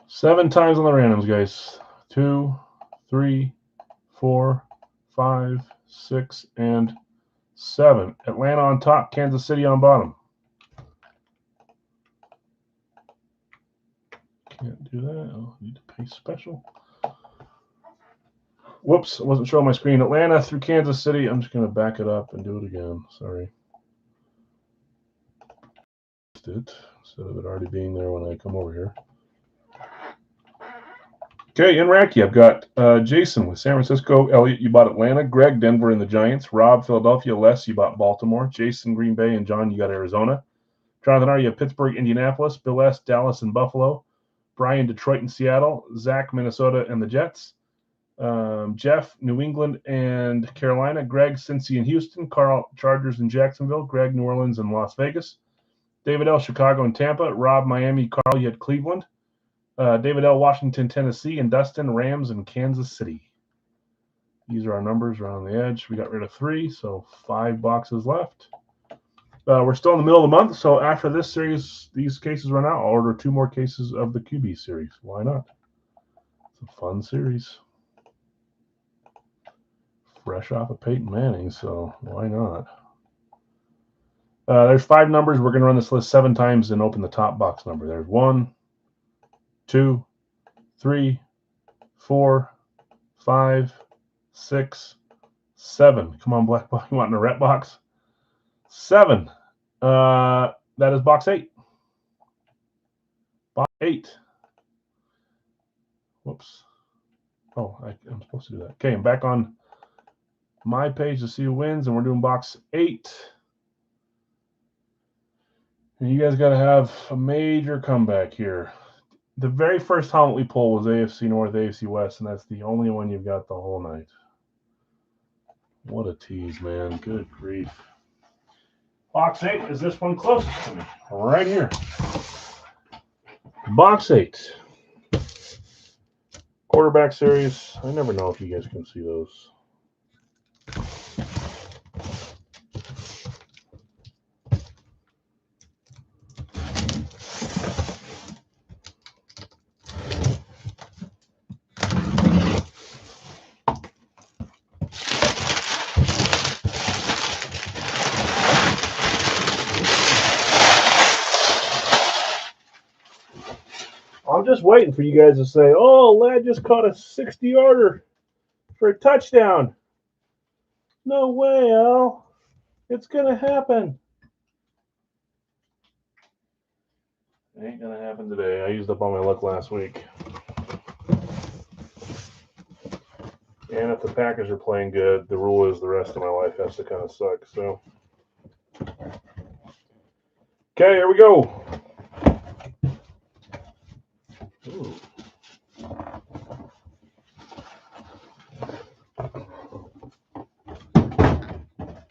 Seven times on the randoms, guys. 2, 3, 4, 5, 6, and 7. Atlanta on top, Kansas City on bottom. Can't do that. I'll need to pay special. Whoops, I wasn't showing my screen. Atlanta through Kansas City. I'm just going to back it up and do it again. Sorry. Instead of it already being there when I come over here. Okay, in Racky, I've got Jason with San Francisco. Elliot, you bought Atlanta. Greg, Denver and the Giants. Rob, Philadelphia. Les, you bought Baltimore. Jason, Green Bay. And John, you got Arizona. Jonathan R., you have Pittsburgh, Indianapolis. Bill S., Dallas and Buffalo. Brian, Detroit and Seattle. Zach, Minnesota and the Jets. Jeff, New England and Carolina. Greg, Cincy and Houston. Carl, Chargers and Jacksonville. Greg, New Orleans and Las Vegas. David L., Chicago and Tampa. Rob, Miami. Carl, you had Cleveland. David L., Washington, Tennessee, and Dustin, Rams, and Kansas City. These are our numbers around the edge. We got rid of 3, so 5 boxes left. We're still in the middle of the month, so after this series, these cases run out, I'll order 2 more cases of the QB series. Why not? It's a fun series. Fresh off of Peyton Manning, so why not? There's 5 numbers. We're going to run this list 7 times and open the top box number. There's 1, 2, 3, 4, 5, 6, 7. Come on, Black Box. You want in a ret box? 7. That is box 8. Box 8. Whoops. Oh, I'm supposed to do that. Okay, I'm back on my page to see who wins, and we're doing box 8. And you guys got to have a major comeback here. The very first helmet we pulled was AFC North, AFC West, and that's the only one you've got the whole night. What a tease, man. Good grief. Box 8 is this one closest to me. Right here. Box 8. Quarterback series. I never know if you guys can see those. I'm just waiting for you guys to say, oh, Lad just caught a 60-yarder for a touchdown. No way, Al. It's going to happen. It ain't going to happen today. I used up all my luck last week. And if the Packers are playing good, the rule is the rest of my life has to kind of suck. So, okay, here we go. Ooh.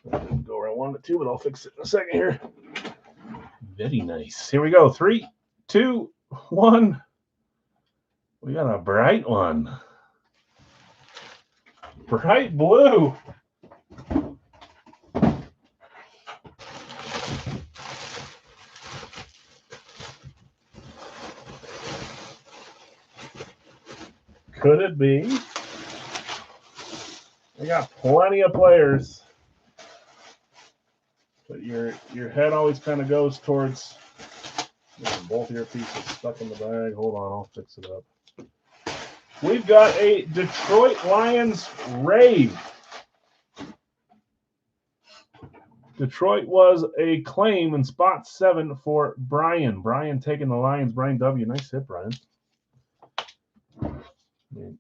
That didn't go where I wanted it to, but I'll fix it in a second here. Very nice. Here we go. 3, 2, 1. We got a bright one. Bright blue. Could it be? I got plenty of players. But your head always kind of goes towards both your pieces stuck in the bag. Hold on, I'll fix it up. We've got a Detroit Lions Rave. Detroit was a claim in spot 7 for Brian. Brian taking the Lions. Brian W. Nice hit, Brian. I mean,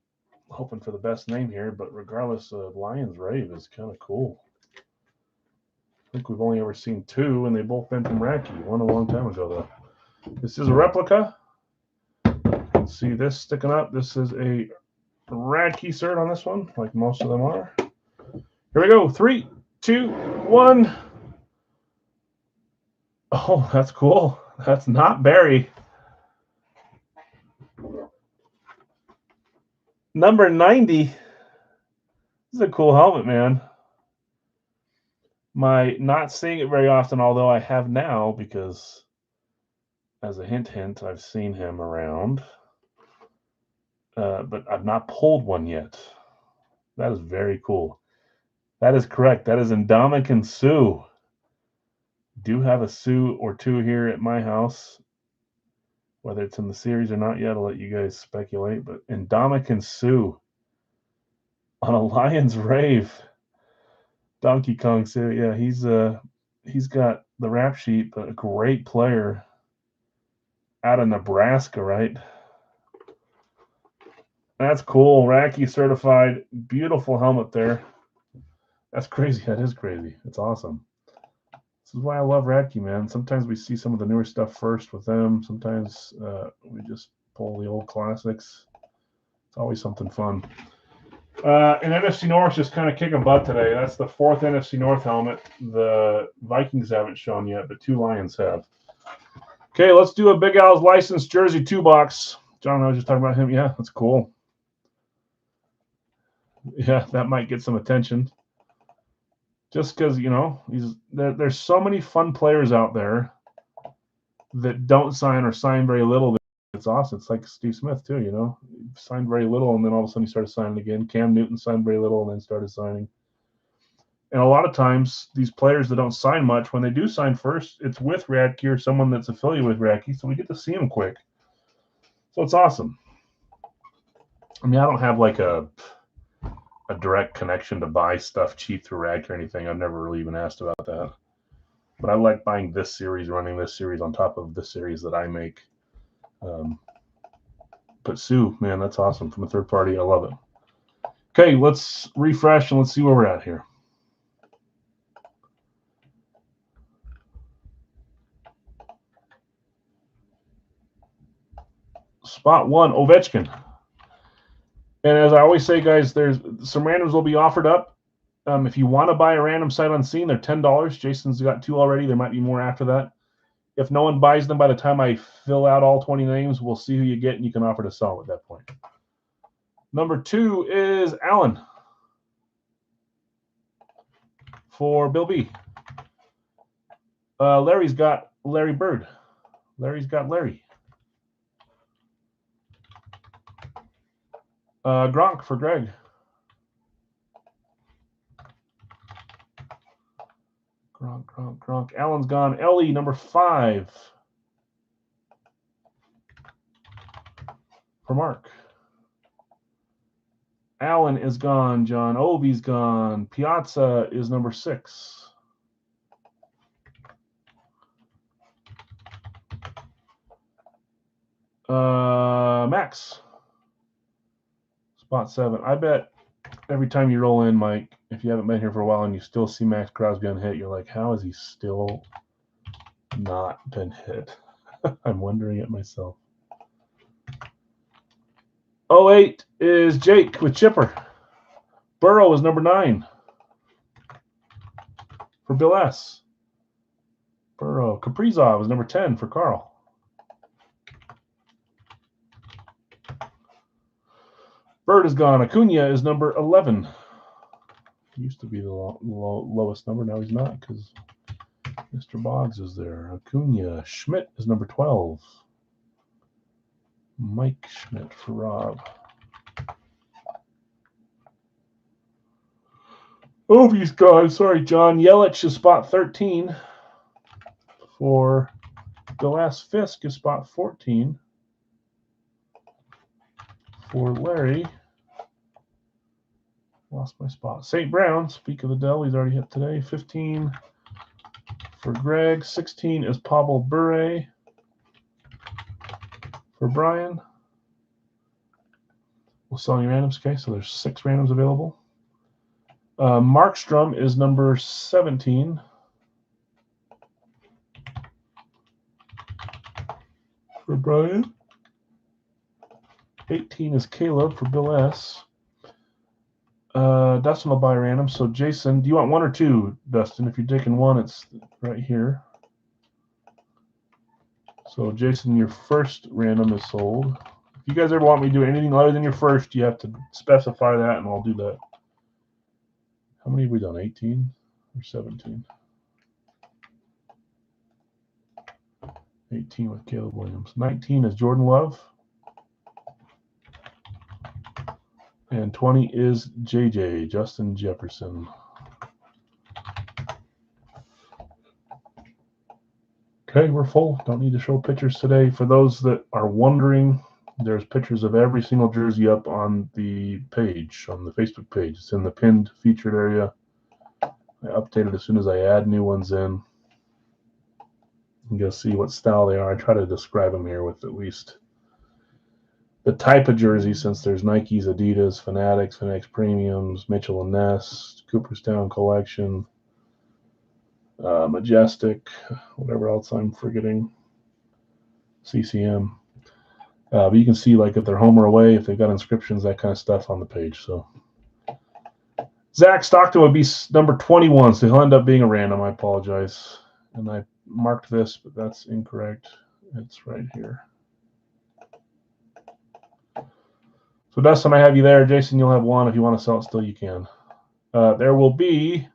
hoping for the best name here, but regardless, Lions Rave is kind of cool. I think we've only ever seen 2, and they both been from Racky. One a long time ago, though. This is a replica. You can see this sticking up. This is a Racky cert on this one, like most of them are. Here we go. 3, 2, 1. Oh, that's cool. That's not Barry. Number 90. This is a cool helmet, man. My not seeing it very often, although I have now, because as a hint, I've seen him around. But I've not pulled one yet. That is very cool. That is correct. That is Ndamukong Suh. Do have a Suh or 2 here at my house. Whether it's in the series or not yet, I'll let you guys speculate. But Ndamukong Suh on a Lions Rave. Donkey Kong Suh, yeah, he's got the rap sheet, but a great player out of Nebraska, right? That's cool. Racky certified. Beautiful helmet there. That's crazy. That is crazy. It's awesome. This is why I love Racky, man. Sometimes we see some of the newer stuff first with them. Sometimes we just pull the old classics. It's always something fun. And NFC North just kind of kicking butt today. That's the 4th NFC North helmet. The Vikings haven't shown yet, but 2 Lions have. Okay, let's do a Big Al's licensed jersey 2-box. John, I was just talking about him. Yeah, that's cool. Yeah, that might get some attention. Just because, you know, there's so many fun players out there that don't sign or sign very little. It's awesome. It's like Steve Smith, too, you know. He signed very little, and then all of a sudden he started signing again. Cam Newton signed very little and then started signing. And a lot of times, these players that don't sign much, when they do sign first, it's with Radke or someone that's affiliated with Radke, so we get to see them quick. So it's awesome. I mean, I don't have like a direct connection to buy stuff cheap through Radke or anything. I've never really even asked about that. But I like buying this series, running this series on top of the series that I make. But Sue, man, that's awesome. From a third party, I love it. Okay, let's refresh and let's see where we're at here. Spot 1, Ovechkin. And as I always say, guys, there's some randoms will be offered up. If you want to buy a random sight unseen, they're $10. Jason's got 2 already. There might be more after that. If no one buys them by the time I fill out all 20 names, we'll see who you get, and you can offer to sell at that point. Number 2 is Allen for Bill B. Larry's got Larry Bird. Larry's got Larry. Gronk for Greg. Gronk. Allen's gone. Ellie, number 5 for Mark. Allen is gone. John Obi's gone. Piazza is number 6. Max. Spot 7. I bet every time you roll in, Mike, if you haven't been here for a while and you still see Max Crosby unhit, you're like, how has he still not been hit? I'm wondering it myself. 08 is Jake with Chipper. Burrow is number 9 for Bill S. Burrow. Kaprizov is number 10 for Carl. Bird is gone. Acuna is number 11. Used to be the lowest number. Now he's not because Mr. Boggs is there. Acuna. Schmidt is number 12. Mike Schmidt for Rob. Ovi's gone. Sorry, John. Yelich is spot 13 for Bill S. Fisk is spot 14 for Larry. Lost my spot. St. Brown, speak of the devil, he's already hit today. 15 for Greg. 16 is Pablo Bure for Brian. We'll sell you randoms, okay? So there's 6 randoms available. Markstrom is number 17 for Brian. 18 is Caleb for Bill S. Dustin will buy random. So Jason, do you want 1 or 2, Dustin? If you're taking 1, it's right here. So Jason, your first random is sold. If you guys ever want me to do anything other than your first, you have to specify that, and I'll do that. How many have we done? 18 or 17? 18 with Caleb Williams. 19 is Jordan Love. And 20 is JJ, Justin Jefferson. Okay, we're full. Don't need to show pictures today. For those that are wondering, there's pictures of every single jersey up on the page, on the Facebook page. It's in the pinned featured area. I update it as soon as I add new ones in. You can see what style they are. I try to describe them here with at least the type of jersey, since there's Nikes, Adidas, Fanatics Premiums, Mitchell & Ness, Cooperstown Collection, Majestic, whatever else I'm forgetting, CCM. But you can see, like, if they're home or away, if they've got inscriptions, that kind of stuff on the page. So Zach Stockton would be number 21, so he'll end up being a random. I apologize. And I marked this, but that's incorrect. It's right here. So Dustin, I have you there. Jason, you'll have 1. If you want to sell it still, you can. There will be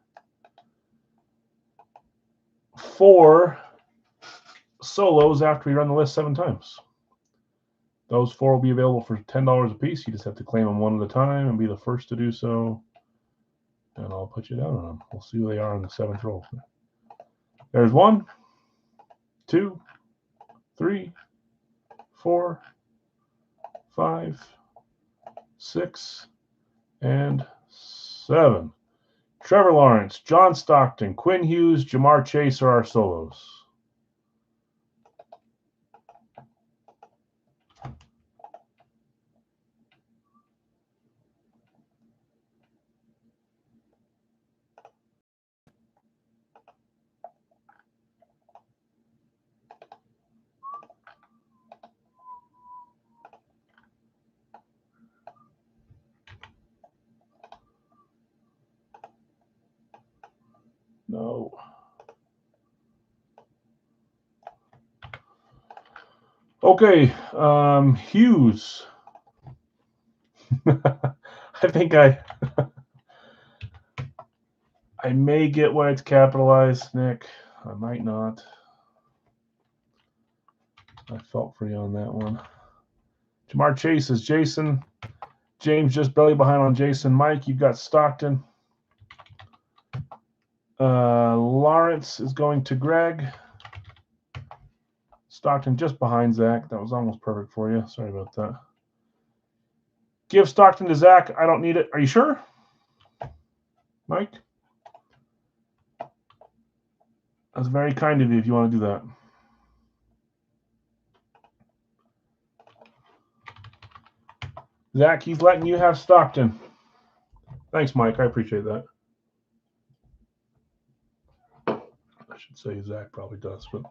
4 solos after we run the list 7 times. Those 4 will be available for $10 a piece. You just have to claim them 1 at a time and be the first to do so. And I'll put you down on them. We'll see who they are on the 7th roll. There's 1, 2, 3, 4, 5, 6, and 7. Trevor Lawrence, John Stockton, Quinn Hughes, Jamar Chase are our solos. No. Okay, Hughes. I think I may get why it's capitalized, Nick. I might not. I felt for you on that one. Jamar Chase is Jason. James just barely behind on Jason. Mike, you've got Stockton. Lawrence is going to Greg. Stockton just behind Zach. That was almost perfect for you. Sorry about that. Give Stockton to Zach. I don't need it. Are you sure, Mike? That's very kind of you if you want to do that. Zach, he's letting you have Stockton. Thanks, Mike. I appreciate that. I should say Zach probably does, but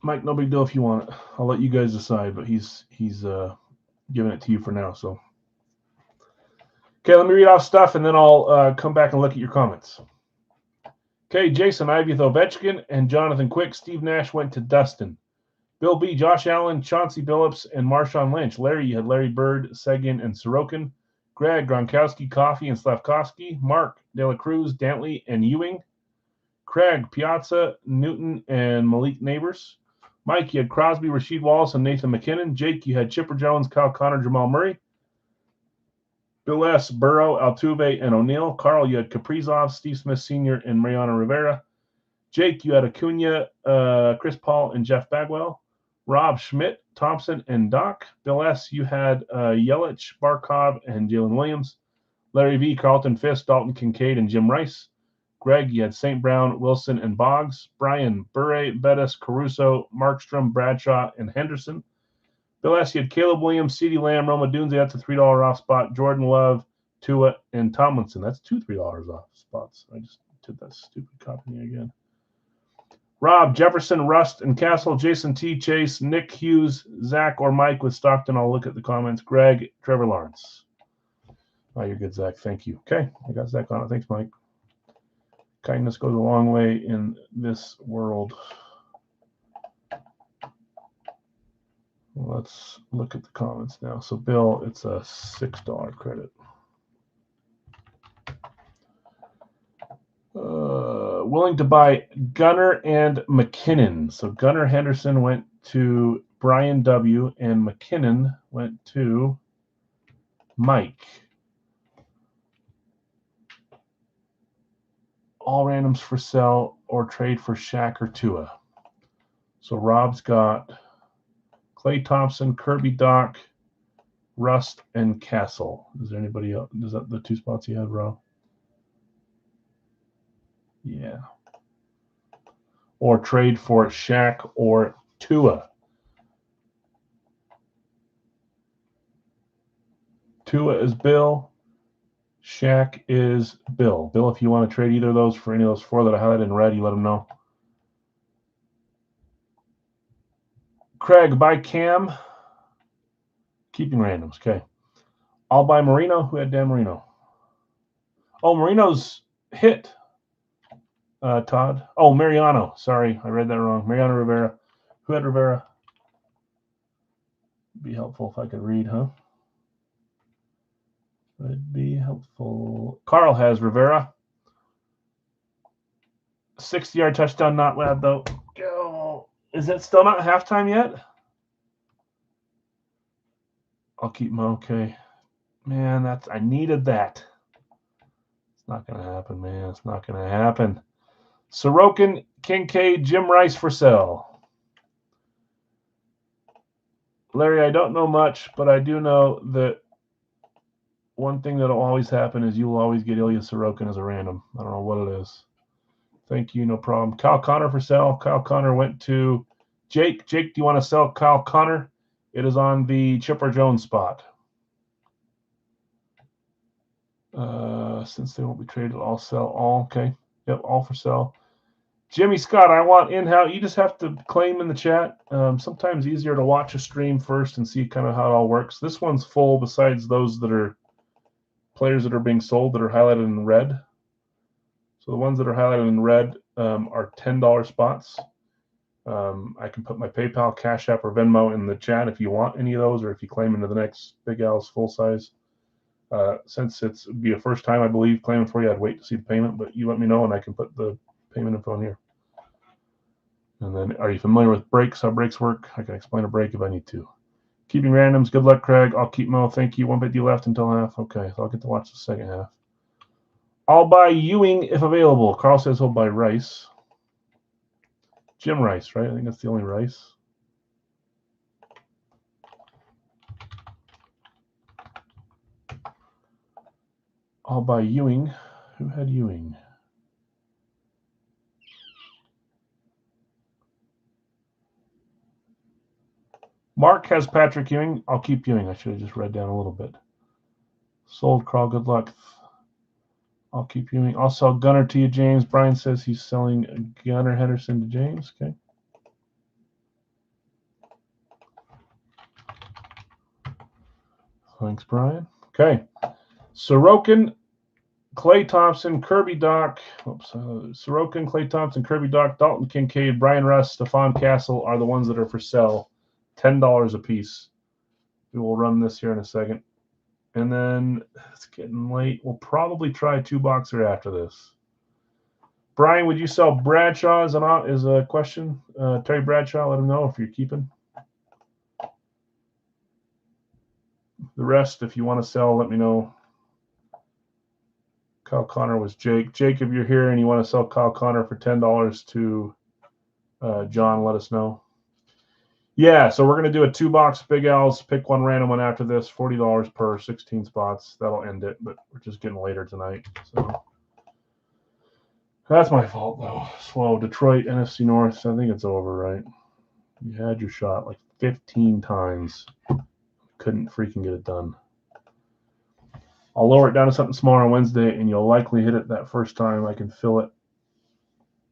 Mike, no big deal if you want it. I'll let you guys decide, but he's giving it to you for now. So, okay, let me read off stuff, and then I'll come back and look at your comments. Okay, Jason, I have you with Ovechkin and Jonathan Quick. Steve Nash went to Dustin. Bill B, Josh Allen, Chauncey Billups, and Marshawn Lynch. Larry, you had Larry Bird, Seguin, and Sorokin. Greg, Gronkowski, Coffey, and Slavkovsky. Mark, De La Cruz, Dantley, and Ewing. Craig, Piazza, Newton, and Malik Neighbors. Mike, you had Crosby, Rasheed Wallace, and Nathan McKinnon. Jake, you had Chipper Jones, Kyle Connor, Jamal Murray. Bill S., Burrow, Altuve, and O'Neill. Carl, you had Kaprizov, Steve Smith Sr., and Mariano Rivera. Jake, you had Acuna, Chris Paul, and Jeff Bagwell. Rob, Schmidt, Thompson, and Doc. Bill S., you had Yelich, Barkov, and Jalen Williams. Larry V., Carlton Fisk, Dalton Kincaid, and Jim Rice. Greg, you had St. Brown, Wilson, and Boggs. Brian, Bure, Bettis, Caruso, Markstrom, Bradshaw, and Henderson. Bill S., you had Caleb Williams, CeeDee Lamb, Roma Dunze, that's a $3 off spot. Jordan Love, Tua, and Tomlinson. That's two $3 off spots. I just did that stupid copying again. Rob, Jefferson, Rust, and Castle. Jason T, Chase, Nick Hughes, Zach, or Mike with Stockton. I'll look at the comments. Greg, Trevor Lawrence. Oh, you're good, Zach. Thank you. Okay, I got Zach on it. Thanks, Mike. Kindness goes a long way in this world. Let's look at the comments now. So, Bill, it's a $6 credit. Willing to buy Gunnar and McKinnon. So, Gunnar Henderson went to Brian W., and McKinnon went to Mike. All randoms for sell or trade for Shaq or Tua. So, Rob's got Klay Thompson, Kirby Doc, Rust, and Castle. Is there anybody else? Is that the two spots you have, Rob? Yeah. Or trade for Shaq or Tua. Tua is Bill. Shaq is Bill. Bill, if you want to trade either of those for any of those four that I highlighted in red, you let them know. Craig, buy Cam. Keeping randoms. Okay. I'll buy Marino. Who had Dan Marino? Oh, Marino's hit. Todd. Oh, Mariano. Sorry, I read that wrong. Mariano Rivera. Who had Rivera? Be helpful if I could read, huh? Would be helpful. Carl has Rivera. 60-yard touchdown, not lad, though. Oh, is it still not halftime yet? I'll keep him okay. Man, I needed that. It's not going to happen, man. It's not going to happen. Sorokin, Kincaid, Jim Rice for sale. Larry, I don't know much, but I do know that one thing that'll always happen is you will always get Ilya Sorokin as a random. I don't know what it is. Thank you, no problem. Kyle Connor for sale. Kyle Connor went to Jake. Jake, do you want to sell Kyle Connor? It is on the Chipper Jones spot. Since they won't be traded, I'll sell all. Okay. Yep, all for sale. Jimmy Scott, I want in-house. You just have to claim in the chat. Sometimes easier to watch a stream first and see kind of how it all works. This one's full besides those that are players that are being sold that are highlighted in red. So the ones that are highlighted in red are $10 spots. I can put my PayPal, Cash App, or Venmo in the chat if you want any of those, or if you claim into the next Big Al's full size. Since it's be a first time, I believe, claiming for you, I'd wait to see the payment, but you let me know and I can put the payment info in here. And then, are you familiar with breaks, how breaks work? I can explain a break if I need to. Keeping randoms, good luck, Craig. I'll keep Mo. Thank you. 150 left until half. Okay, so I'll get to watch the second half. I'll buy Ewing if available. Carl says he'll buy Rice. Jim Rice, right? I think that's the only Rice. I'll buy Ewing. Who had Ewing? Mark has Patrick Ewing. I'll keep Ewing. I should have just read down a little bit. Sold Carl. Good luck. I'll keep Ewing. I'll sell Gunner to you, James. Brian says he's selling Gunner Henderson to James. Okay. Thanks, Brian. Okay. Sorokin, Klay Thompson, Kirby Doc. Sorokin, Klay Thompson, Kirby Doc, Dalton Kincaid, Brian Russ, Stephon Castle are the ones that are for sale. $10 a piece. We will run this here in a second. And then it's getting late. We'll probably try a 2-boxer after this. Brian, would you sell Bradshaw as a question? Terry Bradshaw, let him know if you're keeping. The rest, if you want to sell, let me know. Kyle Connor was Jake. Jake, if you're here and you want to sell Kyle Connor for $10 to John, let us know. Yeah, so we're going to do a 2-box Big Al's. Pick one random one after this. $40 per 16 spots. That'll end it, but we're just getting later tonight. So that's my fault, though. Slow. Detroit, NFC North. I think it's over, right? You had your shot like 15 times. Couldn't freaking get it done. I'll lower it down to something smaller on Wednesday, and you'll likely hit it that first time. I can fill it.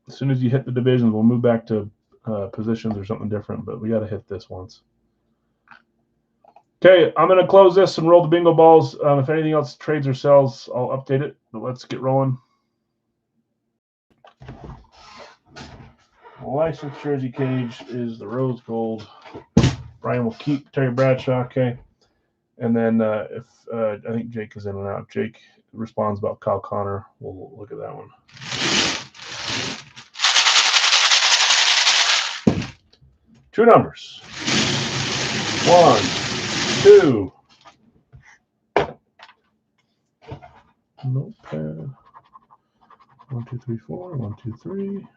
As soon as you hit the divisions, we'll move back to positions or something different, but we got to hit this once. Okay, I'm going to close this and roll the bingo balls. If anything else trades or sells, I'll update it, but let's get rolling. Licensed jersey cage is the rose gold. Brian will keep Terry Bradshaw, okay. And then if I think Jake is in and out. If Jake responds about Kyle Connor, we'll look at that one. Two numbers. 1, 2. Notepad. 1, 2, 3, 4. 1, 2, 3.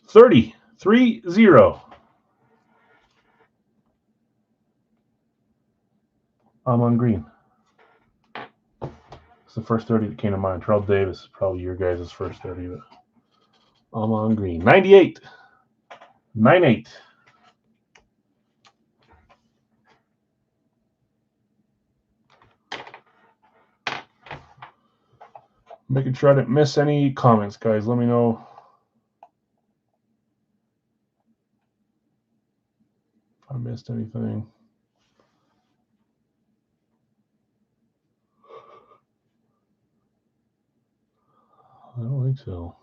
30. 3, 0. I'm on green. It's the first 30 that came to mind. Terrell Davis is probably your guys' first 30. But I'm on green. 98. 9-8. Making sure I didn't miss any comments, guys. Let me know if I missed anything. I don't think so.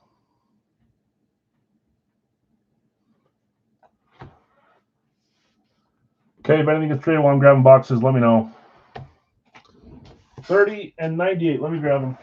Okay, if anything gets traded while I'm grabbing boxes, let me know. 30 and 98. Let me grab them.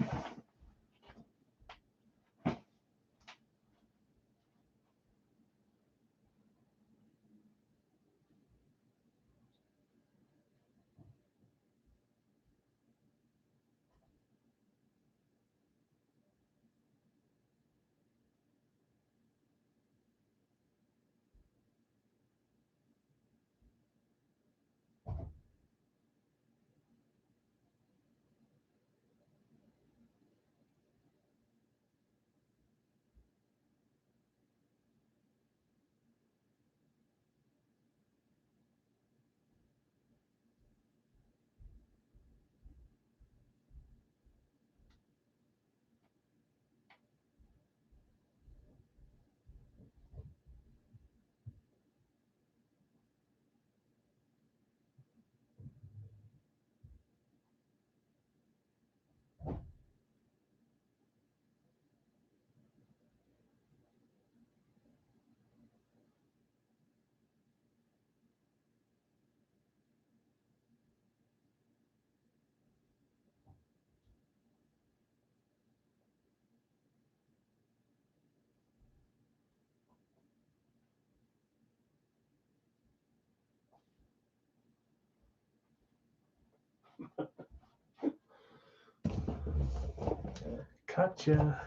Gotcha.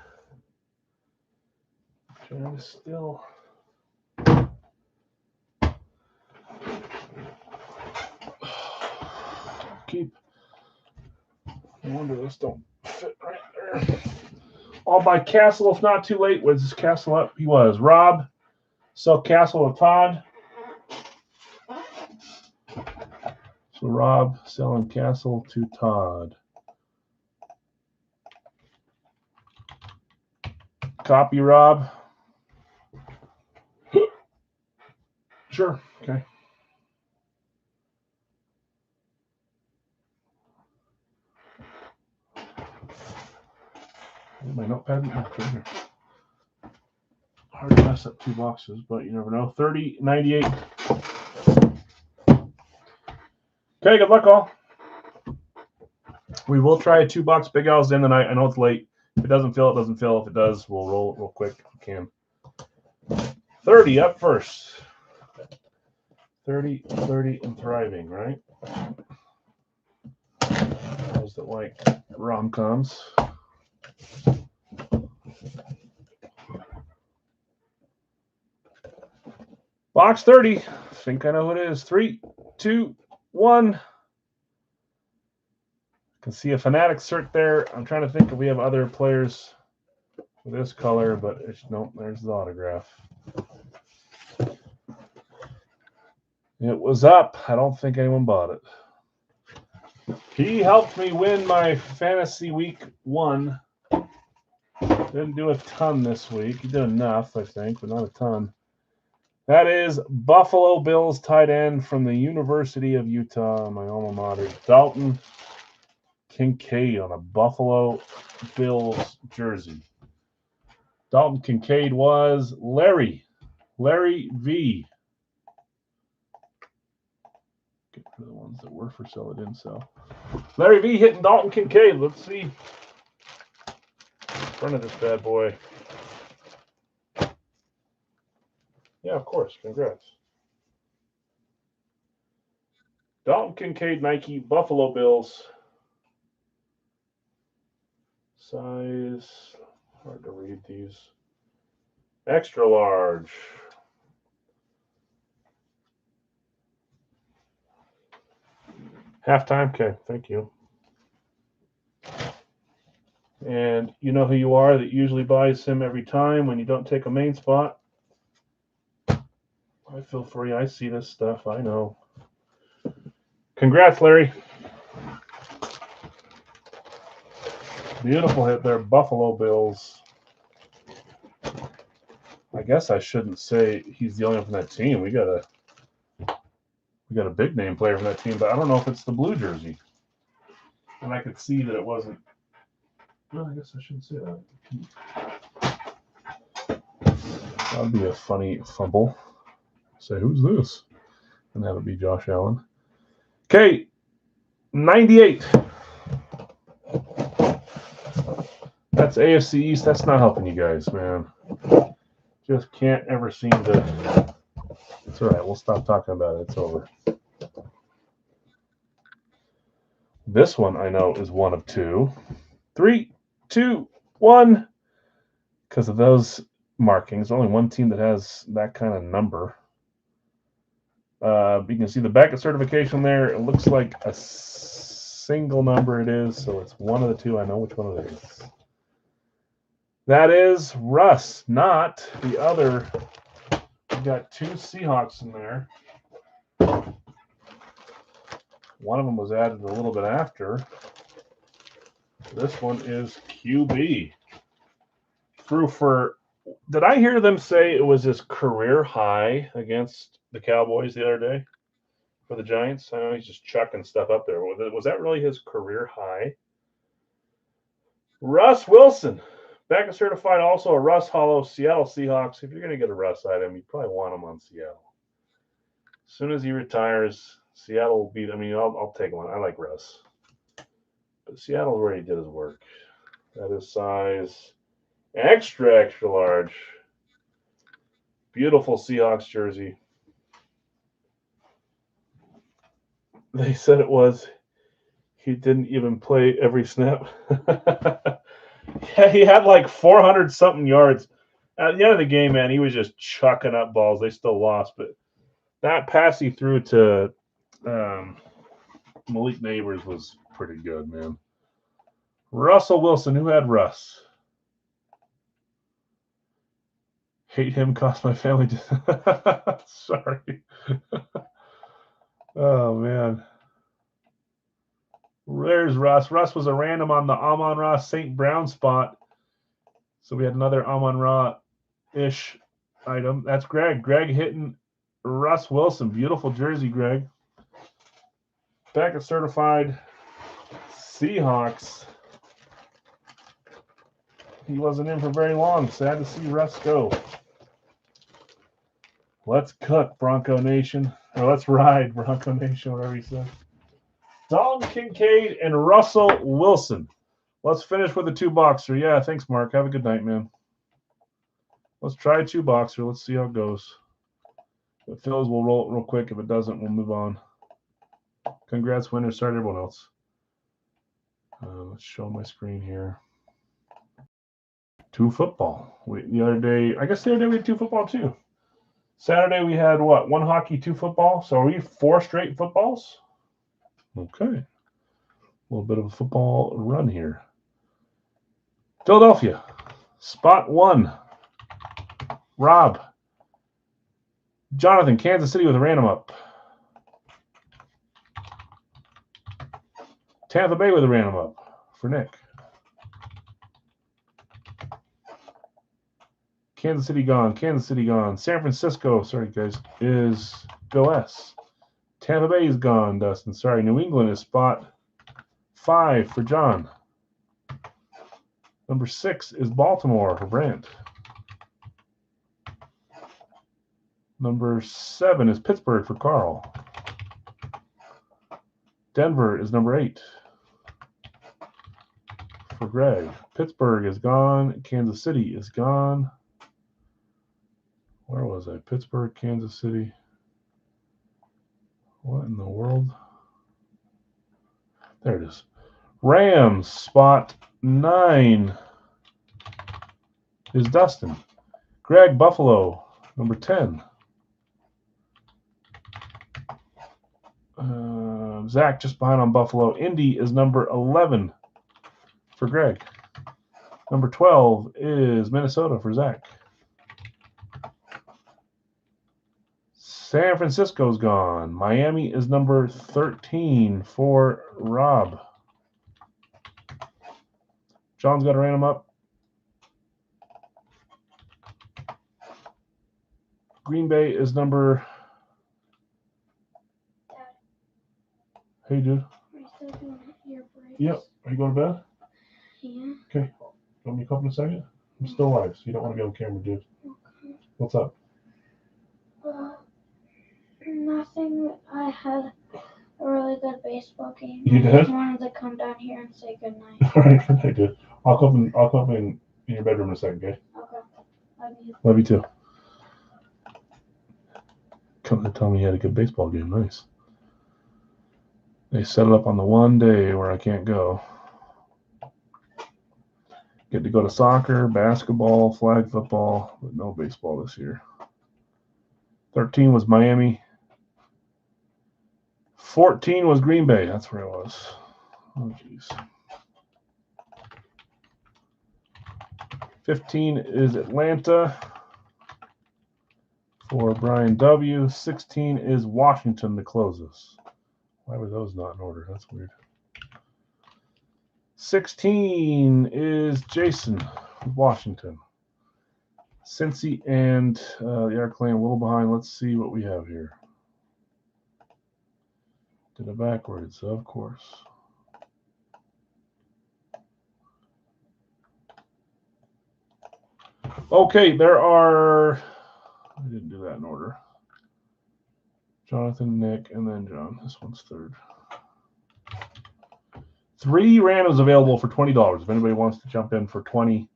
Trying to still. Keep. No wonder this don't fit right there. I'll buy Castle if not too late. Was this Castle up? He was. Rob. Sell Castle with Todd. So Rob selling Castle to Todd. Copy, Rob. Sure. Okay. My notepad. Okay. Hard to mess up 2 boxes, but you never know. 30.98. Okay, good luck, all. We will try a 2-box Big Al's in the night. I know it's late. If it doesn't fill, it doesn't fill. If it does, we'll roll it real quick if we can. 30 up first. 30, 30, and thriving, right? Those that like rom-coms. Box 30. I think I know who it is. 3, 2, 1. I can see a Fanatic cert there. I'm trying to think if we have other players with this color, but nope, there's the autograph. It was up. I don't think anyone bought it. He helped me win my Fantasy Week 1. Didn't do a ton this week. He did enough, I think, but not a ton. That is Buffalo Bills tight end from the University of Utah, my alma mater, Dalton Kincaid on a Buffalo Bills jersey. Dalton Kincaid was Larry V. Get rid of the ones that were for sale, it didn't sell. Larry V hitting Dalton Kincaid. Let's see. In front of this bad boy. Yeah, of course. Congrats. Dalton Kincaid, Nike, Buffalo Bills. Size, hard to read these. Extra large. Halftime? Okay, thank you. And you know who you are that usually buys him every time when you don't take a main spot. I feel for you. I see this stuff. I know. Congrats, Larry. Beautiful hit there. Buffalo Bills. I guess I shouldn't say he's the only one from that team. We got a big name player from that team, but I don't know if it's the blue jersey. And I could see that it wasn't. Well, I guess I shouldn't say that. That'd be a funny fumble. Say, who's this? And that would be Josh Allen. Okay, 98. That's AFC East. That's not helping you guys, man. Just can't ever seem to. It's all right. We'll stop talking about it. It's over. This one I know is one of 2. 3, 2, 1. Because of those markings, only one team that has that kind of number. You can see the Beckett certification there. It looks like a single number it is, so it's one of the 2. I know which one it is. That is Russ, not the other. We've got 2 Seahawks in there. One of them was added a little bit after. This one is QB. Threw for, did I hear them say it was his career high against the Cowboys the other day for the Giants? I know he's just chucking stuff up there. Was that really his career high? Russ Wilson. Back and certified, also a Russ Hollow, Seattle Seahawks. If you're going to get a Russ item, you probably want him on Seattle. As soon as he retires, Seattle will be. I mean, I'll take one. I like Russ. But Seattle already did his work. That is size extra, extra large. Beautiful Seahawks jersey. They said it was. He didn't even play every snap. Yeah, he had like 400 something yards. At the end of the game, man, he was just chucking up balls. They still lost, but that pass he threw to Malik Neighbors was pretty good, man. Russell Wilson, who had Russ? Hate him, cost my family. Sorry. Oh, man. There's Russ. Russ was a random on the Amon-Ra St. Brown spot. So we had another Amon-Ra-ish item. That's Greg. Greg hitting Russ Wilson. Beautiful jersey, Greg. Back at certified Seahawks. He wasn't in for very long. Sad to see Russ go. Let's cook, Bronco Nation. Or let's ride, Bronco Nation, whatever you said. Dalton Kincaid and Russell Wilson. Let's finish with a 2-boxer. Yeah, thanks, Mark. Have a good night, man. Let's try a 2-boxer. Let's see how it goes. If it fills, we'll roll it real quick. If it doesn't, we'll move on. Congrats, winner. Sorry to everyone else. Let's show my screen here. 2 football. The other day, I guess the other day we had 2 football too. Saturday we had what? 1 hockey, 2 football. So are we 4 straight footballs? Okay. A little bit of a football run here. Philadelphia. Spot 1. Rob. Jonathan, Kansas City with a random up. Tampa Bay with a random up for Nick. Kansas City gone. Kansas City gone. San Francisco, sorry guys, is Bill S. Tampa Bay is gone, Dustin. Sorry. New England is spot 5 for John. Number 6 is Baltimore for Brent. Number 7 is Pittsburgh for Carl. Denver is number 8 for Greg. Pittsburgh is gone. Kansas City is gone. Where was I? Pittsburgh, Kansas City. What in the world? There it is. Rams, spot 9 is Dustin. Greg, Buffalo, number 10. Zach just behind on Buffalo. Indy is number 11 for Greg. Number 12 is Minnesota for Zach. San Francisco's gone. Miami is number 13 for Rob. John's got a random up. Green Bay is number... Hey, dude. Are you still doing your breaks? Yep. Are you going to bed? Yeah. Okay. Want me to come in a second? I'm still live, so you don't want to be on camera, dude. Okay. What's up? Nothing. I had a really good baseball game. You did? I just wanted to come down here and say goodnight. All right, good night, dude. I'll come in your bedroom in a second, okay? Okay. Love you. Love you too. Come to tell me you had a good baseball game. Nice. They set it up on the one day where I can't go. Get to go to soccer, basketball, flag football, but no baseball this year. 13 was Miami. 14 was Green Bay. That's where it was. Oh, jeez. 15 is Atlanta for Brian W. 16 is Washington to close us. Why were those not in order? That's weird. 16 is Jason, Washington. Cincy and the Arc Lane a little behind. Let's see what we have here. Did it backwards, of course. Okay, there are... I didn't do that in order. Jonathan, Nick, and then John. This one's third. 3 randoms available for $20. If anybody wants to jump in for $20,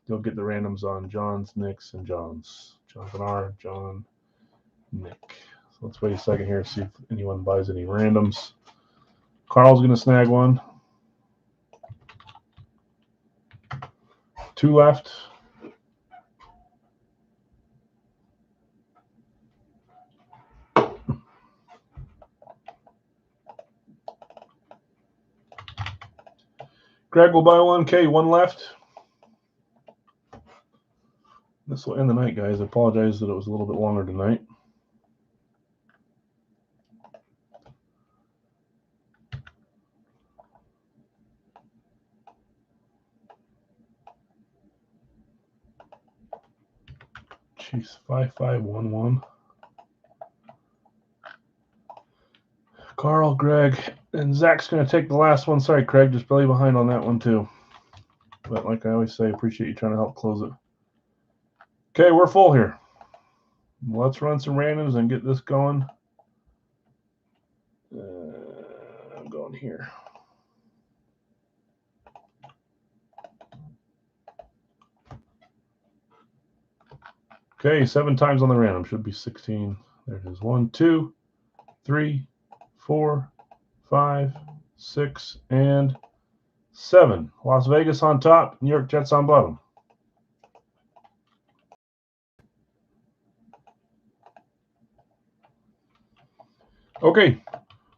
you'll get the randoms on John's, Nick's, and John's. Jonathan R., John, Nick. So let's wait a second here to see if anyone buys any randoms. Carl's going to snag one. 2 left. Greg will buy 1K, 1 left. This will end the night, guys. I apologize that it was a little bit longer tonight. Jeez, 5511. Carl, Greg, and Zach's going to take the last one. Sorry, Craig, just barely behind on that one too. But like I always say, appreciate you trying to help close it. Okay, we're full here. Let's run some randoms and get this going. I'm going here. Okay, 7 times on the random. Should be 16. There it is. 1, 2, 3, 4, 5, 6, and 7. Las Vegas on top, New York Jets on bottom. Okay,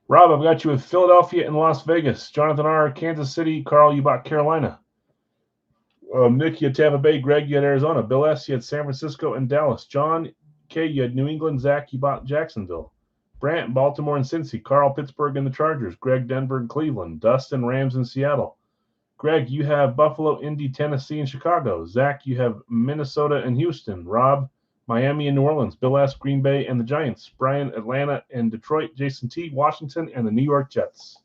Rob, I've got you with Philadelphia and Las Vegas. Jonathan R., Kansas City. Carl, you bought Carolina. Nick, you had Tampa Bay. Greg, you had Arizona. Bill S., you had San Francisco and Dallas. John K., you had New England. Zach, you bought Jacksonville. Brant, Baltimore and Cincy. Carl, Pittsburgh and the Chargers. Greg, Denver and Cleveland. Dustin, Rams and Seattle. Greg, you have Buffalo, Indy, Tennessee, and Chicago. Zach, you have Minnesota and Houston. Rob, Miami and New Orleans. Bill S., Green Bay and the Giants. Brian, Atlanta and Detroit. Jason T., Washington and the New York Jets.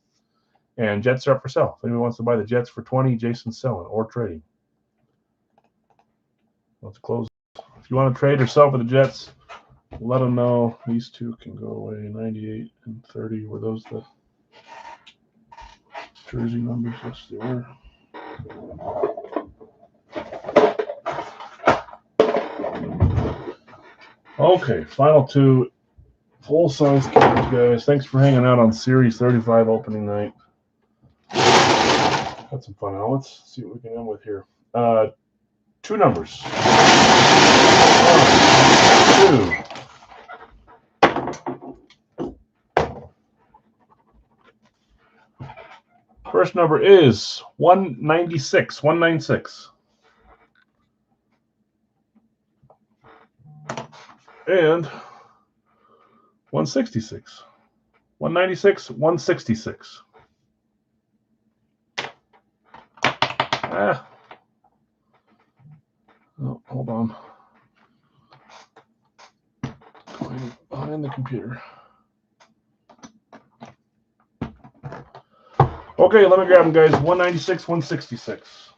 And Jets are up for sale. If anyone wants to buy the Jets for 20, Jason's selling or trading. Let's close. If you want to trade or sell for the Jets, let them know. These two can go away. 98 and 30. Were those the jersey numbers? Yes, they were. Okay, final 2 full-size cards, guys. Thanks for hanging out on Series 35 opening night. Had some fun. Now let's see what we can end with here. 2 numbers. 1, 2. First number is 196. 196. And 166. 196, 166. Oh, hold on. Going behind the computer. Okay, let me grab them, guys. 196, 166.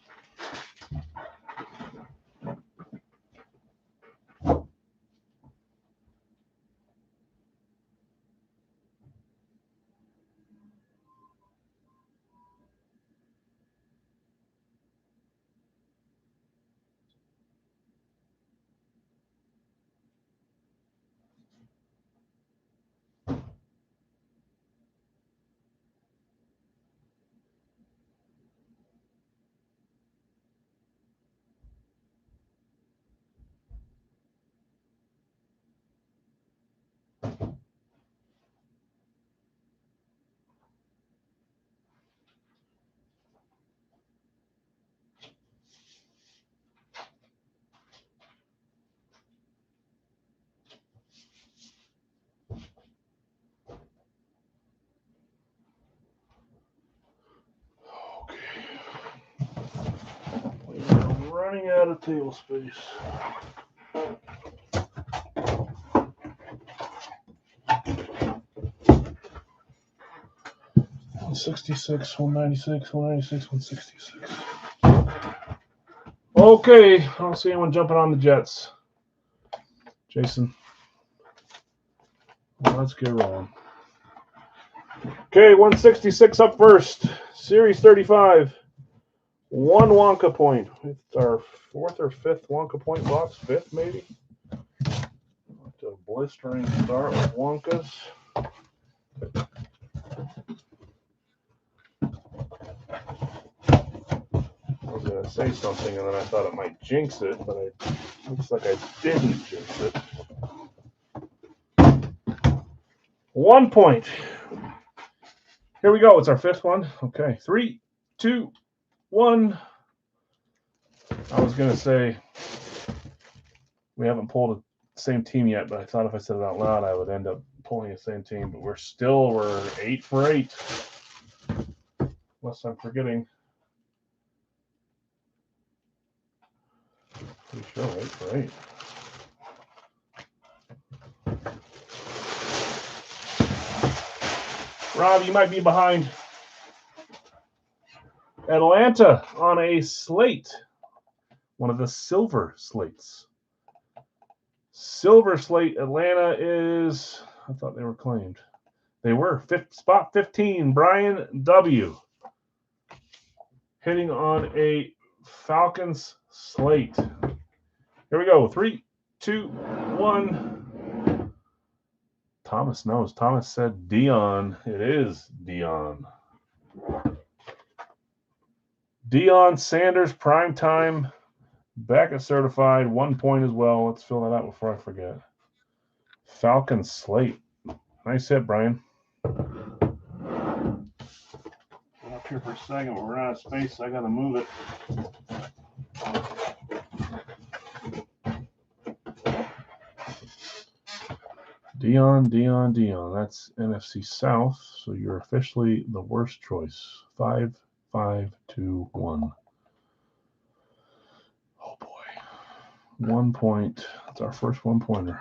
Running out of table space. $166, $196, $196, $166. Okay, I don't see anyone jumping on the Jets. Jason, well, let's get rolling. Okay, 166 up first. Series 35. 1 Wonka point. It's our 4th or 5th Wonka point box. 5th, maybe. A blistering start with Wonkas. Was it going to say something, and then I thought it might jinx it, but it looks like I didn't jinx it. 1 point. Here we go. It's our fifth one. Okay. 3, 2, 1. I was going to say we haven't pulled the same team yet, but I thought if I said it out loud, I would end up pulling the same team. But we're 8 for 8. Unless I'm forgetting. Pretty sure 8 for 8. Rob, you might be behind. Atlanta on a slate. One of the silver slates. Silver slate, Atlanta is, I thought they were claimed. They were. Spot 15, Brian W. Hitting on a Falcons slate. Here we go. 3, 2, 1. Thomas knows. Thomas said Dion. It is Dion. Deion Sanders, primetime, back at certified, 1 point as well. Let's fill that out before I forget. Falcon slate. Nice hit, Brian. I'm up here for a second, but we're out of space, so I got to move it. Dion. That's NFC South, so you're officially the worst choice. 5, 5, 2, 1. Oh boy. 1 point. That's our first 1-pointer.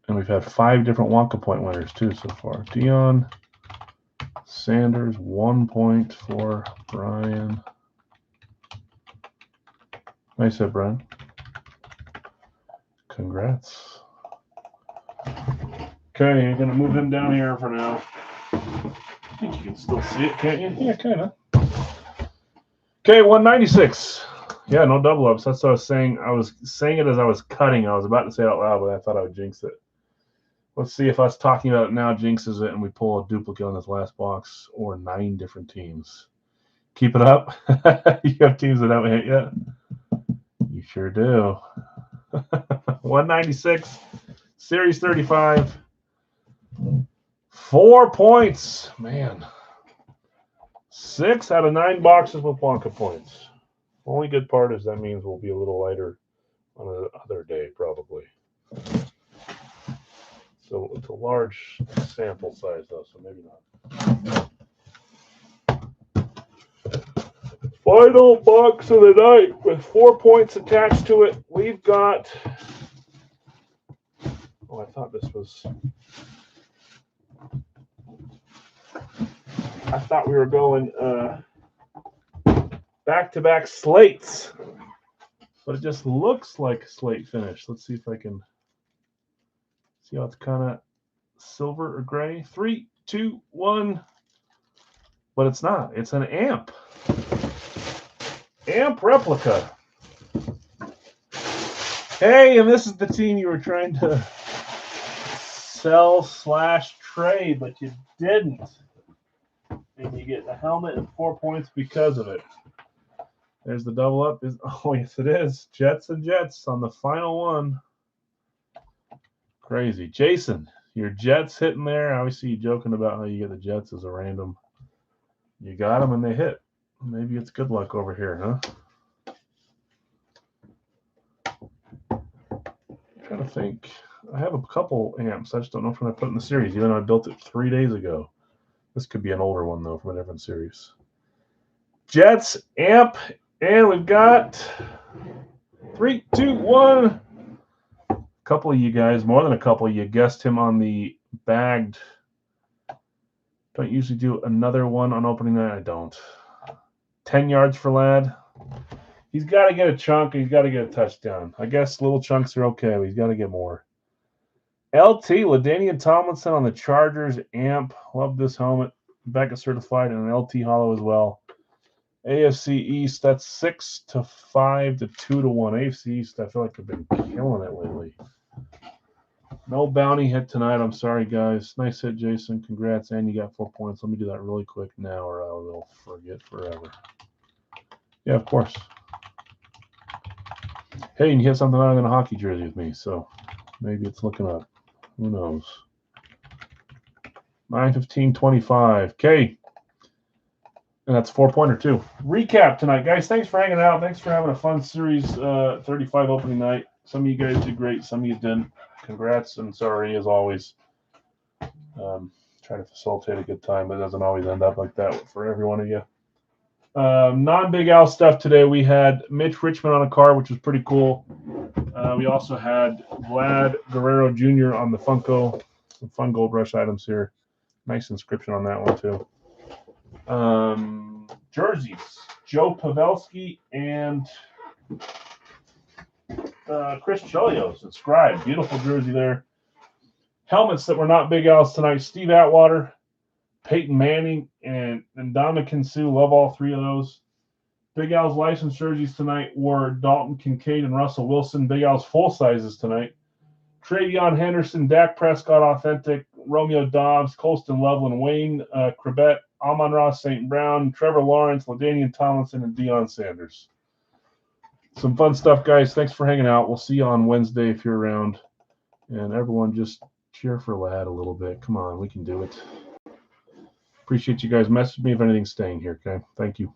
And we've had 5 different Wonka point winners too so far. Dion Sanders, 1 point for Brian. Nice hit, Brian. Congrats. Okay, you're going to move him down here for now. I think you can still see it, can't you? Yeah, kind of. Okay, 196. Yeah, no double ups. That's what I was saying. I was saying it as I was cutting. I was about to say it out loud, but I thought I would jinx it. Let's see if us talking about it now jinxes it and we pull a duplicate on this last box or 9 different teams. Keep it up. You have teams that haven't hit yet? You sure do. 196, Series 35. 4 points. Man. 6 out of 9 boxes with Wonka points. Only good part is that means we'll be a little lighter on another day, probably. So it's a large sample size, though, so maybe not. Final box of the night with 4 points attached to it. We've got. Oh, I thought this was. I thought we were going back-to-back slates, but it just looks like a slate finish. Let's see if I can see how it's kind of silver or gray. 3, 2, 1. But it's not. It's an amp. Amp replica. Hey, and this is the team you were trying to sell/trade, but you didn't. And you get the helmet and 4 points because of it. There's the double up. Oh, yes, it is. Jets and Jets on the final one. Crazy. Jason, your Jets hitting there. I always see you joking about how you get the Jets as a random. You got them and they hit. Maybe it's good luck over here, huh? I'm trying to think. I have a couple amps. I just don't know if I'm going to put in the series, even though I built it 3 days ago. This could be an older one, though, from a different series. Jets, amp, and we've got 3, 2, 1. A couple of you guys, more than a couple, you guessed him on the bagged. Don't usually do another one on opening night. I don't. 10 yards for Ladd. He's got to get a chunk. He's got to get a touchdown. I guess little chunks are okay, but he's got to get more. LT, LaDainian Tomlinson on the Chargers amp. Love this helmet. Back at certified and an LT hollow as well. AFC East, that's 6-5 to 2-1. AFC East, I feel like I've been killing it lately. No bounty hit tonight. I'm sorry, guys. Nice hit, Jason. Congrats. And you got 4 points. Let me do that really quick now or I will forget forever. Yeah, of course. Hey, and you hit something other than a hockey jersey with me, so maybe it's looking up. Who knows? 9/15/25. Okay. And that's 4-pointer too. Recap tonight, guys. Thanks for hanging out. Thanks for having a fun series 35 opening night. Some of you guys did great. Some of you didn't. Congrats and sorry as always. Try to facilitate a good time, but it doesn't always end up like that for every one of you. Non-Big Al stuff today. We had Mitch Richmond on a card, which was pretty cool. We also had Vlad Guerrero Jr. on the Funko. Some fun Gold Rush items here. Nice inscription on that one too. Jerseys. Joe Pavelski and Chris Chelios inscribed. Beautiful jersey there. Helmets that were not Big Al's tonight. Steve Atwater, Peyton Manning, and Ndamukong Suh. Love all three of those. Big Al's license jerseys tonight were Dalton Kincaid and Russell Wilson. Big Al's full sizes tonight. Travion Henderson, Dak Prescott Authentic, Romeo Dobbs, Colston Loveland, Wayne Krebet, Amon-Ra St. Brown, Trevor Lawrence, LaDainian Tomlinson, and Deion Sanders. Some fun stuff, guys. Thanks for hanging out. We'll see you on Wednesday if you're around. And everyone just cheer for Lad a little bit. Come on, we can do it. Appreciate you guys. Message me if anything's staying here, okay? Thank you.